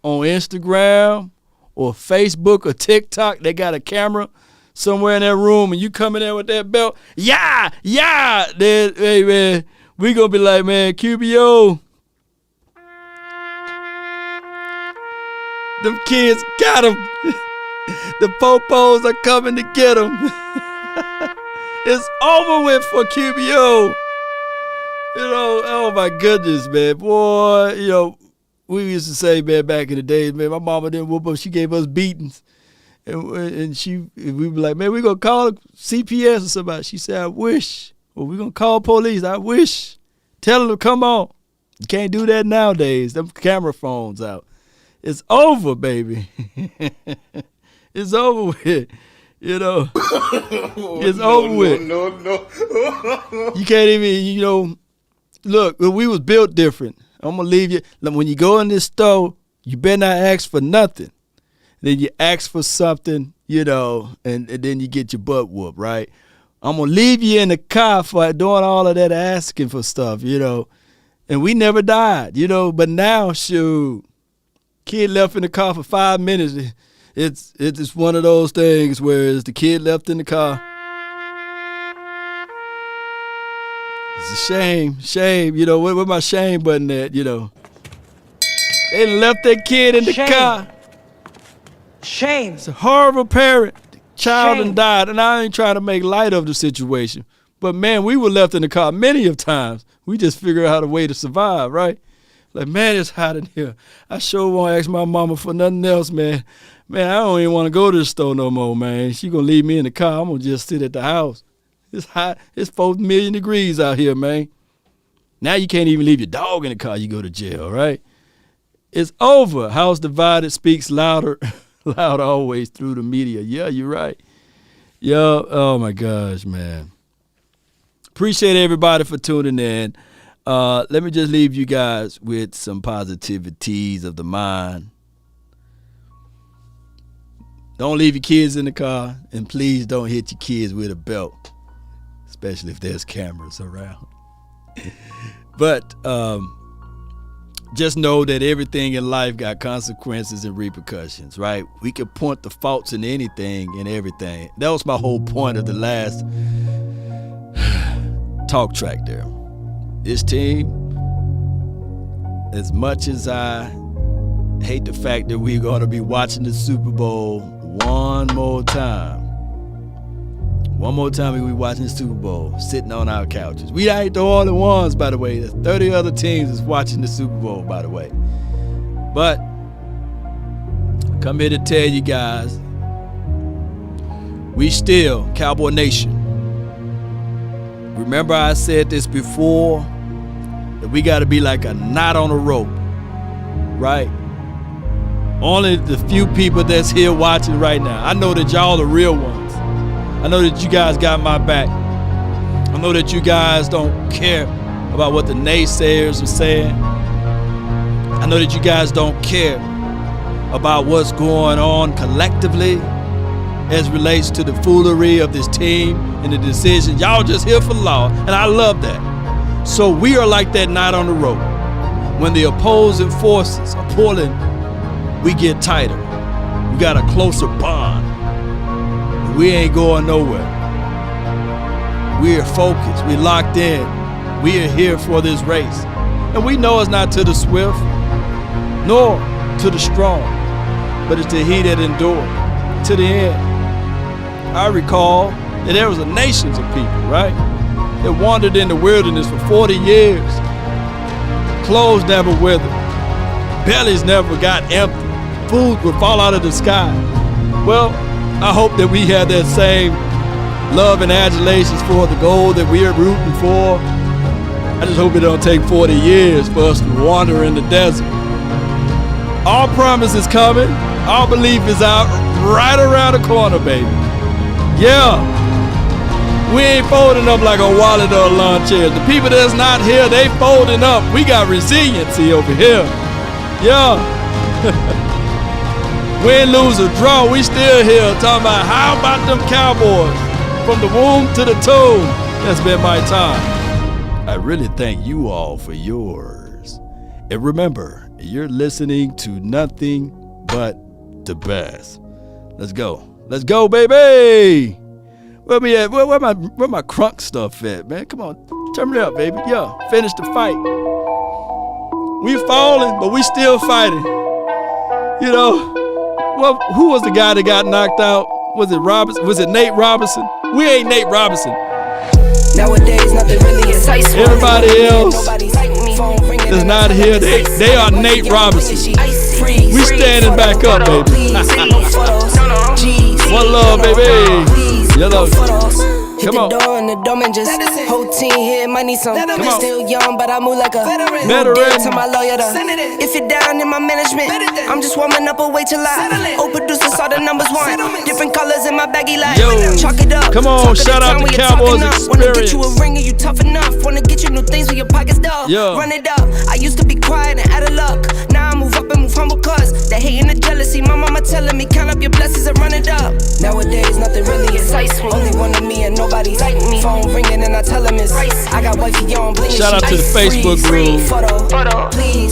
on Instagram or Facebook or TikTok, they got a camera somewhere in that room and you come in there with that belt, yeah, then, hey, man, we going to be like, man, QBO, them kids got them. The popos are coming to get them. It's over with for QBO. You know, oh my goodness, man. Boy, you know, we used to say, man, back in the days, man, my mama didn't whoop us. She gave us beatings. And we be like, man, we're going to call CPS or somebody. She said, I wish. Well, we're going to call police. I wish. Tell them to come on. You can't do that nowadays. Them camera phones out. It's over, baby. It's over with. You know. It's over with. No. You can't even, you know. Look, we was built different. I'm going to leave you. When you go in this store, you better not ask for nothing. Then you ask for something, you know, and then you get your butt whooped, right? I'm going to leave you in the car for doing all of that asking for stuff, you know. And we never died, you know. But now, shoot, kid left in the car for 5 minutes. It's one of those things where it's the kid left in the car. It's a shame, you know, where my shame button at, you know. They left that kid in the car. Shame. It's a horrible parent. The child done died, and I ain't trying to make light of the situation. But, man, we were left in the car many of times. We just figured out a way to survive, right? Like, man, it's hot in here. I sure won't ask my mama for nothing else, man. Man, I don't even want to go to the store no more, man. She going to leave me in the car. I'm going to just sit at the house. It's hot. It's 4 million degrees out here, man. Now you can't even leave your dog in the car. You go to jail, right? It's over. House divided speaks louder always through the media. Yeah, you're right. Yeah, oh, my gosh, man. Appreciate everybody for tuning in. Let me just leave you guys with some positivities of the mind. Don't leave your kids in the car, and please don't hit your kids with a belt, especially if there's cameras around. But just know that everything in life got consequences and repercussions, right? We can point the faults in anything and everything. That was my whole point of the last talk track there. This team, as much as I hate the fact that we're going to be watching the Super Bowl one more time we'll be watching the Super Bowl, sitting on our couches. We ain't the only ones, by the way. There's 30 other teams that's watching the Super Bowl, by the way. But I come here to tell you guys, we still Cowboy Nation. Remember I said this before, that we got to be like a knot on a rope, right? Only the few people that's here watching right now. I know that y'all are real ones. I know that you guys got my back. I know that you guys don't care about what the naysayers are saying. I know that you guys don't care about what's going on collectively as relates to the foolery of this team and the decision. Y'all just here for law, and I love that. So we are like that knot on the rope. When the opposing forces are pulling, we get tighter. We got a closer bond. We ain't going nowhere. We are focused. We locked in. We are here for this race. And we know it's not to the swift, nor to the strong, but it's to he that endure to the end. I recall that there was a nations of people, right, that wandered in the wilderness for 40 years. Clothes never withered. Bellies never got empty. Food would fall out of the sky. Well, I hope that we have that same love and adulations for the goal that we are rooting for. I just hope it don't take 40 years for us to wander in the desert. Our promise is coming. Our belief is out right around the corner, baby. Yeah. We ain't folding up like a wallet or a lawn chair. The people that's not here, they folding up. We got resiliency over here. Yeah. Win, lose, or draw, we still here talking about how about them Cowboys from the womb to the tomb. That's been my time. I really thank you all for yours. And remember, you're listening to nothing but the best. Let's go. Let's go, baby. Where me at? Where my crunk stuff at, man? Come on. Turn it up, baby. Yeah. Finish the fight. We falling, but we still fighting. You know, well, who was the guy that got knocked out? Was it Robinson? Was it Nate Robinson? We ain't Nate Robinson. Nowadays, nothing really excites me. Everybody else is not here. They are Nate Robinson. We standing back up, baby. One love, baby. Yellow. Hit the door and the dome and just whole team here might need some. Still young, but I move like a veteran. To my lawyer, if you're down in my management, I'm just warming up a way till I producer saw the numbers one. Different colors in my baggy light. Chalk it up. Come on, shout out to Cowboys Experience. Wanna get you a ring and you tough enough. Wanna get you new things with your pockets dull. Run it up. I used to be quiet and out of luck. Now I move up and move humble cause the hate and the jealousy. My mama telling me count up your blessings and run it up. Nowadays nothing really excites me. Only one of me and nobody like me. Phone ringing and I tell him it's I got wifey on bling. Shout out to the Facebook group.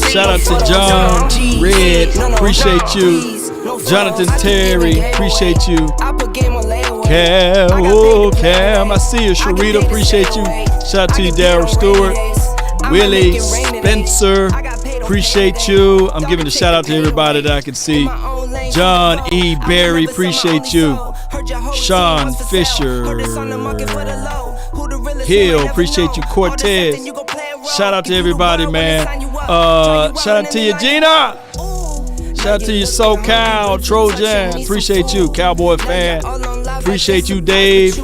Shout out to John Red. Appreciate you. Jonathan Terry. Appreciate you. Cam. I see you. Sharita. Appreciate you. Shout out to you, Daryl Stewart. Willie Spencer. Appreciate you. I'm giving a shout out to everybody that I can see. John E. Berry. Appreciate you. Sean Fisher Hill, appreciate you. Cortez, shout out to everybody, man. Shout out to you, Gina. Shout out to you, SoCal Trojan. Appreciate you, Cowboy fan. Appreciate you, Dave.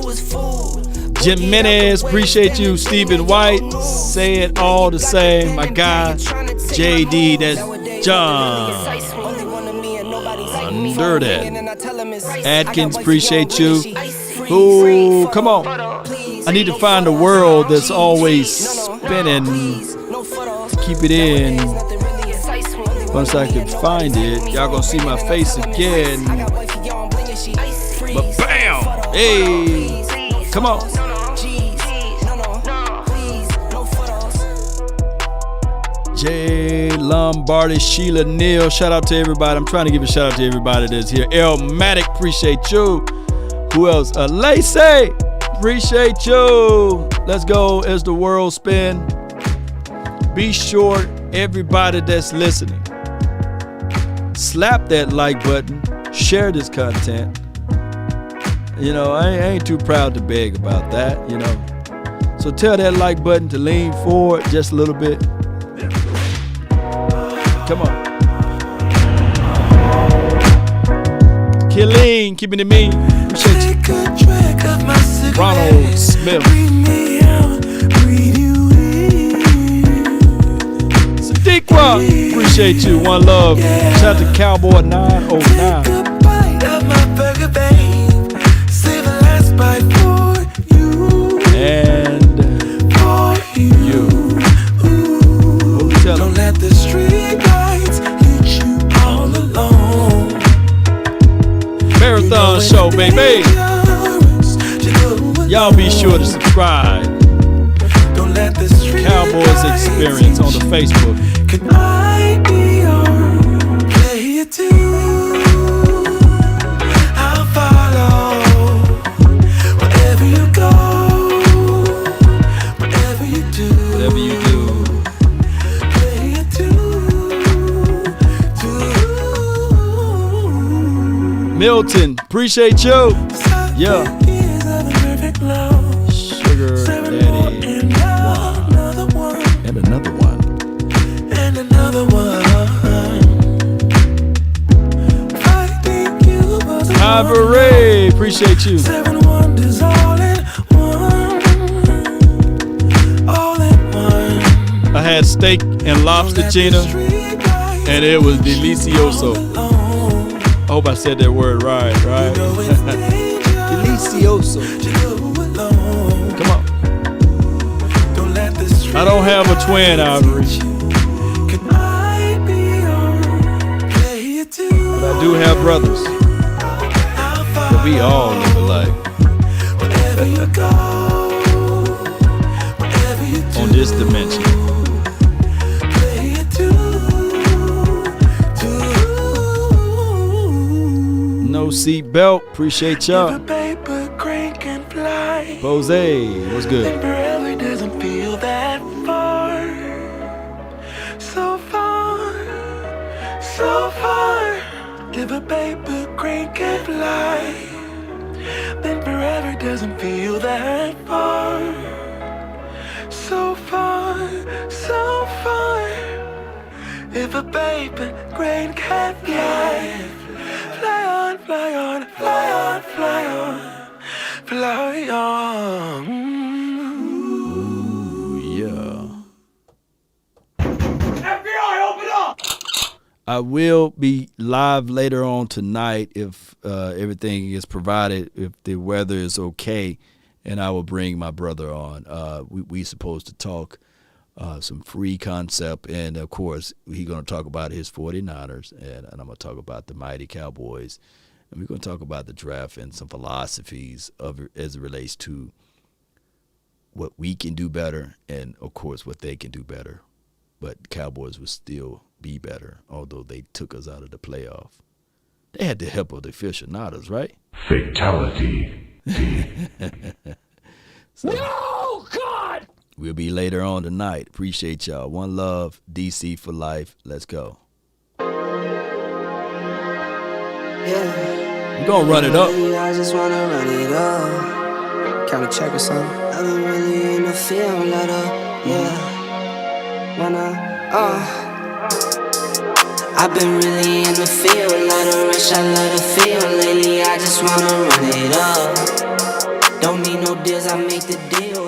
Jimenez, appreciate you, Stephen White. Say it all the same, my guy. JD, that's John. Under that. Atkins, appreciate you. Ooh, come on. I need to find a world that's always spinning. Keep it in. Once I can find it, y'all gonna see my face again. But bam! Hey! Come on. Jay Lombardi, Sheila Neal, shout out to everybody. I'm trying to give a shout out to everybody that's here. El Matic, appreciate you. Who else? Lacey, appreciate you. Let's go as the world spin. Be sure, everybody that's listening, slap that like button, share this content. You know, I ain't too proud to beg about that, you know. So tell that like button to lean forward just a little bit. Come on. Killeen, keeping it mean. Appreciate you. Ronald Smith. Sadiqua, appreciate you. One love. Shout out to Cowboy 909. And you. What we tell them? Don't let the street lights hit you all alone. Marathon show, baby. Y'all be sure to subscribe. Don't let the Cowboys Experience on the Facebook. Can I be your player too? I'll follow wherever you go, whatever you do. Whatever you do. Player too. Milton, appreciate you. Yeah. Sugar Daddy. And another one. And another one. Ivory, appreciate you. 7 wonders all in one. All in one. had steak and lobster, Gina, and it was delicioso. I hope I said that word right? Delicioso. Come on. I don't have a twin, Ivory. But I do have brothers. But we all live alike. On this dimension. No seat belt. Appreciate y'all. Jose, what's good? Doesn't feel that far. So far, so far. If a paper crane can fly, then forever doesn't feel that far. So far, so far. If a paper crane can fly, fly on, fly on, fly on, fly on, fly on. Ooh, yeah. FBI, open up! I will be live later on tonight if everything is provided, if the weather is okay, and I will bring my brother on. We supposed to talk some free concept, and of course he's going to talk about his 49ers, and I'm going to talk about the mighty Cowboys, and we're going to talk about the draft and some philosophies as it relates to what we can do better, and of course what they can do better. But Cowboys will still be better, although they took us out of the playoff. They had the help of the aficionados, right? Fatality. No, God! We'll be later on tonight. Appreciate y'all. One love, DC for life. Let's go. Yeah. We're going to run it up. I just want to run it up. Count a check or something. I've been really in the field, let up. Yeah. I've been really in the field, lot of rush, I love the feel. Lately I just wanna run it up. Don't need no deals, I make the deal.